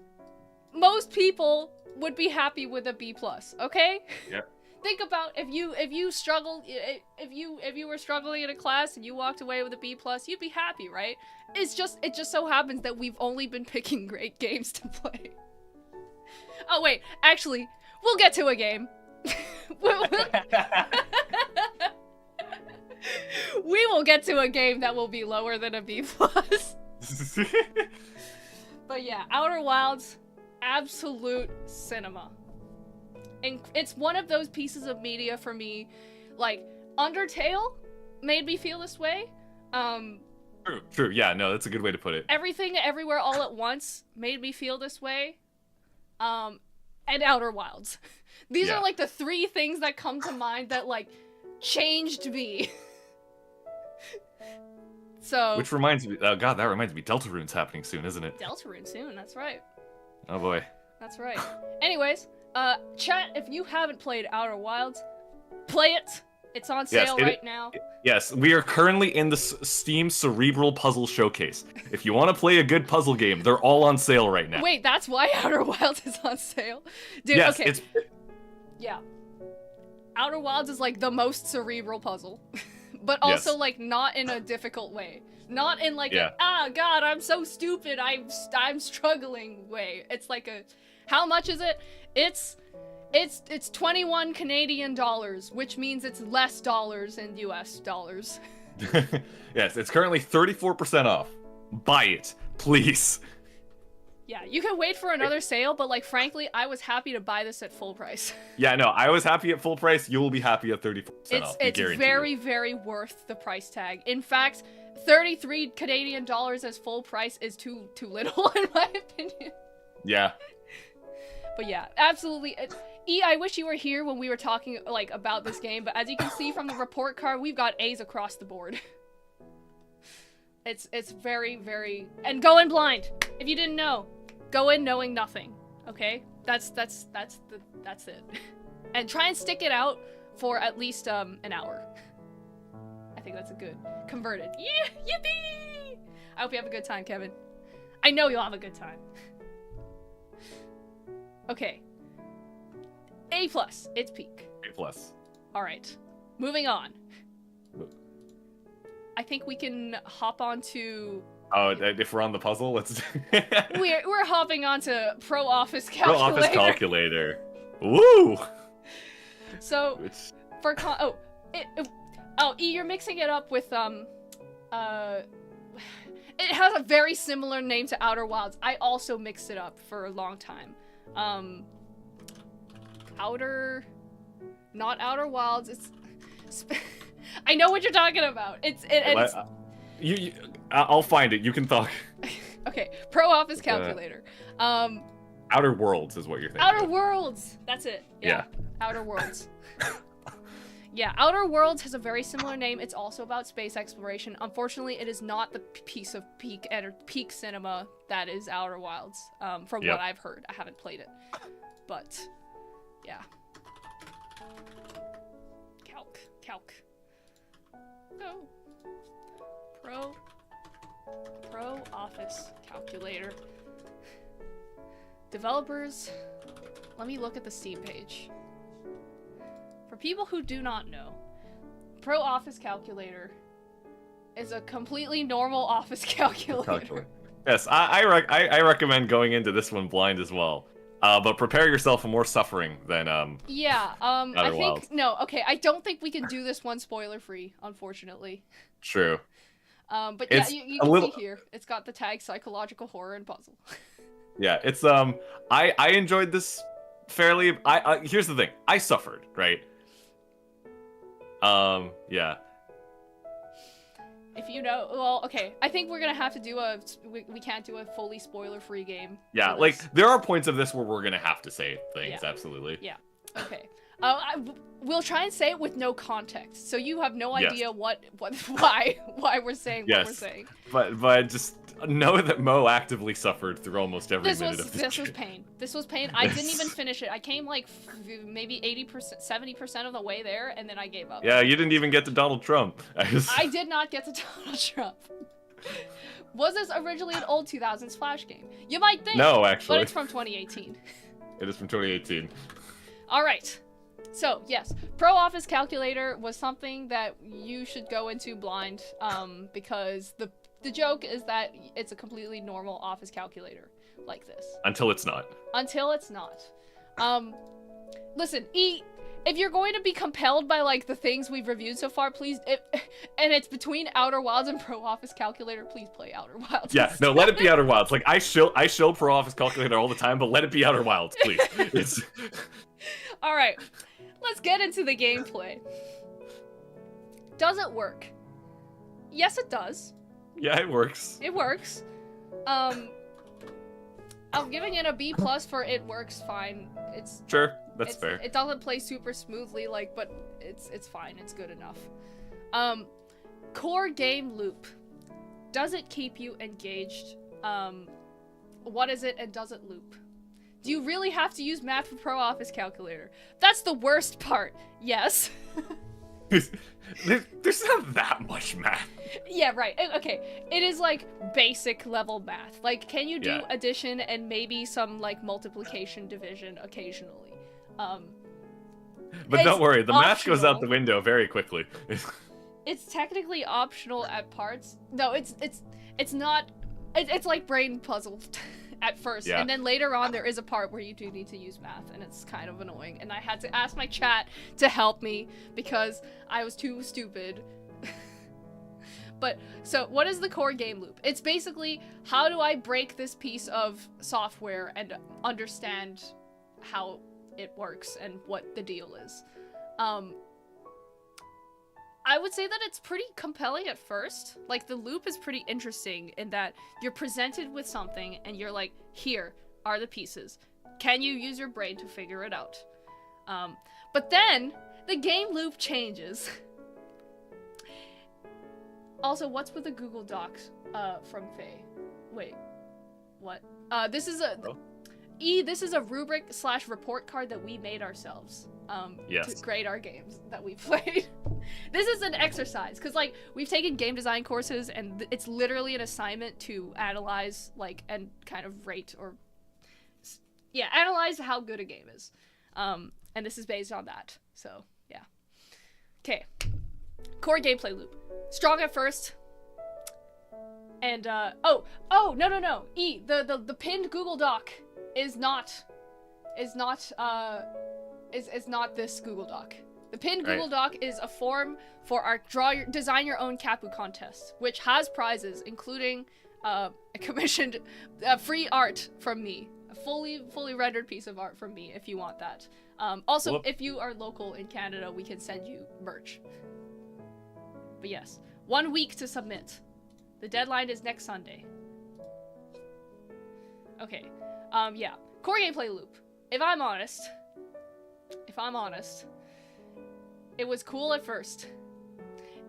Most people would be happy with a B+, okay? Yeah. Think about if you struggled if you were struggling in a class and you walked away with a B+, you'd be happy, right? It just so happens that we've only been picking great games to play. Oh wait, actually, we'll get to a game. We will get to a game that will be lower than a B+. But yeah, Outer Wilds, absolute cinema. And it's one of those pieces of media for me, like Undertale made me feel this way. True. Yeah, no, that's a good way to put it. Everything Everywhere All at Once made me feel this way. And Outer Wilds. These Yeah. are like the three things that come to mind that like changed me. So Which reminds me, oh god, that reminds me, Deltarune's happening soon, isn't it? Deltarune soon, that's right. Oh boy. That's right. Anyways, chat, if you haven't played Outer Wilds, play it. It's on Yes, sale it- right now. Yes, we are currently in the Steam Cerebral Puzzle Showcase. If you want to play a good puzzle game, they're all on sale right now. Wait, that's why Outer Wilds is on sale? Dude, yes, okay. it's Yeah. Outer Wilds is like the most cerebral puzzle. But also Yes. like not in a difficult way. Not in like Yeah. god, I'm so stupid, I'm struggling way. It's like a how much is it? It's 21 Canadian dollars, which means it's less dollars in US dollars. yes, it's currently 34% off. Buy it, please. Yeah, you can wait for another sale, but like frankly, I was happy to buy this at full price. Yeah, no, I was happy at full price. You will be happy at 34% off. It's guarantee very, it. very worth the price tag. In fact, 33 Canadian dollars as full price is too little in my opinion. Yeah. But yeah, absolutely. E, I wish you were here when we were talking like about this game, but as you can see from the report card, we've got A's across the board. It's very, very, and go in blind. If you didn't know, go in knowing nothing. Okay, that's it. And try and stick it out for at least an hour. I think that's a good converted. Yeah, yippee! I hope you have a good time, Kevin. I know you'll have a good time. Okay. A+, it's peak. A+. All right, moving on. I think we can hop onto. Oh, if we're on the puzzle, let's. We're hopping onto Pro Office Pro Calculator. Office Calculator. Woo! So It's... for E, you're mixing it up with It has a very similar name to Outer Wilds. I also mixed it up for a long time. Not Outer Wilds. It's. I know what you're talking about. It's I'll find it. You can talk. okay. Pro Office Calculator. Outer Worlds is what you're thinking. Outer of. Worlds. That's it. Yeah. Outer Worlds. Yeah, Outer Worlds has a very similar name. It's also about space exploration. Unfortunately, it is not the piece of peak cinema that is Outer Wilds, from what I've heard. I haven't played it. But, yeah. Calc. Oh. Pro Office Calculator. Developers, let me look at the Steam page. For people who do not know, Pro Office Calculator is a completely normal office calculator. Yes, I recommend going into this one blind as well. But prepare yourself for more suffering than I think no, okay, I don't think we can do this one spoiler free, unfortunately. True. But yeah, you can see here, it's got the tag psychological horror and puzzle. Yeah, it's I enjoyed this fairly. Here's the thing, I suffered, right? Yeah. If you know, well, okay, I think we're gonna have to do we can't do a fully spoiler-free game. Yeah, like, there are points of this where we're gonna have to say things, absolutely. Yeah, okay. We'll try and say it with no context, so you have no idea why we're saying what we're saying. But just know that Mo actively suffered through almost every minute of this. This was pain. This was pain. I didn't even finish it. I came like maybe 80%, 70% of the way there, and then I gave up. Yeah, you didn't even get to Donald Trump. I did not get to Donald Trump. Was this originally an old 2000s Flash game? You might think. No, actually. But it's from 2018. It is from 2018. All right. So, yes, Pro Office Calculator was something that you should go into blind, because the joke is that it's a completely normal office calculator like this. Until it's not. Until it's not. Listen, if you're going to be compelled by, like, the things we've reviewed so far, please, and it's between Outer Wilds and Pro Office Calculator, please play Outer Wilds. Yeah, no, let it be Outer Wilds. Like, I shill Pro Office Calculator all the time, but let it be Outer Wilds, please. Alright, let's get into the gameplay. Does it work? Yes, it does. Yeah, it works. It works. I'm giving it a B+ for it works fine. It's sure, that's fair. It doesn't play super smoothly, like, but it's fine. It's good enough. Core game loop. Does it keep you engaged? What is it, and does it loop? Do you really have to use math for Pro Office Calculator? That's the worst part. Yes. There's not that much math. Yeah, right. Okay. It is like basic level math. Like, can you do addition and maybe some like multiplication, division occasionally? But don't worry, the math goes out the window very quickly. It's technically optional at parts. No, it's not. It's like brain puzzle at first, and then later on there is a part where you do need to use math, and it's kind of annoying. And I had to ask my chat to help me because I was too stupid. But so, what is the core game loop? It's basically, how do I break this piece of software and understand how it works and what the deal is. I would say that it's pretty compelling at first. Like, the loop is pretty interesting in that you're presented with something and you're like, here are the pieces. Can you use your brain to figure it out? But then the game loop changes. Also, what's with the Google Docs from Faye? Wait, what? This is a rubric / report card that we made ourselves. To grade our games that we played. This is an exercise, because, like, we've taken game design courses, and it's literally an assignment to analyze, like, and kind of rate or... Yeah, analyze how good a game is. And this is based on that, so, yeah. Okay. Core gameplay loop. Strong at first. And, no. The pinned Google Doc is not this Google Doc. The pinned Google Doc is a form for our design your own Cappu contest, which has prizes, including a commissioned free art from me, a fully rendered piece of art from me if you want that. Also, if you are local in Canada, we can send you merch. But yes, 1 week to submit. The deadline is next Sunday. Okay, yeah, core gameplay loop. If I'm honest, It was cool at first.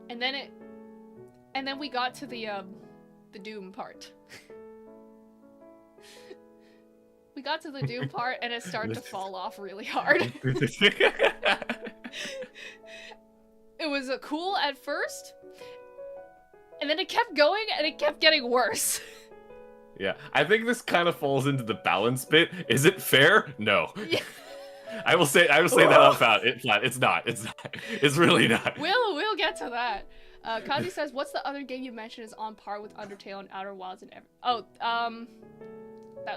And then we got to the Doom part. We got to the Doom part and it started to fall off really hard. It was cool at first, and then it kept going and it kept getting worse. Yeah, I think this kind of falls into the balance bit. Is it fair? No. Yeah. I will say that out loud. It's not. It's really not. We'll get to that. Kazi says, "What's the other game you mentioned is on par with Undertale and Outer Wilds and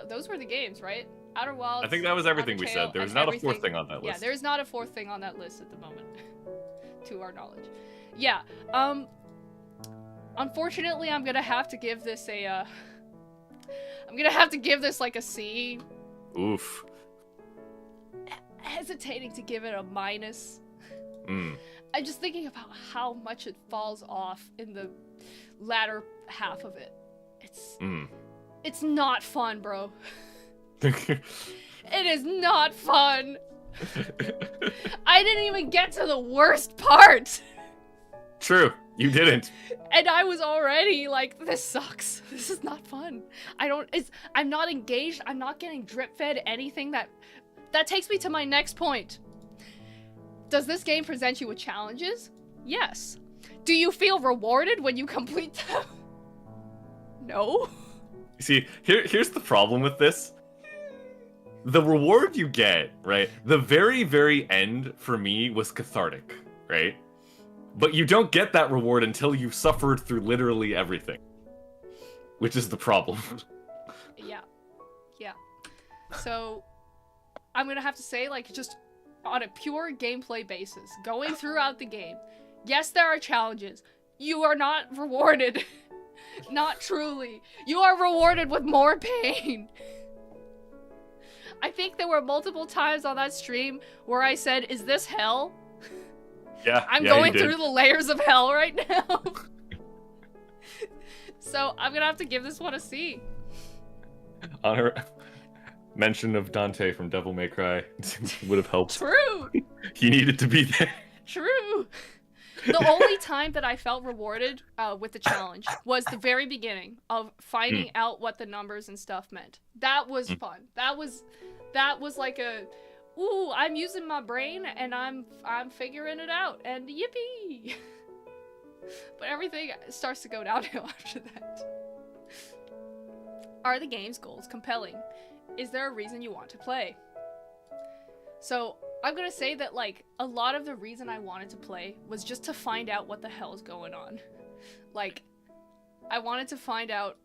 those were the games, right? Outer Wilds. I think that was everything Undertale, we said. There was not everything. A fourth thing on that list. Yeah, there's not a fourth thing on that list at the moment, to our knowledge. Yeah. Unfortunately, I'm gonna have to give this a. I'm gonna have to give this like a C. Oof. Hesitating to give it a minus. Mm. I'm just thinking about how much it falls off in the latter half of it. It's not fun, bro. It is not fun. I didn't even get to the worst part. True, you didn't. And I was already like, this sucks. This is not fun. I'm not engaged. I'm not getting drip fed anything that takes me to my next point. Does this game present you with challenges? Yes. Do you feel rewarded when you complete them? No. See, here's the problem with this. The reward you get, right? The very, very end for me was cathartic, right? But you don't get that reward until you've suffered through literally everything. Which is the problem. Yeah. So, I'm gonna have to say, like, just on a pure gameplay basis, going throughout the game, yes, there are challenges. You are not rewarded. Not truly. You are rewarded with more pain. I think there were multiple times on that stream where I said, is this hell? Yeah, I'm going through the layers of hell right now. So I'm gonna have to give this one a C. On her mention of Dante from Devil May Cry would have helped. True. He needed to be there. True. The only time that I felt rewarded with the challenge was the very beginning of finding out what the numbers and stuff meant. That was fun. That was like a, ooh, I'm using my brain and I'm figuring it out and yippee. But everything starts to go downhill after that. Are the game's goals compelling? Is there a reason you want to play? So I'm gonna say that, like, a lot of the reason I wanted to play was just to find out what the hell's going on. Like, I wanted to find out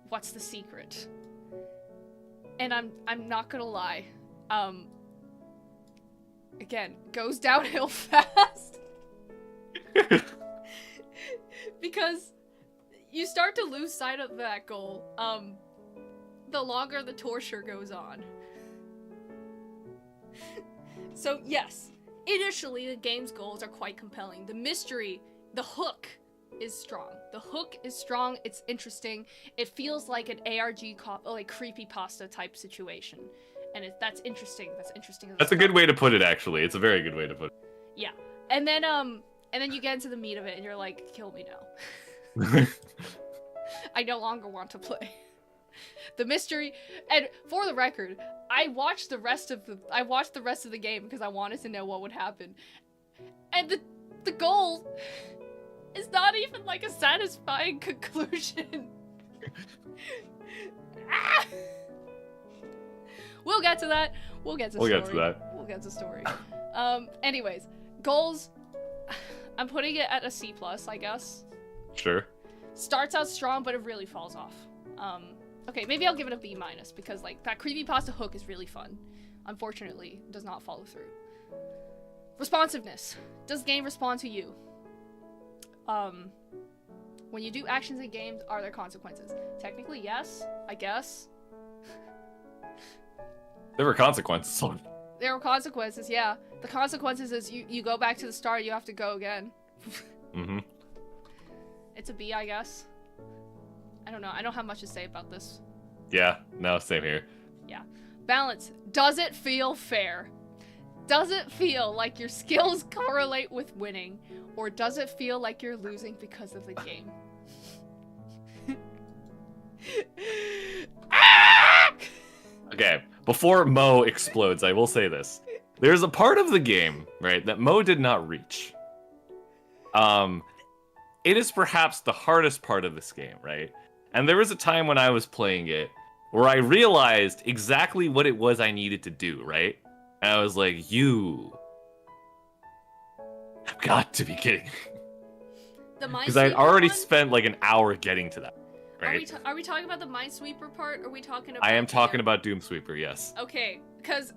what's the secret. And I'm not gonna lie. Again, goes downhill fast. Because you start to lose sight of that goal, the longer the torture goes on. So yes, initially the game's goals are quite compelling. The mystery, the hook is strong. The hook is strong, it's interesting. It feels like an ARG like creepypasta type situation. And that's interesting. That's a good way to put it, actually. It's a very good way to put it. Yeah. And then you get into the meat of it and you're like, kill me now. I no longer want to play. The mystery, and for the record, I watched the rest of the game because I wanted to know what would happen. And the goal is not even like a satisfying conclusion. Ah! We'll get to that. We'll get to story. Anyways, goals. I'm putting it at a C+, I guess. Sure. Starts out strong, but it really falls off. Okay, maybe I'll give it a B- because, like, that creepypasta hook is really fun. Unfortunately, does not follow through. Responsiveness. Does the game respond to you? When you do actions in games, are there consequences? Technically, yes, I guess. There were consequences. There were consequences, yeah. The consequences is you go back to the start, you have to go again. Mm-hmm. It's a B, I guess. I don't know. I don't have much to say about this. Yeah, no, same here. Yeah. Balance. Does it feel fair? Does it feel like your skills correlate with winning, or does it feel like you're losing because of the game? Okay, before Mo explodes, I will say this. There's a part of the game, right, that Mo did not reach. It is perhaps the hardest part of this game, right? And there was a time when I was playing it where I realized exactly what it was I needed to do, right? And I was like, you have got to be kidding. Because I'd already spent like an hour getting to that, right? Are we talking about the Minesweeper part, or are we talking about... I am talking about Doomsweeper, yes. Okay, because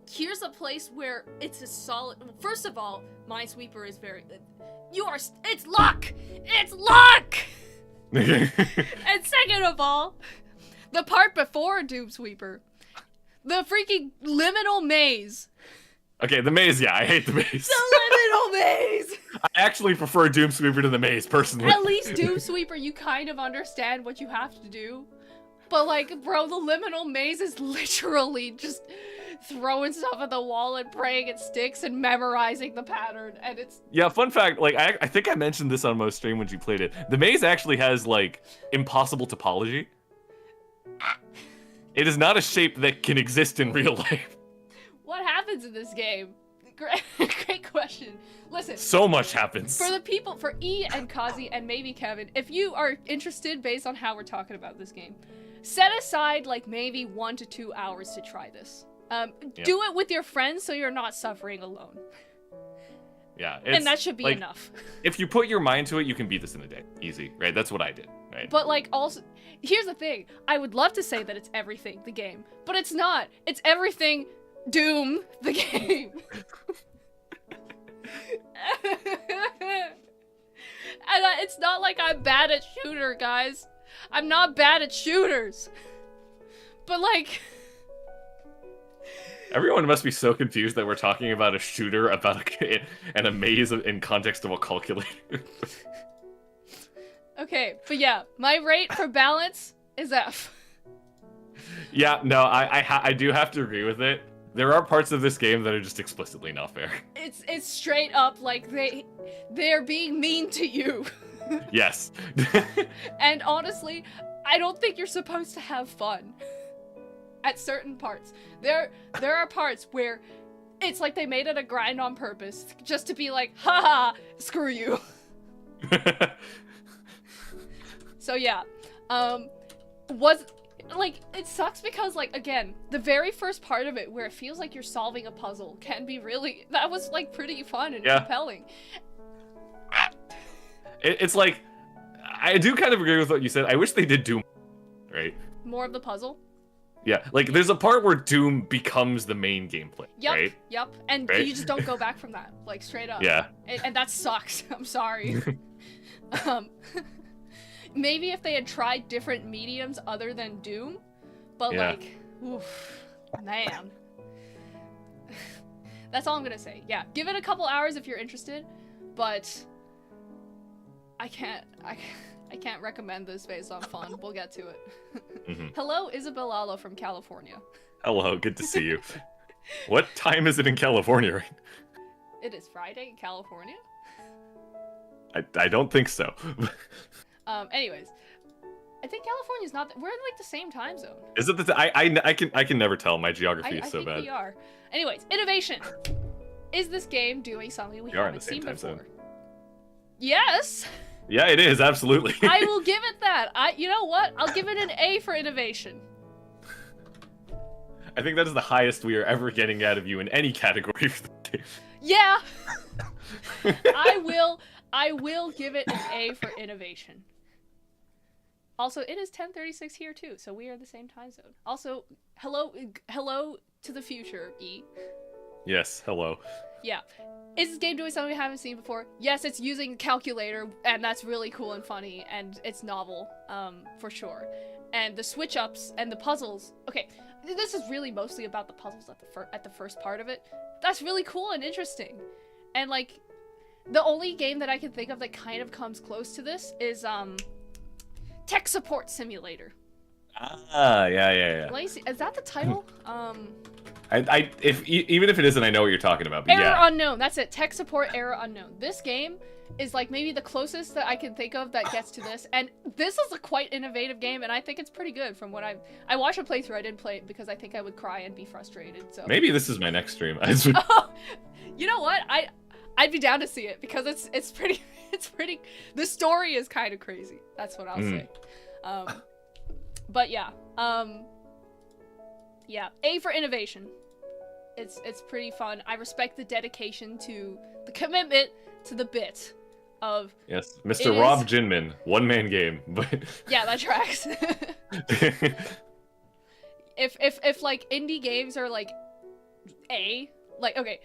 here's a place where it's a solid... First of all, Minesweeper is very... It's luck! It's luck! And second of all, the part before Doomsweeper, the freaking liminal maze. Okay, the maze, yeah, I hate the maze. The liminal maze! I actually prefer Doomsweeper to the maze, personally. At least Doomsweeper, you kind of understand what you have to do. But, like, bro, the liminal maze is literally just throwing stuff at the wall and praying it sticks and memorizing the pattern, and it's... Yeah, fun fact, like, I think I mentioned this on Mo's stream when she played it. The maze actually has, like, impossible topology. It is not a shape that can exist in real life. What happens in this game? Great question. Listen. So much happens. For the people, for E and Kazi and maybe Kevin, if you are interested based on how we're talking about this game, set aside like maybe 1 to 2 hours to try this. Do it with your friends so you're not suffering alone. Yeah. And that should be like, enough. If you put your mind to it, you can beat this in a day. Easy, right? That's what I did, right? But like also, here's the thing. I would love to say that it's everything, the game. But it's not. It's everything Doom, the game. And it's not like I'm bad at shooter, guys. I'm not bad at shooters. But like... Everyone must be so confused that we're talking about a shooter about and a maze in context of a calculator. Okay, but yeah, my rate for balance is F. Yeah, no, I do have to agree with it. There are parts of this game that are just explicitly not fair. It's straight up like they're being mean to you. Yes. And honestly, I don't think you're supposed to have fun. At certain parts. There are parts where it's like they made it a grind on purpose just to be like, haha, screw you. So yeah. It sucks because, like, again, the very first part of it where it feels like you're solving a puzzle can be really, that was like pretty fun and compelling. It's like, I do kind of agree with what you said. I wish they did Doom, right? More of the puzzle? Yeah, like, there's a part where Doom becomes the main gameplay, right? Yep, and right? you just don't go back from that, like, straight up. Yeah. And that sucks, I'm sorry. Maybe if they had tried different mediums other than Doom, but like, oof, man. That's all I'm gonna say. Yeah, give it a couple hours if you're interested, but I can't recommend this based on fun. We'll get to it. Hello, Isabel Lalo from California. Hello, good to see you. What time is it in California right now? It is Friday in California? I don't think so. Anyways, I think California's not. We're in like the same time zone. Is it the? I can never tell. My geography is so bad. I think we are. Anyways, innovation. Is this game doing something we haven't seen before? Zone. Yes. Yeah, it is absolutely. I will give it that. You know what? I'll give it an A for innovation. I think that is the highest we are ever getting out of you in any category for the game. Yeah. I will give it an A for innovation. Also, it is 10:36 here too, so we are the same time zone. Also, hello to the future, E. Yes, hello. Yeah. Is this game doing something we haven't seen before? Yes, it's using a calculator, and that's really cool and funny, and it's novel, for sure. And the switch-ups and the puzzles. Okay, this is really mostly about the puzzles at the first part of it. That's really cool and interesting. And, like, the only game that I can think of that kind of comes close to this is, Tech Support Simulator. Ah, yeah. Let me see. Is that the title? Even if it isn't, I know what you're talking about. But Error yeah. unknown. That's it. Tech support error unknown. This game is like maybe the closest that I can think of that gets to this, and this is a quite innovative game, and I think it's pretty good. From what I watched a playthrough. I didn't play it because I think I would cry and be frustrated. So Maybe this is my next stream. You know what? I'd be down to see it because it's pretty. The story is kind of crazy. That's what I'll say. But yeah. Yeah. A for innovation. It's pretty fun. I respect the dedication to the commitment to the bit of. Yes, Mr. Rob Ginman, one-man game, but. Yeah, that tracks. if like indie games are like A, like okay,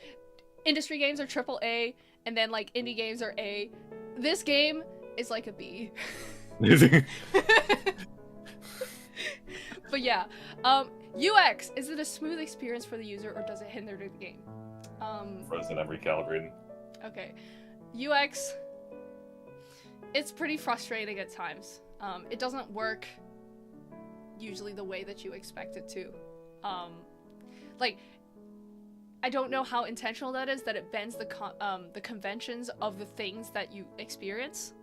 industry games are triple A, and then like indie games are A. This game is like a B. But yeah, UX, is it a smooth experience for the user or does it hinder the game? Frozen, I'm recalibrating. Okay, UX, it's pretty frustrating at times. It doesn't work usually the way that you expect it to. Like, I don't know how intentional that is, that it bends the conventions of the things that you experience,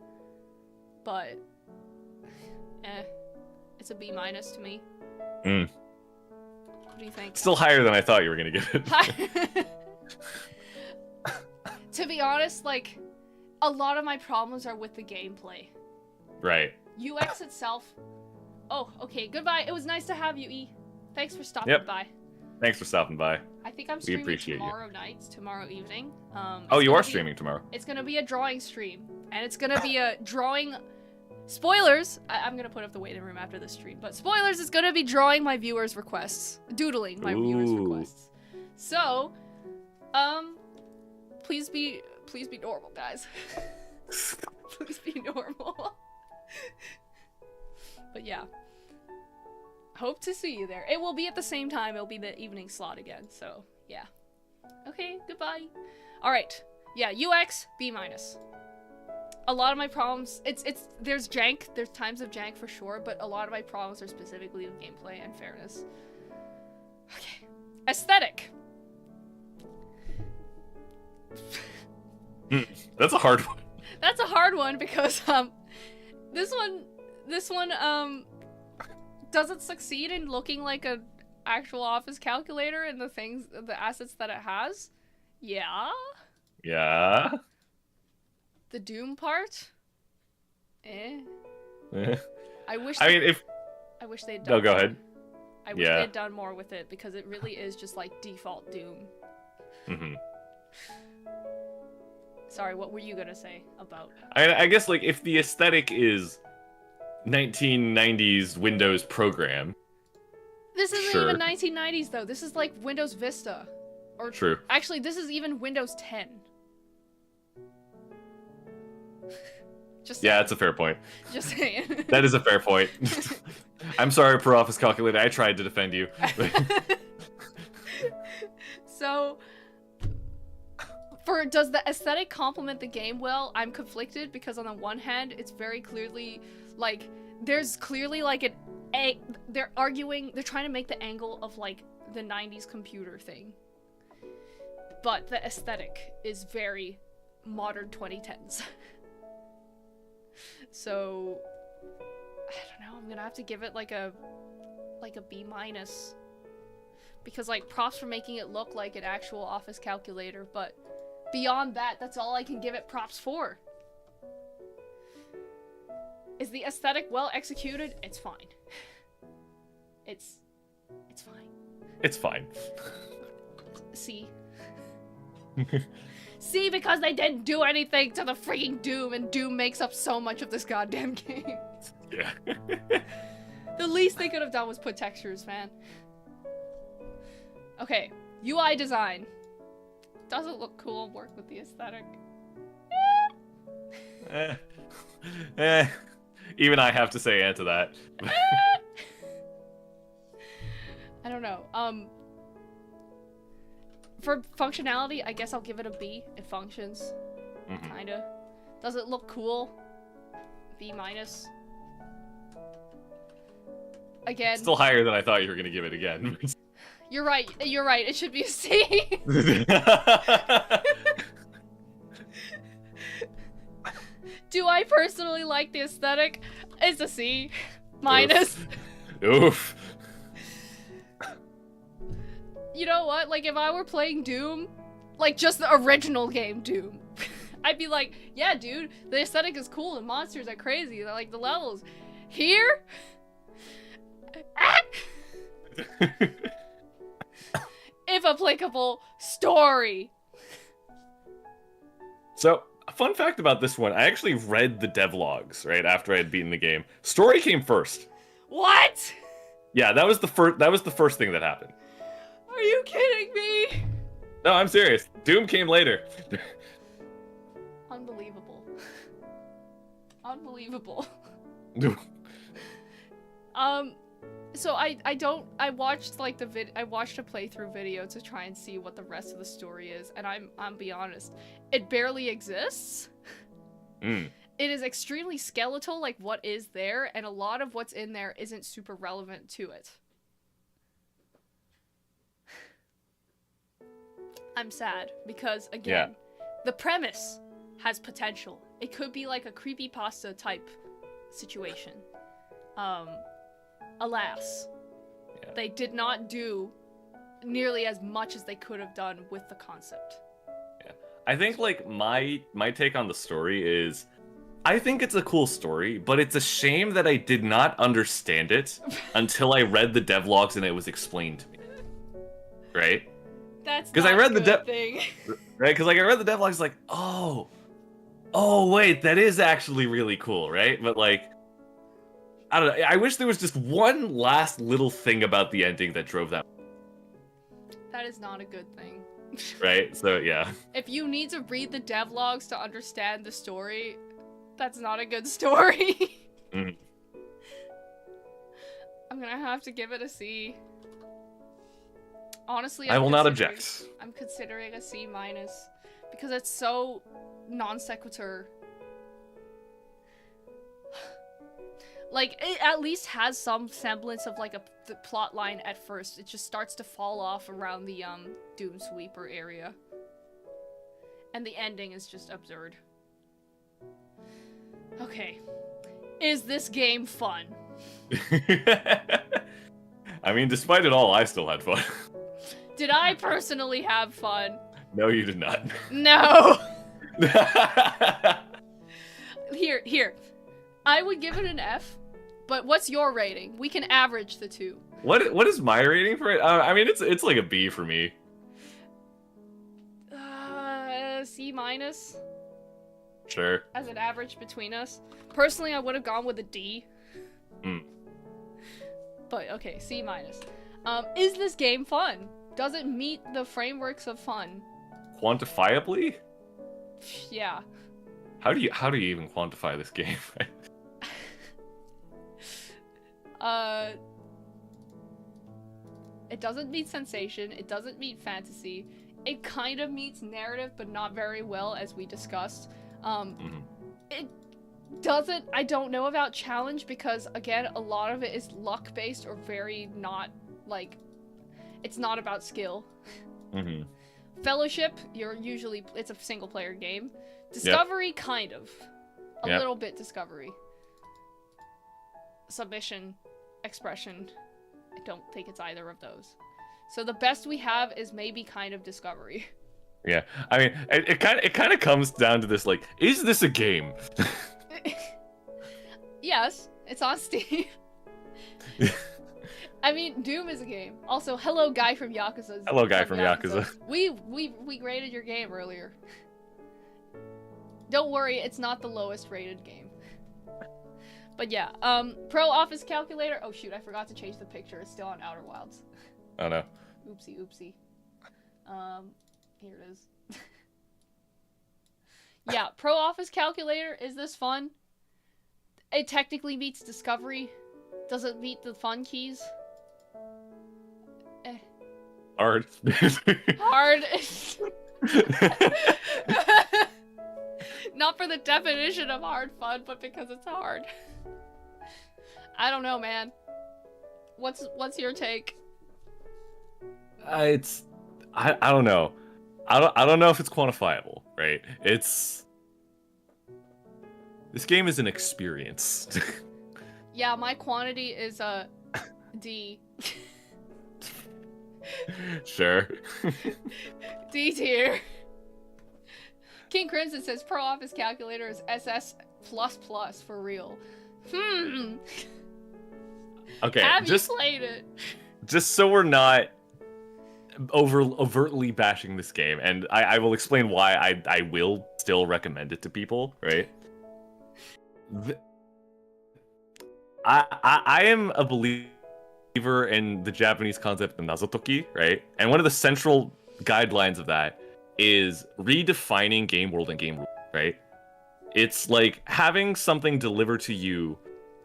but it's a B- to me. What do you think? Still higher than I thought you were gonna give it. To be honest, like, a lot of my problems are with the gameplay. Right. UX itself. Oh, okay. Goodbye. It was nice to have you, E. Thanks for stopping by. Thanks for stopping by. I think I'm streaming tomorrow evening. Oh, you are streaming tomorrow. It's gonna be a drawing stream, and it's gonna be a drawing. Spoilers! I'm gonna put up the waiting room after this stream, but spoilers, it's gonna be drawing my viewers' requests. Doodling my viewers' requests. So, please be normal, guys. Please be normal. But yeah. Hope to see you there. It will be at the same time. It'll be the evening slot again, so yeah. Okay, goodbye. Alright. Yeah, UX, B-. A lot of my problems, there's jank, there's times of jank for sure, but a lot of my problems are specifically with gameplay and fairness. Okay. Aesthetic. That's a hard one. That's a hard one because, this one, doesn't succeed in looking like an actual office calculator and the assets that it has. Yeah. Yeah. The Doom part? I wish they'd done No, go more. ahead. I wish they'd done more with it because it really is just like default Doom. Sorry, what were you gonna say about? I guess like if the aesthetic is 1990s Windows program. This isn't even 1990s though. This is like Windows Vista. Or True. Actually, this is even Windows 10. Just saying. Yeah, that's a fair point. Just saying. That is a fair point. I'm sorry, Per Office Calculator. I tried to defend you. So, does the aesthetic complement the game well? I'm conflicted because on the one hand, it's very clearly like there's clearly like they're trying to make the angle of like the 90s computer thing. But the aesthetic is very modern 2010s. So, I don't know, I'm gonna have to give it like a B-. Because like props for making it look like an actual office calculator, but beyond that, that's all I can give it props for. Is the aesthetic well executed? It's fine. It's fine. It's fine. See? See, because they didn't do anything to the freaking Doom, and Doom makes up so much of this goddamn game. Yeah. The least they could have done was put textures, man. Okay, UI design. Does it look cool? Work with the aesthetic? Even I have to say to that. I don't know. For functionality, I guess I'll give it a B. It functions. Kinda. Does it look cool? B-. again, Still higher than I thought you were gonna give it again. you're right. You're right. It should be a C. Do I personally like the aesthetic? It's a C minus. Oof. You know what? Like, if I were playing Doom, like, just the original game Doom, I'd be like, yeah, dude, the aesthetic is cool and monsters are crazy. They're like the levels. Here? If applicable, story. So, a fun fact about this one, I actually read the devlogs, right, after I had beaten the game. Story came first. What? Yeah, that was the first thing that happened. Are you kidding me? No, I'm serious. Doom came later. Unbelievable. Unbelievable. No. So I watched like I watched a playthrough video to try and see what the rest of the story is, and I'm be honest, it barely exists. Mm. It is extremely skeletal, like what is there, and a lot of what's in there isn't super relevant to it. I'm sad because again, the premise has potential. It could be like a creepypasta type situation. Alas, they did not do nearly as much as they could have done with the concept. Yeah. I think like my take on the story is I think it's a cool story, but it's a shame that I did not understand it until I read the devlogs and it was explained to me. Right? That's because I read the thing. Right? Because like I read the devlogs like, oh wait, that is actually really cool, right? But like I don't know. I wish there was just one last little thing about the ending that drove that. That is not a good thing. Right? So, yeah. If you need to read the devlogs to understand the story, that's not a good story. Mm. I'm gonna have to give it a C. Honestly, I will not object. I'm considering a C minus because it's so non sequitur. Like, it at least has some semblance of, like, the plot line at first. It just starts to fall off around the, Doom Sweeper area. And the ending is just absurd. Okay. Is this game fun? I mean, despite it all, I still had fun. Did I personally have fun? No, you did not. No! Here. I would give it an F. But what's your rating? We can average the two. What is my rating for it? I mean, it's like a B for me. C minus. Sure. As an average between us. Personally, I would have gone with a D. Mm. But okay, C minus. Is this game fun? Does it meet the frameworks of fun? Quantifiably? Yeah. How do you even quantify this game? It doesn't meet sensation, it doesn't meet fantasy, it kind of meets narrative, but not very well, as we discussed. It doesn't, I don't know about challenge, because, again, a lot of it is luck-based, or very not, like, it's not about skill. Mm-hmm. Fellowship, it's a single-player game. Discovery, kind of. A little bit discovery. Submission, expression, I don't think it's either of those. So the best we have is maybe kind of discovery. Yeah, I mean, it kind of comes down to this, like, is this a game? Yes, it's on Steam. I mean, Doom is a game. Also, hello, guy from Yakuza. Hello, guy from Yakuza. We graded your game earlier. Don't worry, it's not the lowest rated game. But yeah, Pro Office Calculator. Oh shoot, I forgot to change the picture. It's still on Outer Wilds. Oh no. Oopsie. Here it is. Yeah, Pro Office Calculator. Is this fun? It technically meets Discovery. Does it meet the fun keys? Hard. Hard. Not for the definition of hard fun, but because it's hard. I don't know, man. What's your take? I don't know. I don't know if it's quantifiable, right? This game is an experience. Yeah, my quantity is a D. Sure. D tier. King Crimson says Pro Office Calculator is SS++ for real. Okay, Have you played it? Just so we're not overtly bashing this game, and I will explain why I will still recommend it to people, right? I am a believer in the Japanese concept of nazotoki, right? And one of the central guidelines of that is redefining game world and game rules, right? It's like having something delivered to you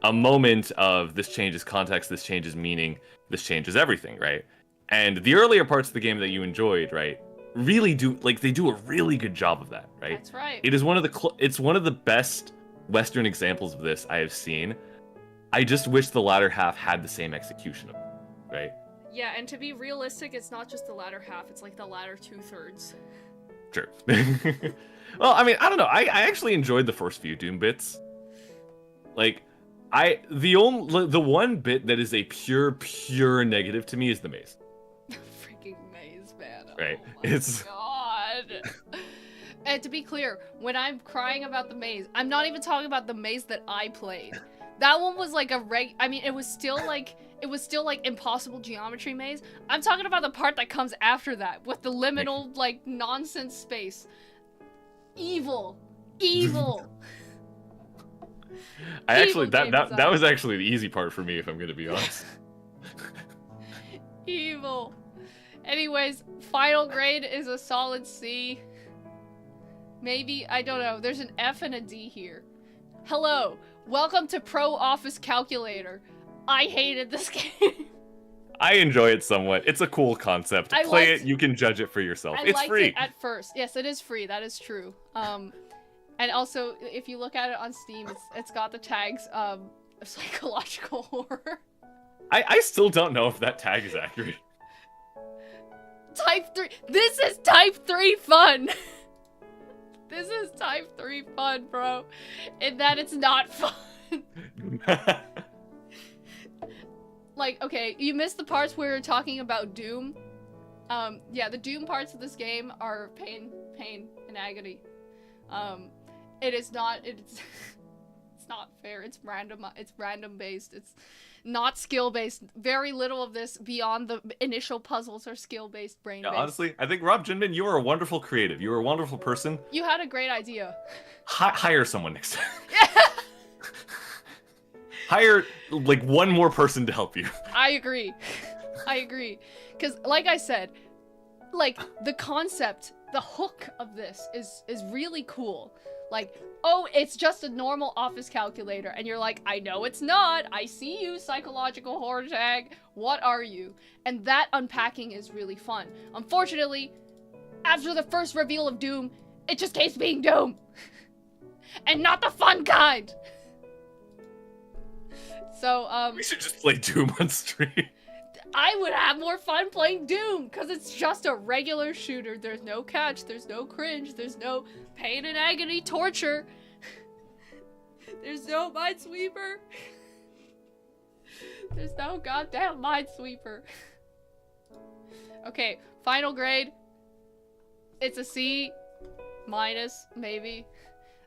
a moment of this changes context, this changes meaning, this changes everything, right? And the earlier parts of the game that you enjoyed, right, really do, like, they do a really good job of that, right? That's right. It is it's one of the best Western examples of this I have seen. I just wish the latter half had the same execution of it, right? Yeah, and to be realistic, it's not just the latter half, it's like the latter 2/3. Sure. Well, I mean, I don't know. I actually enjoyed the first few Doom bits. Like, the one bit that is a pure negative to me is the maze. Freaking maze, man. Right. Oh my god. And to be clear, when I'm crying about the maze, I'm not even talking about the maze that I played. That one was like it was still like impossible geometry maze. I'm talking about the part that comes after that with the liminal like nonsense space. Evil. That was actually the easy part for me, if I'm gonna be honest. Evil. Anyways, final grade is a solid C. Maybe, I don't know. There's an F and a D here. Hello. Welcome to Pro Office Calculator. I hated this game. I enjoy it somewhat. It's a cool concept. Play it, you can judge it for yourself. It's free. It at first. Yes, it is free. That is true. And also, if you look at it on Steam, it's got the tags psychological horror. I still don't know if that tag is accurate. Type 3. This is Type 3 fun. This is Type 3 fun, bro. In that it's not fun. Like, okay, you missed the parts where we were talking about Doom. Yeah, the Doom parts of this game are pain, and agony. It's not fair. It's random based. It's not skill based. Very little of this beyond the initial puzzles are skill based, brain based. Yeah, honestly, I think Rob Jinman, you are a wonderful creative. You are a wonderful person. You had a great idea. Hire someone next time. Hire, like, one more person to help you. I agree. Because, like I said, like, the concept, the hook of this is really cool. Like, oh, it's just a normal office calculator. And you're like, I know it's not. I see you, psychological horror tag. What are you? And that unpacking is really fun. Unfortunately, after the first reveal of Doom, it just keeps being Doom. And not the fun kind. So, we should just play Doom on stream. I would have more fun playing Doom, because it's just a regular shooter. There's no catch, there's no cringe, there's no pain and agony torture. There's no Minesweeper. There's no goddamn Minesweeper. Okay, final grade. It's a C minus, maybe.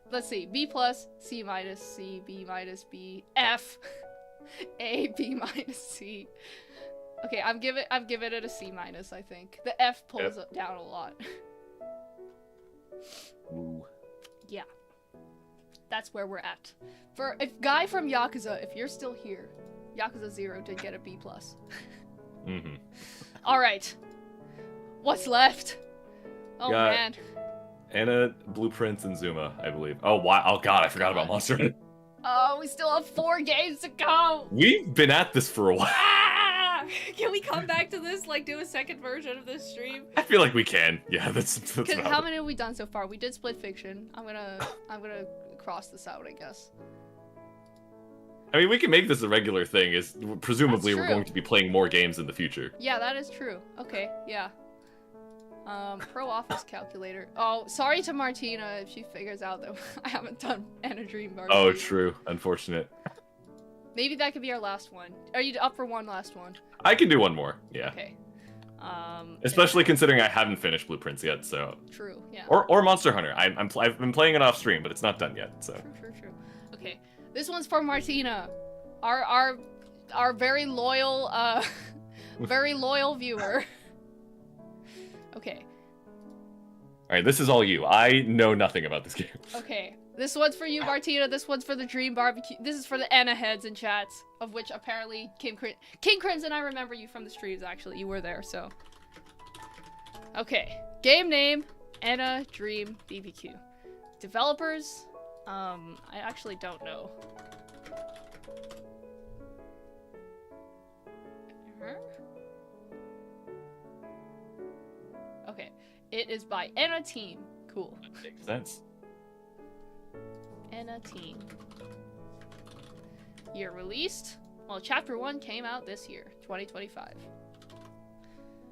Let's see, B plus, C minus, C, B minus, B, F. A, B minus, C. Okay, I'm giving it a C minus, I think. The F pulls it down a lot. Ooh. Yeah. That's where we're at. For guy from Yakuza, if you're still here, Yakuza 0 did get a B plus. Mm-hmm. Alright. What's left? Oh man. Anna, Blueprints, and Zuma, I believe. Oh wow! Oh god, I forgot about Monster Hunter. Oh, we still have 4 games to go! We've been at this for a while. Ah! Can we come back to this, like, do a second version of this stream? I feel like we can. Yeah, that's How many have we done so far? We did Split Fiction. I'm gonna cross this out, I guess. I mean, we can make this a regular thing. Is presumably we're true. going to be playing more games in the future. Yeah, that is true. Okay, yeah. Pro office calculator. Oh, sorry to Martina if she figures out that I haven't done Anna Dream Barbecue. Oh, true. Unfortunate. Maybe that could be our last one. Are you up for one last one? I can do one more. Yeah. Okay. Especially considering I haven't finished Blueprints yet, so. True. Yeah. Or Monster Hunter. I've been playing it off stream, but it's not done yet. So. True. Okay. This one's for Martina, our very loyal very loyal viewer. Okay. Alright, this is all you. I know nothing about this game. Okay. This one's for you, Martina. This one's for the Dream Barbecue. This is for the Anna heads in chats, of which apparently King Crimson, I remember you from the streams, actually. You were there, so. Okay. Game name, Anna Dream BBQ. Developers, I actually don't know. Okay. It is by Anna Team. Cool. That makes sense. Anna Team. Year released? Well, Chapter 1 came out this year, 2025.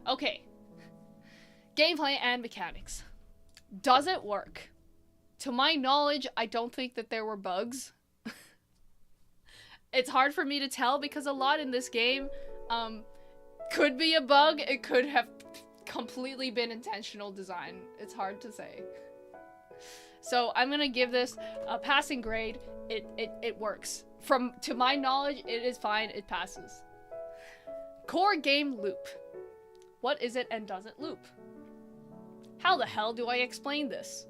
Okay. Gameplay and mechanics. Does it work? To my knowledge, I don't think that there were bugs. It's hard for me to tell because a lot in this game could be a bug. It could have completely been intentional design. It's hard to say. So I'm gonna give this a passing grade. It works. To my knowledge, it is fine. It passes. Core game loop. What is it and does it loop? How the hell do I explain this?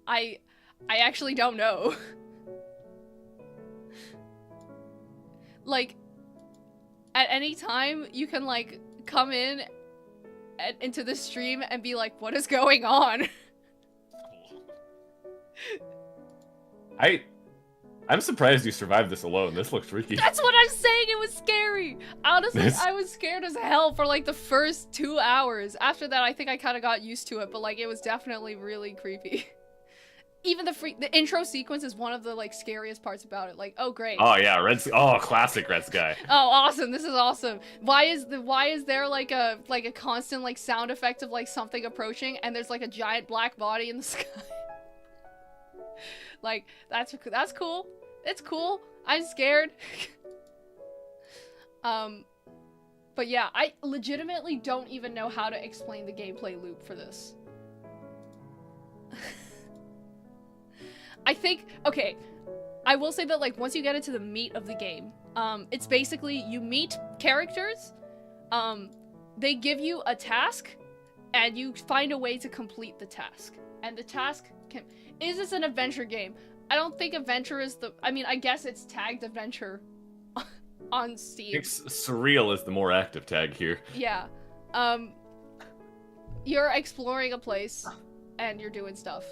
I actually don't know. Like, at any time, you can, like, come into the stream and be like, what is going on? I'm surprised you survived this alone. This looks freaky. That's what I'm saying. It was scary. Honestly, I was scared as hell for like the first 2 hours. After that, I think I kind of got used to it, but like it was definitely really creepy. Even the intro sequence is one of the like scariest parts about it. Like, oh great. Oh yeah, classic Red Sky. Oh, awesome. This is awesome. Why is there like a constant like sound effect of like something approaching and there's like a giant black body in the sky? Like, that's cool. It's cool. I'm scared. But yeah, I legitimately don't even know how to explain the gameplay loop for this. I think, okay, I will say that like once you get into the meat of the game, it's basically you meet characters, they give you a task, and you find a way to complete the task. And the task is this an adventure game? I don't think adventure is I mean, I guess it's tagged adventure on Steam. Surreal is the more active tag here. Yeah. You're exploring a place, and you're doing stuff.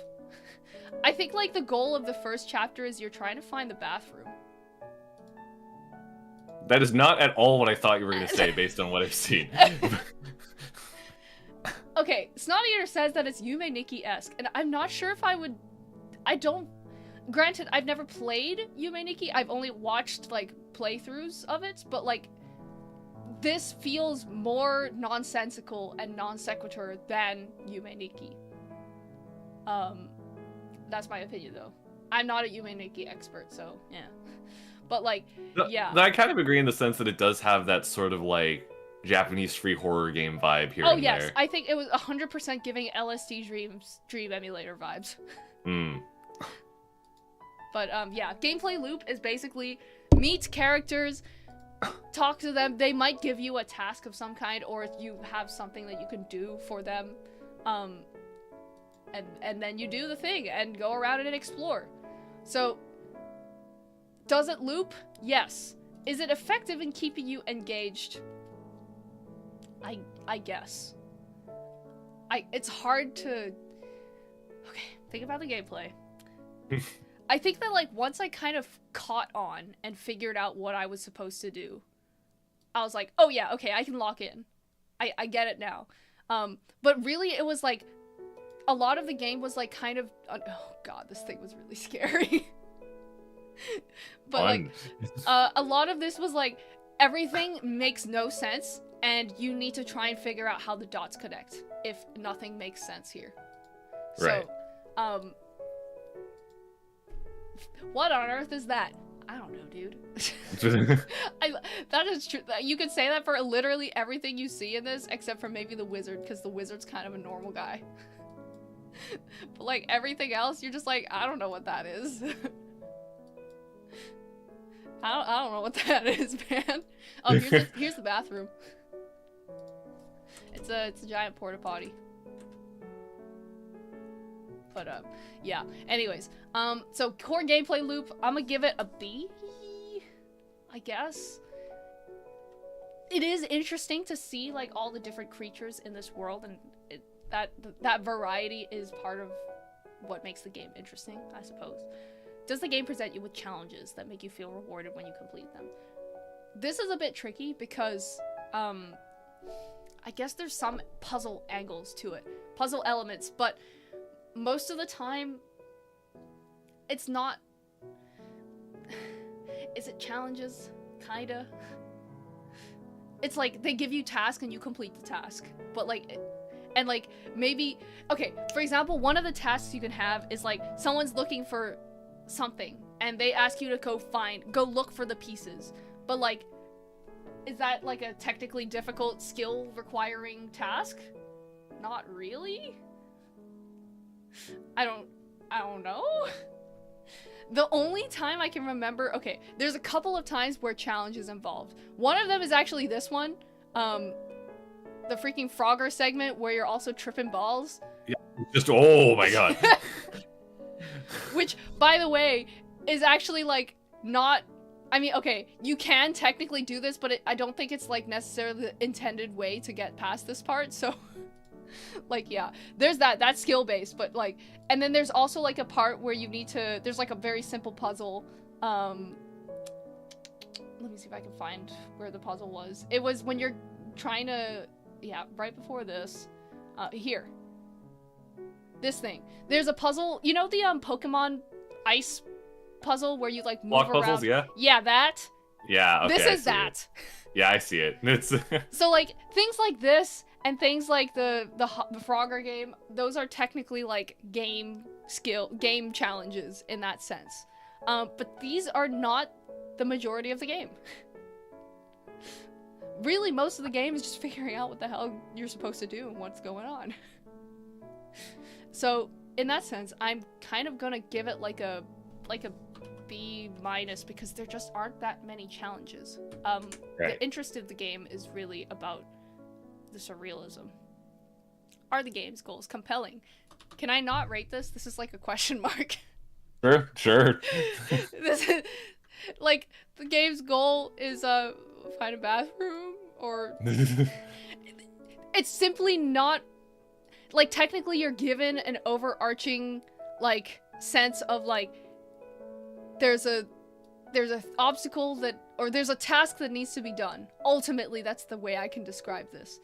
I think, like, the goal of the first chapter is you're trying to find the bathroom. That is not at all what I thought you were going to say based on what I've seen. Okay, Snot Eater says that it's Yume Nikki-esque, and I'm not sure if granted, I've never played Yume Nikki, I've only watched, like, playthroughs of it, but, like, this feels more nonsensical and non sequitur than Yume Nikki. That's my opinion, though. I'm not a Yume Nikki expert, so, yeah. But, like, yeah. I kind of agree in the sense that it does have that sort of, like, Japanese free horror game vibe here and yes. there. I think it was 100% giving LSD Dream Emulator vibes. But, yeah. Gameplay loop is basically meet characters, talk to them. They might give you a task of some kind, or if you have something that you can do for them. And then you do the thing and go around and explore. So, does it loop? Yes. Is it effective in keeping you engaged? I guess. It's hard to... Okay, think about the gameplay. I think that, like, once I kind of caught on and figured out what I was supposed to do, I was like, oh yeah, okay, I can lock in. I get it now. But really, it was like... A lot of the game was like kind of... Oh god, this thing was really scary. But like, a lot of this was like everything makes no sense, and you need to try and figure out how the dots connect if nothing makes sense here. Right. So, what on earth is that? I don't know, dude. That is true. You could say that for literally everything you see in this, except for maybe the wizard, because the wizard's kind of a normal guy. But like everything else, you're just like, I don't know what that is. I don't know what that is, man. Oh, here's the bathroom. It's a giant porta potty. But yeah. Anyways, so core gameplay loop, I'm gonna give it a B, I guess. It is interesting to see like all the different creatures in this world, and that variety is part of what makes the game interesting, I suppose. Does the game present you with challenges that make you feel rewarded when you complete them? This is a bit tricky because I guess there's some puzzle angles to it, puzzle elements, but most of the time it's not. Is it challenges? Kinda. It's like they give you tasks and you complete the task, but like, and like maybe, okay, for example, one of the tasks you can have is like someone's looking for something and they ask you to go look for the pieces, but like, is that like a technically difficult skill requiring task? Not really. I don't know. The only time I can remember, okay, there's a couple of times where challenge is involved. One of them is actually this one, the freaking Frogger segment where you're also tripping balls. Yeah, just, oh my god. Which, by the way, is actually like not, I mean, okay, you can technically do this, but I don't think it's like necessarily the intended way to get past this part, so like, yeah, there's that's skill based, but like, and then there's also like a part where you need to, there's like a very simple puzzle. Let me see if I can find where the puzzle was. It was when you're trying to, yeah, right before this, here, this thing. There's a puzzle, you know the Pokemon ice puzzle where you like move Block around? Puzzles, yeah. Yeah, that. Yeah, okay, this is that. Yeah, I see it. It's so like things like this and things like the Frogger game, those are technically like game challenges in that sense. But these are not the majority of the game. Really, most of the game is just figuring out what the hell you're supposed to do and what's going on. So in that sense, I'm kind of gonna give it like a B- because there just aren't that many challenges. Right. The interest of the game is really about the surrealism. Are the game's goals compelling? Can I not rate this? This is like a question mark. Sure. This is like the game's goal is find a bathroom, or it's simply not like technically you're given an overarching like sense of like there's a obstacle that, or there's a task that needs to be done. Ultimately, that's the way I can describe this.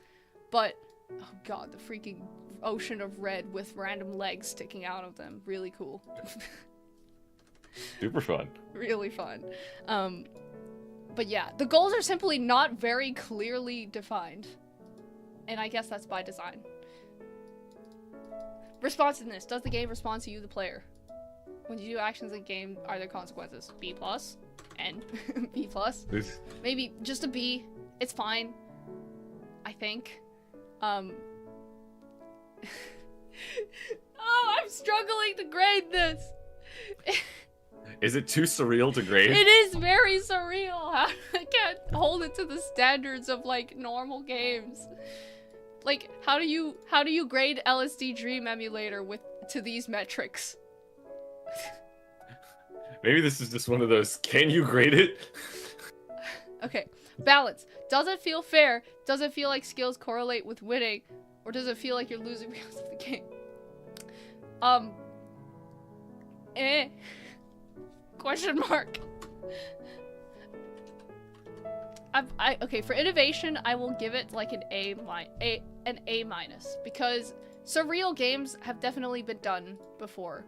But oh god, the freaking ocean of red with random legs sticking out of them. Really cool. Super fun. Really fun. But yeah, the goals are simply not very clearly defined. And I guess that's by design. Responsiveness. Does the game respond to you, the player? When you do actions in game, are there consequences? B+, N, B+. Maybe just a B. It's fine. I think. Oh, I'm struggling to grade this. Is it too surreal to grade? It is very surreal. I can't hold it to the standards of like normal games. Like, how do you grade LSD Dream Emulator to these metrics? Maybe this is just one of those, can you grade it? Okay, balance. Does it feel fair? Does it feel like skills correlate with winning? Or does it feel like you're losing because of the game? Question mark. Okay, for innovation, I will give it like an A-, because surreal games have definitely been done before.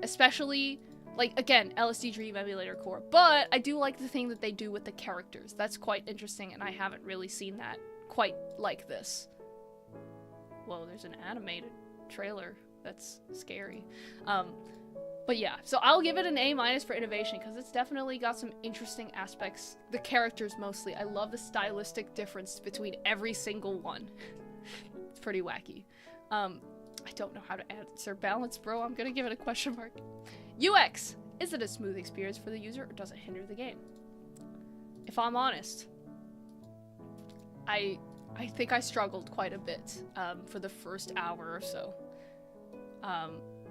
Especially Like, again, LSD Dream Emulator core. But I do like the thing that they do with the characters. That's quite interesting, and I haven't really seen that quite like this. Whoa, there's an animated trailer. That's scary. But yeah, so I'll give it an A- for innovation, because it's definitely got some interesting aspects. The characters, mostly. I love the stylistic difference between every single one. It's pretty wacky. I don't know how to answer balance, bro. I'm gonna give it a question mark. UX. Is it a smooth experience for the user, or does it hinder the game? If I'm honest, I think I struggled quite a bit for the first hour or so.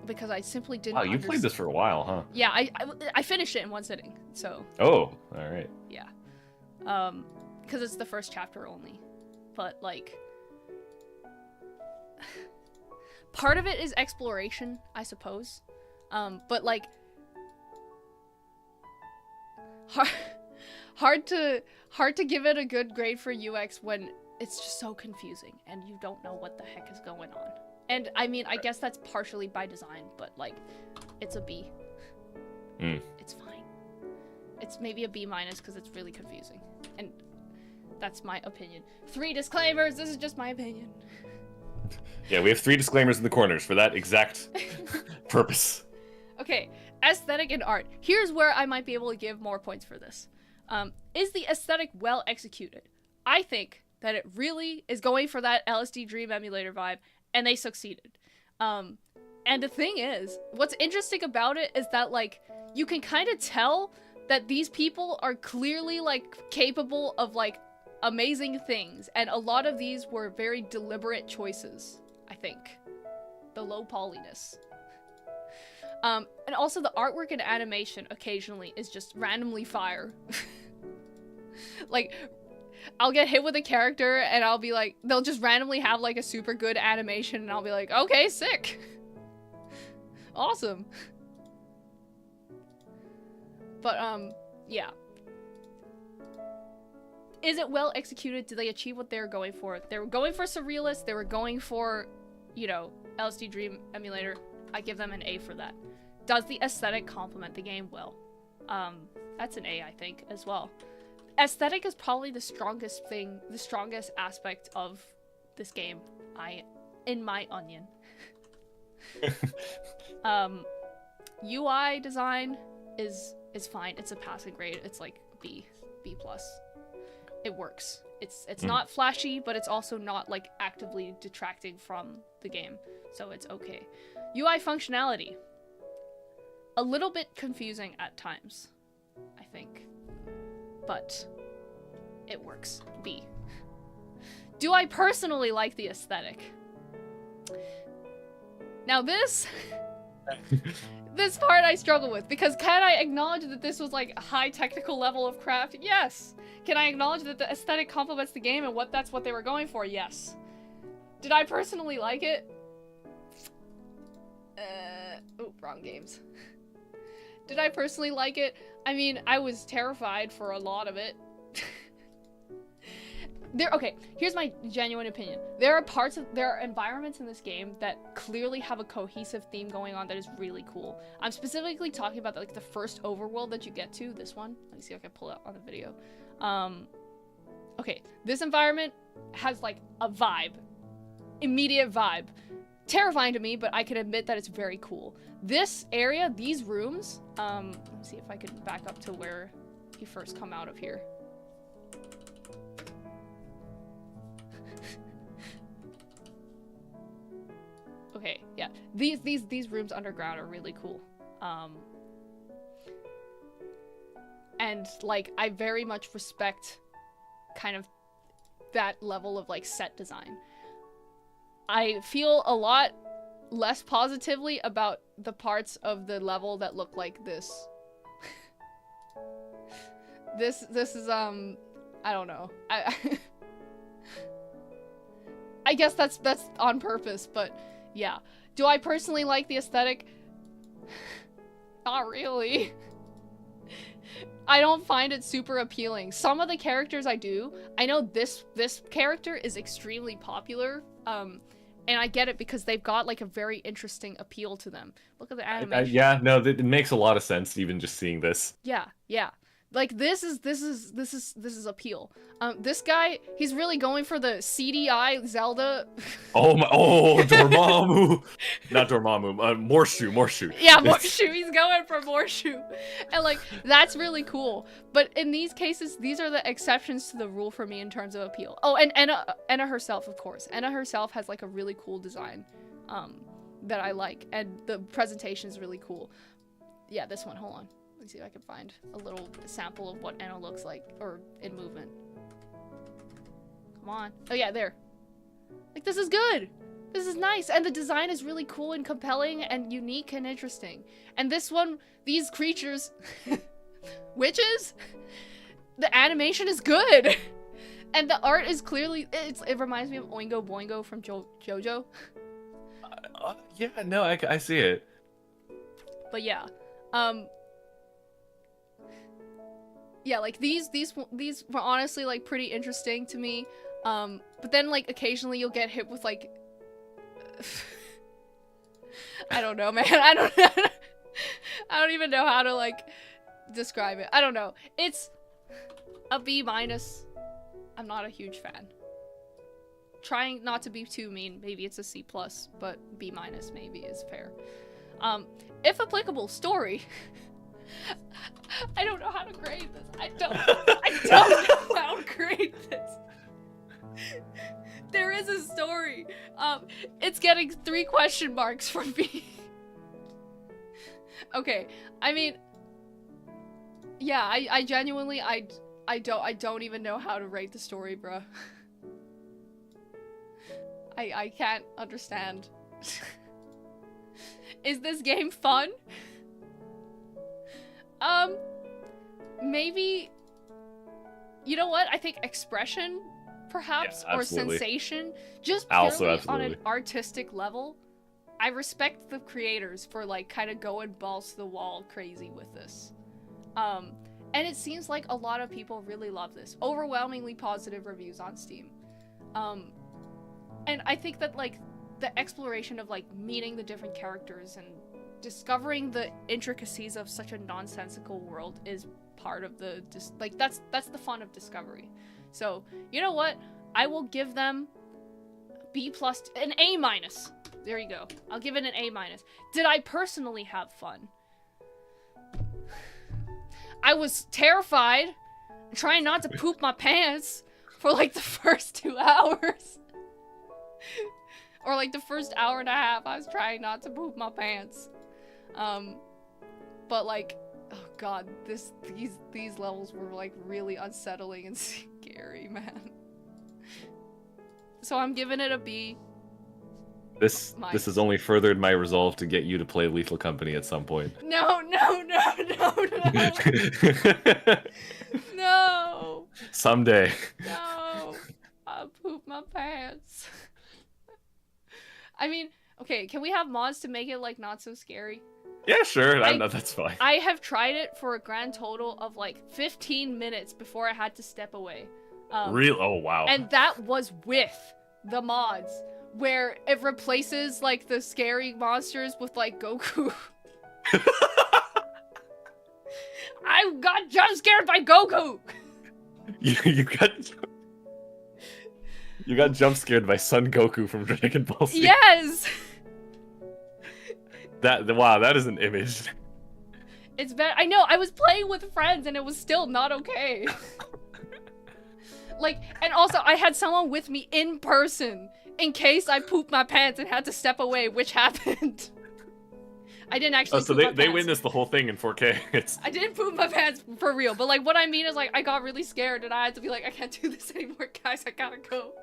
Because I simply didn't Wow, you played this for a while, huh? Yeah, I finished it in one sitting, so... Oh, alright. Yeah. Because it's the first chapter only. But, like... part of it is exploration, I suppose. But, like... hard to give it a good grade for UX when it's just so confusing, and you don't know what the heck is going on. And, I mean, I guess that's partially by design, but, like, it's a B. It's fine. It's maybe a B- because it's really confusing. And that's my opinion. 3 disclaimers! This is just my opinion. Yeah, we have 3 disclaimers in the corners for that exact purpose. Okay, aesthetic and art. Here's where I might be able to give more points for this. Is the aesthetic well executed? I think that it really is going for that LSD Dream Emulator vibe, and they succeeded. And the thing is, what's interesting about it is that, like, you can kind of tell that these people are clearly, like, capable of, like, amazing things. And a lot of these were very deliberate choices, I think. The low polyness. And also the artwork and animation occasionally is just randomly fire. Like, I'll get hit with a character and I'll be like, they'll just randomly have like a super good animation and I'll be like, okay, sick. Awesome. But, yeah. Is it well executed? Did they achieve what they were going for? They were going for surrealist. They were going for, you know, LSD Dream Emulator. I give them an A for that. Does the aesthetic complement the game well? That's an A, I think, as well. Aesthetic is probably the strongest thing, the strongest aspect of this game, in my onion. UI design is fine. It's a passing grade. It's like B+. It works. It's not flashy, but it's also not like actively detracting from the game, so it's okay. UI functionality. A little bit confusing at times, I think. But it works. B. Do I personally like the aesthetic? Now this this part I struggle with, because can I acknowledge that this was like a high technical level of craft? Yes. Can I acknowledge that the aesthetic complements the game and that's what they were going for? Yes. Did I personally like it? Oh, wrong games. Did I personally like it? I mean, I was terrified for a lot of it. Okay, here's my genuine opinion. There are environments in this game that clearly have a cohesive theme going on that is really cool. I'm specifically talking about like the first overworld that you get to, this one. Let me see if I can pull it up on the video. Okay, this environment has like a vibe. Immediate vibe. Terrifying to me, but I can admit that it's very cool. This area, these rooms, let me see if I can back up to where you first come out of here. Okay, yeah. These rooms underground are really cool. And like I very much respect kind of that level of like set design. I feel a lot less positively about the parts of the level that look like this. This is I don't know. I guess that's on purpose, but yeah. Do I personally like the aesthetic? Not really. I don't find it super appealing. Some of the characters I do. I know this character is extremely popular. And I get it because they've got like a very interesting appeal to them. Look at the animation. Yeah, no, it makes a lot of sense even just seeing this. Yeah. Like this is appeal. This guy, he's really going for the CDI Zelda. Dormammu. Not Dormammu, Morshu. Yeah, Morshu. He's going for Morshu. And like that's really cool. But in these cases, these are the exceptions to the rule for me in terms of appeal. Oh, and Enna herself, of course. Enna herself has like a really cool design that I like, and the presentation is really cool. Yeah, this one. Hold on. Let's see if I can find a little sample of what Enna looks like, or in movement. Come on. Oh yeah, there. Like, this is good. This is nice. And the design is really cool and compelling and unique and interesting. And this one, these creatures, witches, the animation is good. And the art is clearly, it reminds me of Oingo Boingo from JoJo. Yeah, no, I see it. But yeah. Yeah, like these were honestly like pretty interesting to me. But then like occasionally you'll get hit with like I don't know, man. I don't even know how to like describe it. I don't know. It's a B-. I'm not a huge fan. Trying not to be too mean, maybe it's a C+, but B- maybe is fair. If applicable, story. I don't know how to grade this. I don't know how to grade this. There is a story. It's getting 3 question marks from me. Okay, I mean, yeah, I genuinely, I don't even know how to rate the story, bruh. I can't understand. Is this game fun? Maybe, you know what? I think expression, perhaps, or sensation, just purely on an artistic level. I respect the creators for like kind of going balls to the wall crazy with this. And it seems like a lot of people really love this. Overwhelmingly positive reviews on Steam. And I think that like the exploration of like meeting the different characters and discovering the intricacies of such a nonsensical world is part of the that's the fun of discovery. So you know what, I will give them B+, an A-. There you go, I'll give it an A-. Did I personally have fun? I was terrified, trying not to poop my pants for like the first 2 hours. Or like the first hour and a half, I was trying not to poop my pants. But like, oh god, these levels were like really unsettling and scary, man. So I'm giving it a B. This has only furthered my resolve to get you to play Lethal Company at some point. No. No. Someday. No. I'll poop my pants. I mean, okay, can we have mods to make it like not so scary? Yeah, sure. That's fine. I have tried it for a grand total of like 15 minutes before I had to step away. Real? Oh, wow. And that was with the mods, where it replaces like the scary monsters with like Goku. I got jump scared by Goku. You got jump scared by Son Goku from Dragon Ball Z. Yes. Wow, that is an image. It's bad. I know. I was playing with friends and it was still not okay. Like, and also I had someone with me in person in case I pooped my pants and had to step away, which happened. I didn't actually. Oh, so they witnessed the whole thing in 4K. I didn't poop my pants for real, but like what I mean is like I got really scared and I had to be like, I can't do this anymore, guys. I gotta go.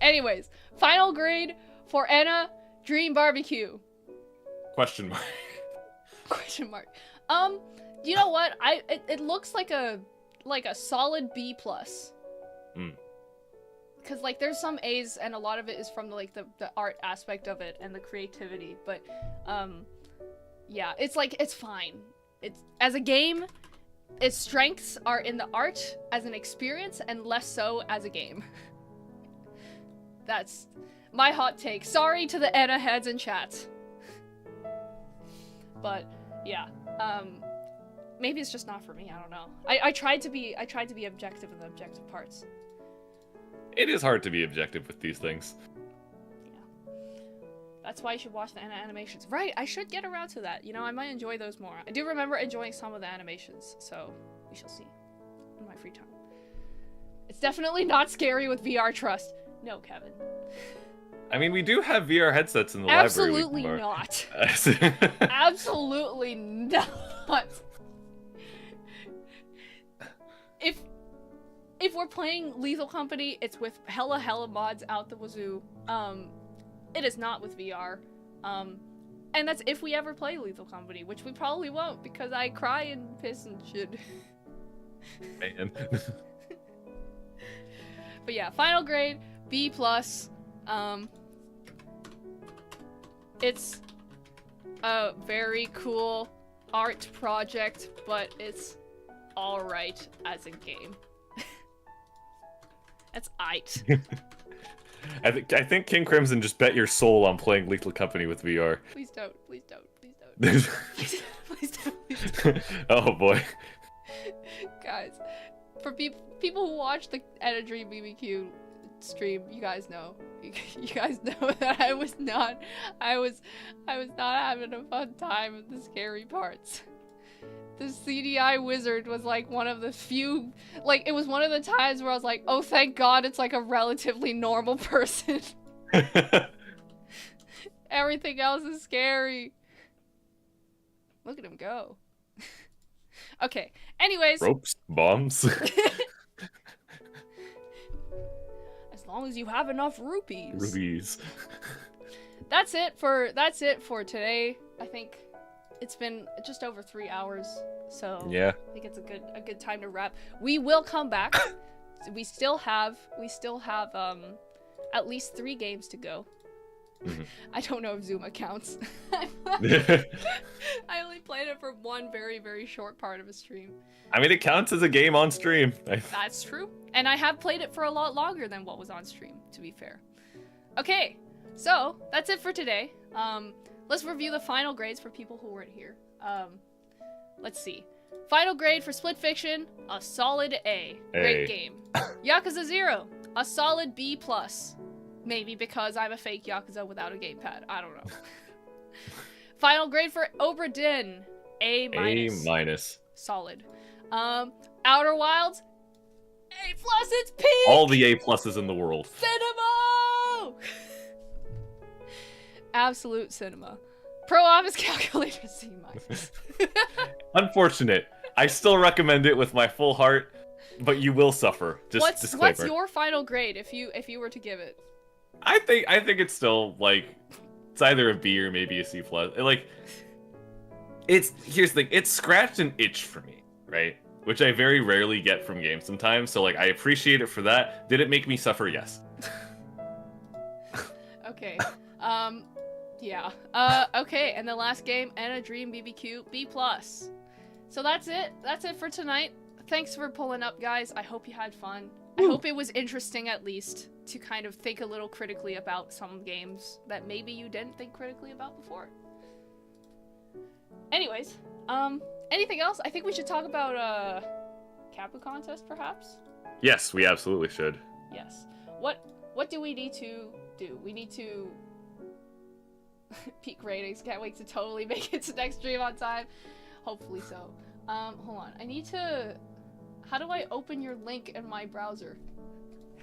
Anyways, final grade for Enna Dream Barbecue. Question mark. Question mark. You know what? It looks like a solid B+. Because like there's some A's and a lot of it is from like the art aspect of it and the creativity, but yeah, it's like it's fine. It's as a game, its strengths are in the art as an experience and less so as a game. That's my hot take. Sorry to the Edda heads in chat. But yeah, maybe it's just not for me. I don't know. I tried to be objective in the objective parts. It is hard to be objective with these things. Yeah. That's why you should watch the animations. Right, I should get around to that. You know, I might enjoy those more. I do remember enjoying some of the animations, so we shall see in my free time. It's definitely not scary with VR trust. No, Kevin. I mean, we do have VR headsets in the Absolutely library. not. Absolutely not. If we're playing Lethal Company, it's with hella mods out the wazoo. It is not with VR. And that's if we ever play Lethal Company, which we probably won't because I cry and piss and shit. Man. But yeah, final grade, B+. It's a very cool art project, but it's alright as a game. That's aight. I think King Crimson just bet your soul on playing Lethal Company with VR. Please don't. Please don't. Please don't. Please don't. Please don't. Oh boy. Guys, for people who watch the Edda Dream BBQ stream, you guys know. You guys know that I was not having a fun time with the scary parts. The CDI wizard was like one of the few, like it was one of the times where I was like, oh thank God it's like a relatively normal person. Everything else is scary. Look at him go. Okay, anyways. Ropes, bombs. As long as you have enough rupees. Rubies. That's it for today. I think it's been just over 3 hours, so yeah. I think it's a good time to wrap. We will come back. we still have at least 3 games to go. Mm-hmm. I don't know if Zuma counts. I only played it for one very, very short part of a stream. I mean, it counts as a game on stream. That's true. And I have played it for a lot longer than what was on stream, to be fair. Okay, so that's it for today. Let's review the final grades for people who weren't here. Let's see. Final grade for Split Fiction, a solid A. Great game. Yakuza 0, a solid B+. Maybe because I'm a fake Yakuza without a gamepad. I don't know. Final grade for Obra Dinn, A-. A-. Solid. Outer Wilds, A+, it's peak! All the A+'s in the world. Cinema! Absolute cinema. Pro Office Calculator, C-. Unfortunate. I still recommend it with my full heart, but you will suffer. Just disclaimer. What's your final grade if you were to give it? I think it's still like it's either a B or maybe a C+. Like here's the thing, it scratched an itch for me, right? Which I very rarely get from games sometimes. So like I appreciate it for that. Did it make me suffer? Yes. Okay. Yeah. Okay, and the last game, Edda Dream BBQ, B+. So that's it. That's it for tonight. Thanks for pulling up, guys. I hope you had fun. I hope it was interesting, at least, to kind of think a little critically about some games that maybe you didn't think critically about before. Anyways, anything else? I think we should talk about, Kappa contest, perhaps? Yes, we absolutely should. Yes. What do we need to do? We need to... peak ratings. Can't wait to totally make it to next stream on time. Hopefully so. Hold on. I need to... How do I open your link in my browser?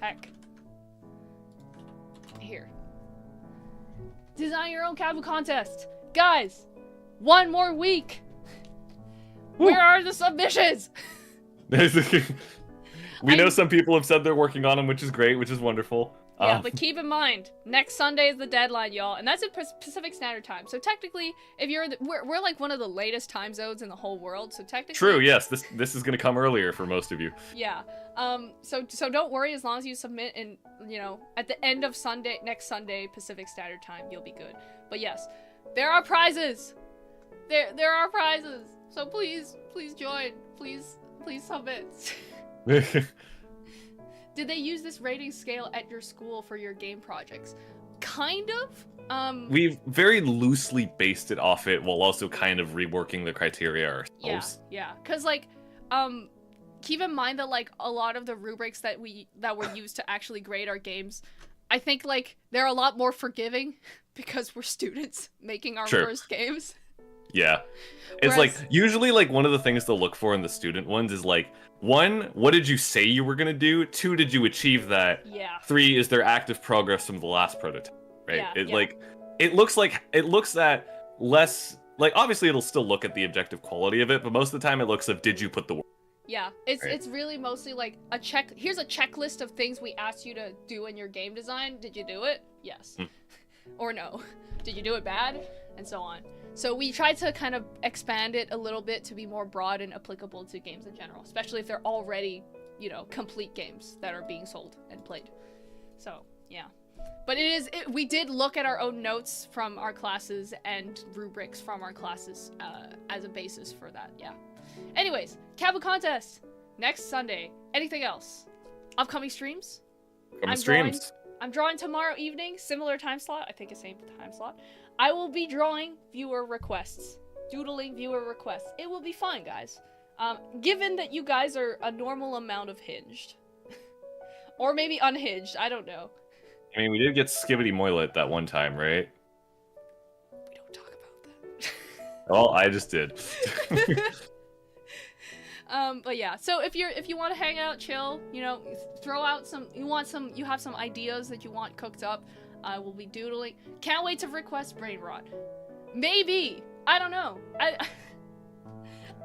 Heck. Here. Design your own Kappa contest. Guys, 1 more week. Woo. Where are the submissions? We know some people have said they're working on them, which is great, which is wonderful. Yeah, but keep in mind, next Sunday is the deadline, y'all, and that's at Pacific Standard Time. So technically, if you're we're like one of the latest time zones in the whole world. So technically, true. Yes, this is gonna come earlier for most of you. Yeah. So don't worry. As long as you submit in, at the end of next Sunday Pacific Standard Time, you'll be good. But yes, there are prizes. There are prizes. So please join. Please submit. did they use this rating scale at your school for your game projects? Kind of. We've very loosely based it off it while also kind of reworking the criteria ourselves. Yeah. Cause like, keep in mind that like a lot of the rubrics that were used to actually grade our games, I think like they're a lot more forgiving because we're students making our first games. Yeah. It's like usually like one of the things to look for in the student ones is like, 1, what did you say you were gonna do? 2, did you achieve that? Yeah. 3, is there active progress from the last prototype? Right? Yeah, Like it looks at less like obviously it'll still look at the objective quality of it, but most of the time it looks at did you put the work. Yeah, it's really mostly like here's a checklist of things we asked you to do in your game design. Did you do it? Yes. Or no. Did you do it bad? And so on. So we tried to kind of expand it a little bit to be more broad and applicable to games in general, especially if they're already, you know, complete games that are being sold and played. So, yeah. But we did look at our own notes from our classes and rubrics from our classes as a basis for that, yeah. Anyways, Cappu contest next Sunday. Anything else? Upcoming streams? I'm drawing tomorrow evening, similar time slot. I think the same time slot. I will be drawing viewer requests, doodling viewer requests. It will be fun, guys. Given that you guys are a normal amount of hinged, or maybe unhinged, I don't know. I mean, we did get Skibbity Moilet that one time, right? We don't talk about that. Well, I just did. But yeah, so if you want to hang out, chill, you know, throw out you have some ideas that you want cooked up, I will be doodling. Can't wait to request Brain Rot. Maybe, I don't know.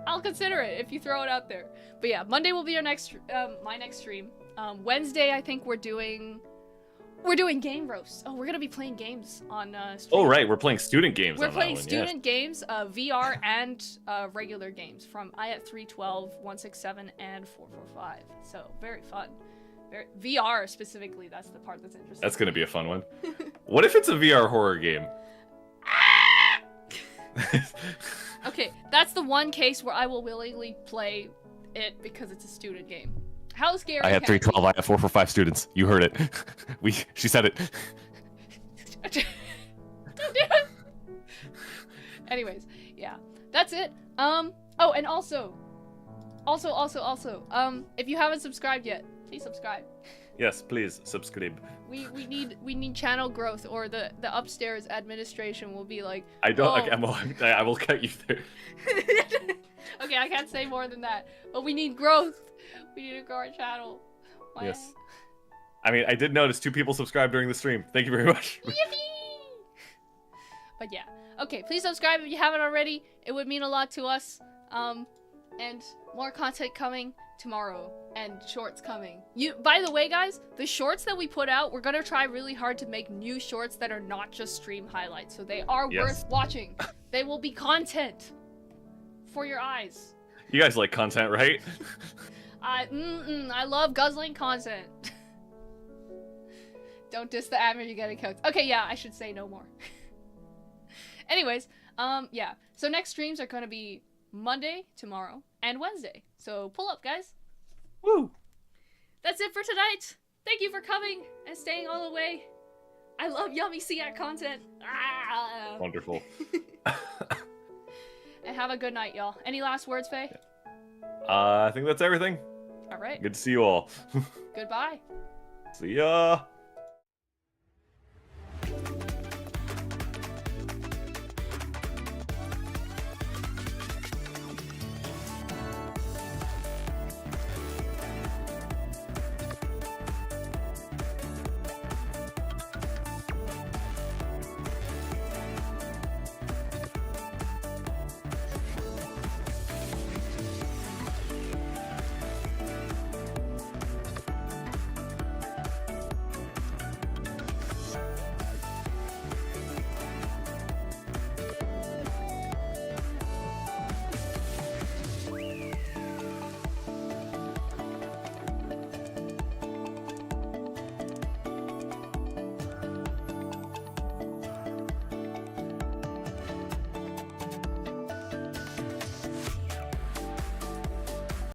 I'll consider it if you throw it out there. But yeah, Monday will be my next stream. Wednesday, I think we're doing game roasts. Oh, we're gonna be playing games on stream. Oh right, we're playing student games. We're playing student games, VR and regular games from IAT 312, 167, and 445. So very fun. VR specifically, that's the part that's interesting. That's gonna be a fun one. What if it's a VR horror game? Okay, that's the one case where I will willingly play it because it's a student game. How scary? I had 312. I have 445 students. You heard it. She said it. Anyways, yeah, that's it. Oh, and also, if you haven't subscribed yet, please subscribe. Yes, please subscribe. We need channel growth, or the upstairs administration will be like. I don't. Oh. Okay, I will cut you there. Okay, I can't say more than that. But we need growth. We need to grow our channel. Wow. Yes. I mean, I did notice 2 people subscribed during the stream. Thank you very much. Yippee! But yeah. Okay, please subscribe if you haven't already. It would mean a lot to us. And more content coming tomorrow. And shorts coming. By the way, guys, the shorts that we put out, we're gonna try really hard to make new shorts that are not just stream highlights. So they are worth watching. They will be content for your eyes. You guys like content, right? I love guzzling content. Don't diss the admin, you're getting cooked. Okay, yeah, I should say no more. Anyways, yeah. So next streams are gonna be Monday, tomorrow, and Wednesday. So pull up, guys. Woo! That's it for tonight. Thank you for coming and staying all the way. I love yummy SIAT content. Ah! Wonderful. And have a good night, y'all. Any last words, Faye? I think that's everything. All right. Good to see you all. Goodbye. See ya.